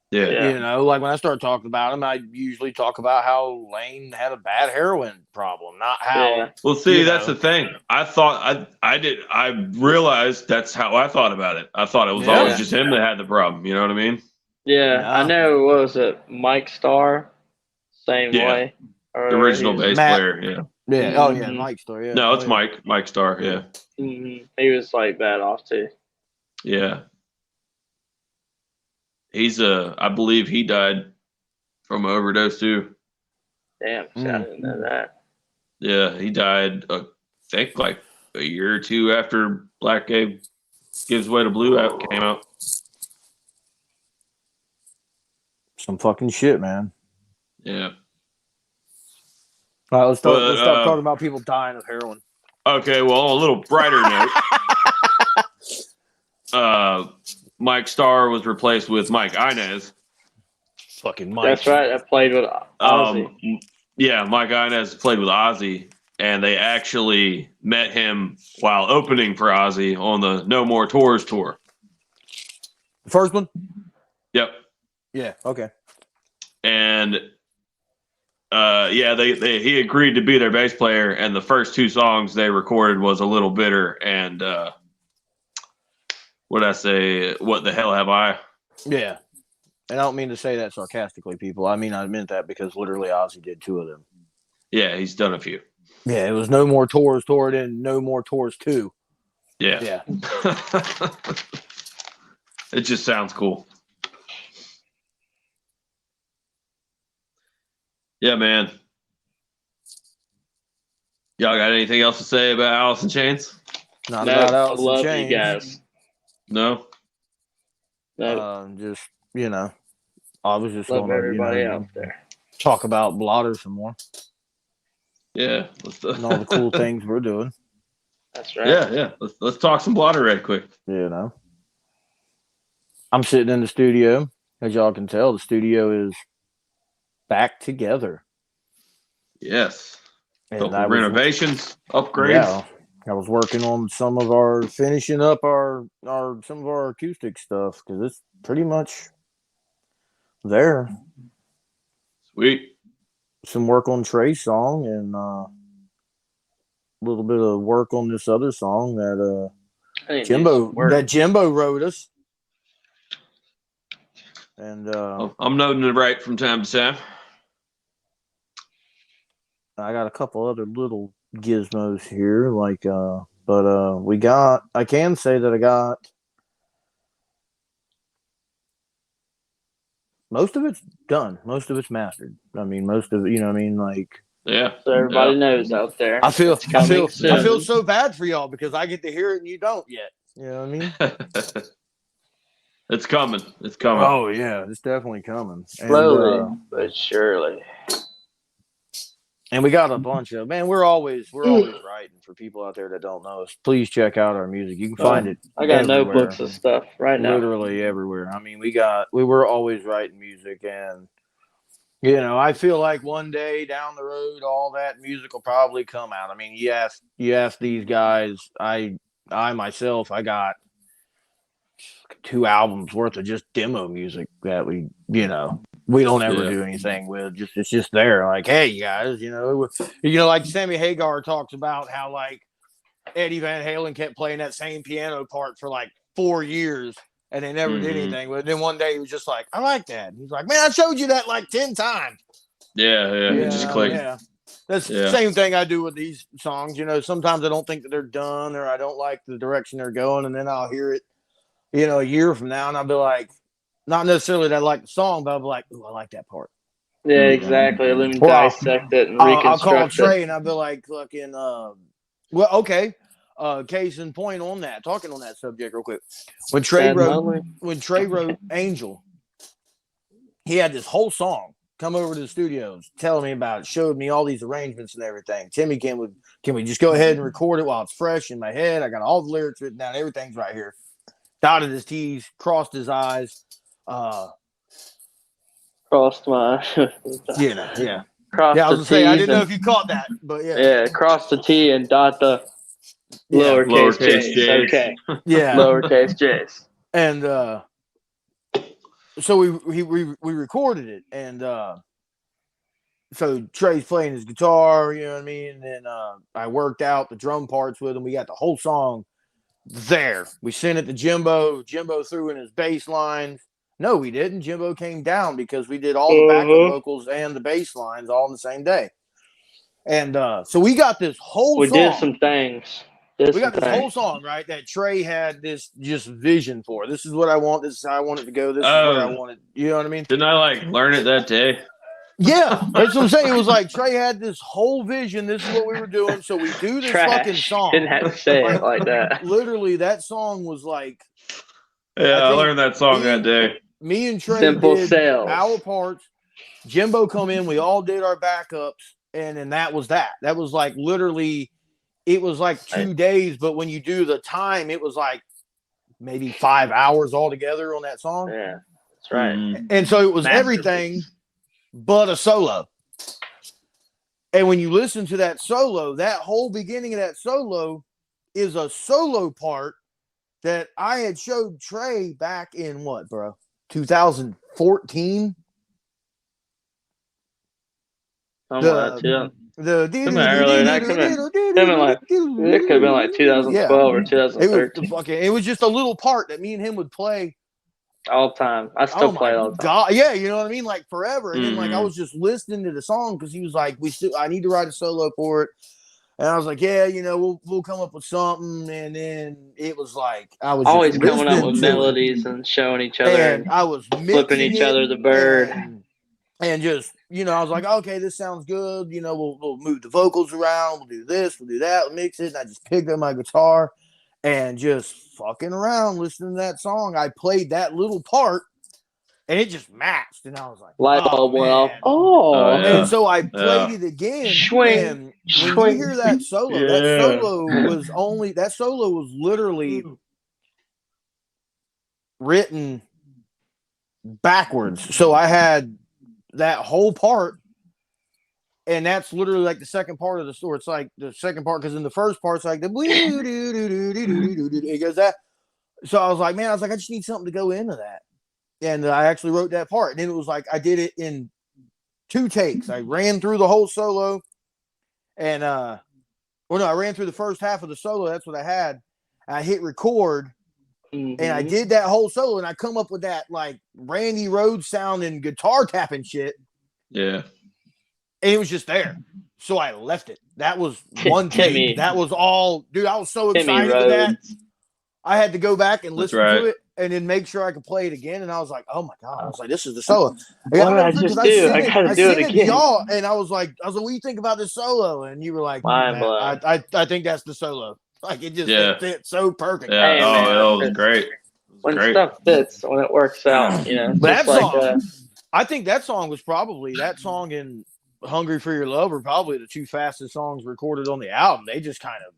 Yeah. You know, like when I start talking about them, I usually talk about how Lane had a bad heroin problem, not how. Yeah. Well, see, that's the thing. I thought I realized that's how I thought about it. I thought it was always just him that had the problem. You know what I mean? Yeah. No. I know. What was it? Mike Starr? Same way. The original bass player. Yeah. Yeah. Oh, yeah. Mike Starr. Yeah. No, it's Mike. Mike Starr. Yeah. Mm-hmm. He was like bad off too. Yeah. He's I believe he died from an overdose too. Damn, I didn't know that. Yeah, he died. I think like a year or 2 after Black Gives Way to Blue came out. Some fucking shit, man. Yeah. All right, let's stop talking about people dying of heroin. Okay, well, on a little brighter note, Mike Starr was replaced with Mike Inez. Fucking Mike. That's right. I played with Ozzy. Mike Inez played with Ozzy, and they actually met him while opening for Ozzy on the No More Tours tour. The first one? Yep. Yeah, okay. And he agreed to be their bass player, and the first 2 songs they recorded was A Little Bitter and what did I say? What the Hell Have I? Yeah. And I don't mean to say that sarcastically, people. I mean, I meant that because literally Ozzy did 2 of them. Yeah, he's done a few. Yeah, it was No More Tours toured and No More Tours 2. Yeah. Yeah. It just sounds cool. Yeah, man. Y'all got anything else to say about Alice in Chains? Not about I Alice in love Chains. you guys. No. Just I was just Love going everybody to out there. talk about Blotter some more Yeah. and all the cool things we're doing. That's right. Yeah. Let's talk some Blotter right quick. I'm sitting in the studio. As y'all can tell, the studio is back together. Yes. And renovations, upgrades. Yeah, I was working on finishing up some of our acoustic stuff because it's pretty much there. Sweet. Some work on Trey's song and a little bit of work on this other song that Jimbo wrote us. And I'm noting it right from time to time. I got a couple other little gizmos here, I can say that I got most of it's done. Most of it's mastered. I mean, most of it, Yeah. So everybody knows out there. I feel so bad for y'all because I get to hear it and you don't yet. You know what I mean? It's coming. Oh yeah, it's definitely coming. Slowly but surely. And we got a bunch of we're always writing for people out there that don't know us. Please check out our music. You can find it. I got everywhere. notebooks of stuff right now. Literally everywhere. I mean, we were always writing music, and I feel like one day down the road, all that music will probably come out. I mean, you ask these guys. I myself, I got 2 albums worth of just demo music that we don't ever do anything with. It's just there. Like, hey, you guys, like Sammy Hagar talks about how like Eddie Van Halen kept playing that same piano part for like 4 years and they never did anything with it. Then one day he was just like, I like that. And he's like, man, I showed you that like 10 times. Yeah. It just clicked. Yeah. That's the same thing I do with these songs. Sometimes I don't think that they're done or I don't like the direction they're going, and then I'll hear it, a year from now, and I'll be like, not necessarily that I like the song, but I'll be like, ooh, I like that part. Yeah, exactly. Let me dissect it and reconstruct I'll call Trey and I'll be like, fucking, okay. Case in point on that, talking on that subject real quick. When Trey wrote Angel, he had this whole song come over to the studios, telling me about it, showed me all these arrangements and everything. Timmy, can we just go ahead and record it while it's fresh in my head? I got all the lyrics written down. Everything's right here. Dotted his T's, crossed his I's. Crossed my. Yeah. Crossed I was gonna say, I didn't know if you caught that, but yeah. Yeah, cross the T and dot the lowercase J's. Okay. Yeah. Lowercase J's. And so we recorded it, and so Trey's playing his guitar, you know what I mean? And then I worked out the drum parts with him. We got the whole song there. We sent it to Jimbo. Jimbo threw in his bass lines. No, we didn't. Jimbo came down because we did all the backup vocals and the bass lines all on the same day. And so we got this whole song. We did some things. We got this whole song, right, that Trey had this just vision for. This is what I want. This is how I want it to go. This is where I want it. You know what I mean? Didn't I learn it that day? Yeah, that's what I'm saying. It was like Trey had this whole vision. This is what we were doing. So we do this fucking song. Didn't have to say it like that. Literally, that song was like. Yeah, I learned that song that day. Me and Trey did our parts. Jimbo come in. We all did our backups, and then that was that. That was like literally. It was like 2 days, but when you do the time, it was like maybe 5 hours altogether on that song. Yeah, that's right. And so it was everything but a solo. And when you listen to that solo, that whole beginning of that solo is a solo part that I had showed Trey back in what, bro? 2014? It could have been like 2012 or 2013. It was just a little part that me and him would play all the time. I still play all the time. God, yeah, you know what I mean? Like forever. And then like I was just listening to the song because he was like, I need to write a solo for it. And I was like, yeah, we'll come up with something. And then it was like I was always coming up with melodies and showing each other and I was flipping each other the bird. And just I was like, okay, this sounds good. We'll move the vocals around. We'll do this. We'll do that. We'll mix it. And I just picked up my guitar and just fucking around listening to that song. I played that little part and it just matched. And I was like, light bulb went off. Yeah. And so I played it again. Swing. And when you hear that solo, that solo was literally written backwards. So I had that whole part, and that's literally like the second part of the story. It's like the second part, because in the first part, it's like the it goes that. So I was like, I just need something to go into that. And I actually wrote that part. And then it was like I did it in 2 takes. I ran through the whole solo, and I ran through the first half of the solo. That's what I had. I hit record, and I did that whole solo, and I come up with that like Randy Rhoads sounding guitar tapping shit. Yeah. And it was just there. So I left it. That was one take. That was all. Dude, I was so excited with that. I had to go back and listen to it and then make sure I could play it again. And I was like, oh my God. I was like, this is the solo. What did I just do? I got to do it again. Y'all, and I was like, what do you think about this solo? And you were like, I think that's the solo. Like it just fit so perfect. Yeah. Hey, it was great. When stuff fits, when it works out, But that song, I think that song was probably that song and Hungry for Your Love were probably the 2 fastest songs recorded on the album. They just kind of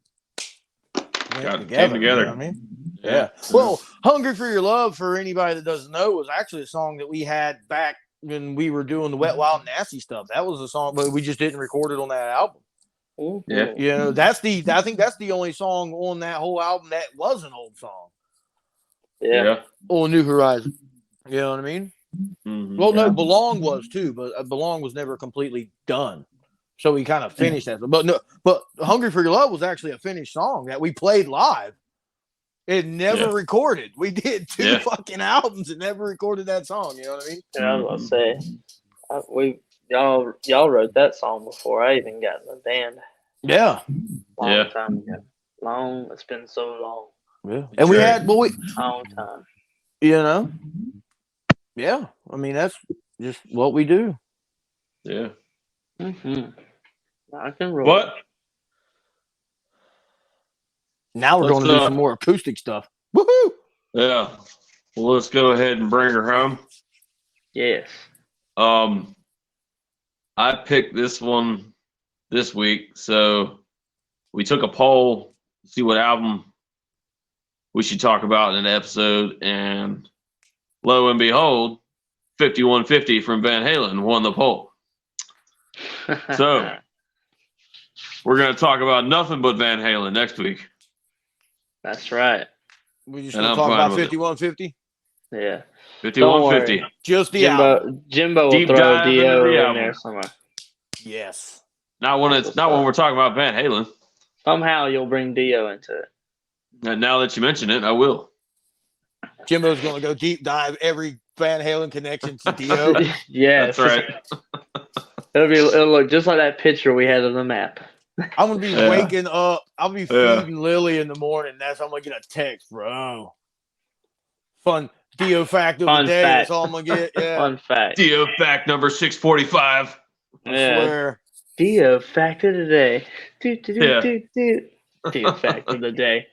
came together. You know what I mean? Yeah. Well, Hungry for Your Love, for anybody that doesn't know, was actually a song that we had back when we were doing the Wet, Wild, Nasty stuff. That was a song, but we just didn't record it on that album. Yeah. I think that's the only song on that whole album that was an old song. Yeah. On New Horizon. You know what I mean? Mm-hmm. Well, no, Belong was too, but Belong was never completely done. So we kind of finished that. But Hungry for Your Love was actually a finished song that we played live. It never recorded. We did 2 fucking albums and never recorded that song. You know what I mean? Yeah, I was gonna say, y'all wrote that song before I even got in the band. Yeah. Long time ago. It's been so long. Yeah. And we had long time. Yeah. I mean, that's just what we do. Yeah. Mm-hmm. I can roll. What? Now we're going to do some more acoustic stuff. Woohoo! Yeah. Well, let's go ahead and bring her home. Yes. I picked this one this week, so we took a poll to see what album we should talk about in an episode, and lo and behold, 5150 from Van Halen won the poll. So we're going to talk about nothing but Van Halen next week. That's right. We just going to talk about 5150? Yeah. 5150. Just the Jimbo will throw Dio in there somewhere. Yes. Not when we're talking about Van Halen. Somehow you'll bring Dio into it. And now that you mention it, I will. Jimbo's going to go deep dive every Van Halen connection to Dio. Yes. That's right. It'll look just like that picture we had on the map. I'm going to be waking up. I'll be feeding Lily in the morning. I'm going to get a text, bro. Fun Dio fact of the day. That's all I'm going to get. Yeah. Fun fact. Dio fact number 645. I swear. Dio fact of the day. Dio fact of the day.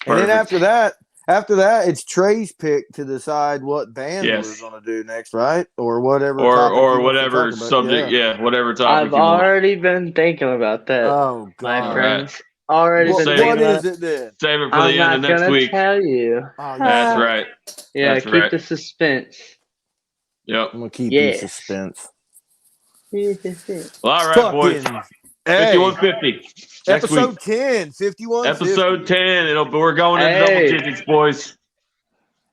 And then after that, it's Trey's pick to decide what band we're going to do next, right? Or whatever. Or whatever subject. Yeah, whatever topic. I've already been thinking about that. Oh, God. My friends. Already been thinking what about is it then? Save it for the end of next week. Tell you. Oh, that's right. Yeah, that's keep the suspense. Yep. I'm going to keep the suspense. Well, all right, boys. 5150. Episode 10. 51. Episode 10. We're going in double digits, boys.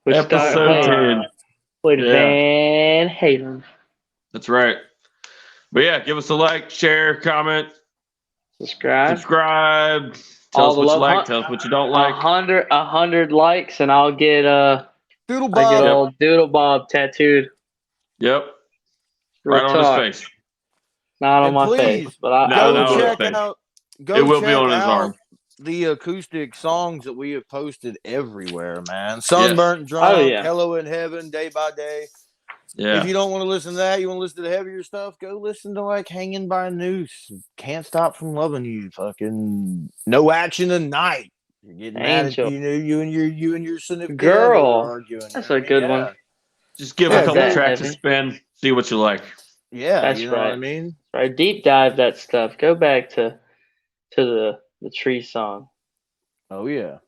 Episode 10. With Van Halen. That's right. But yeah, give us a like, share, comment, subscribe. Tell us what you like. Tell us what you don't like. 100 likes, and I'll get Doodle-Bob. I get old Doodle-Bob tattooed. Yep. Right on his face. Not on my face, but it will be on his arm. The acoustic songs that we have posted everywhere, man. Sunburnt Drunk, Hello in Heaven, Day by Day. Yeah. If you don't want to listen to that, you want to listen to the heavier stuff, go listen to like Hanging by a Noose, Can't Stop from Loving You, fucking No Action tonight. You're getting mad at Angel. you and your significant Girl. other are arguing. That's you know a what I good mean? one. Just give Yeah, a couple that tracks heavy. a spin, see what you like. Yeah, That's you know what I right. mean? Right, deep dive that stuff. Go back to the tree song. Oh yeah.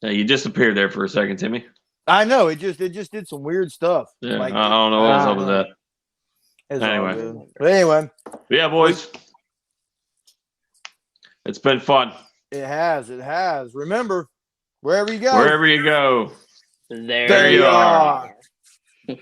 Yeah, you disappeared there for a second, Timmy. I know it just did some weird stuff. Yeah, Like, I don't know what was up with that. It's Anyway. all good. But anyway, Yeah, boys. It's been fun. it has. Remember, wherever you go, Wherever you go, There there you you are. are.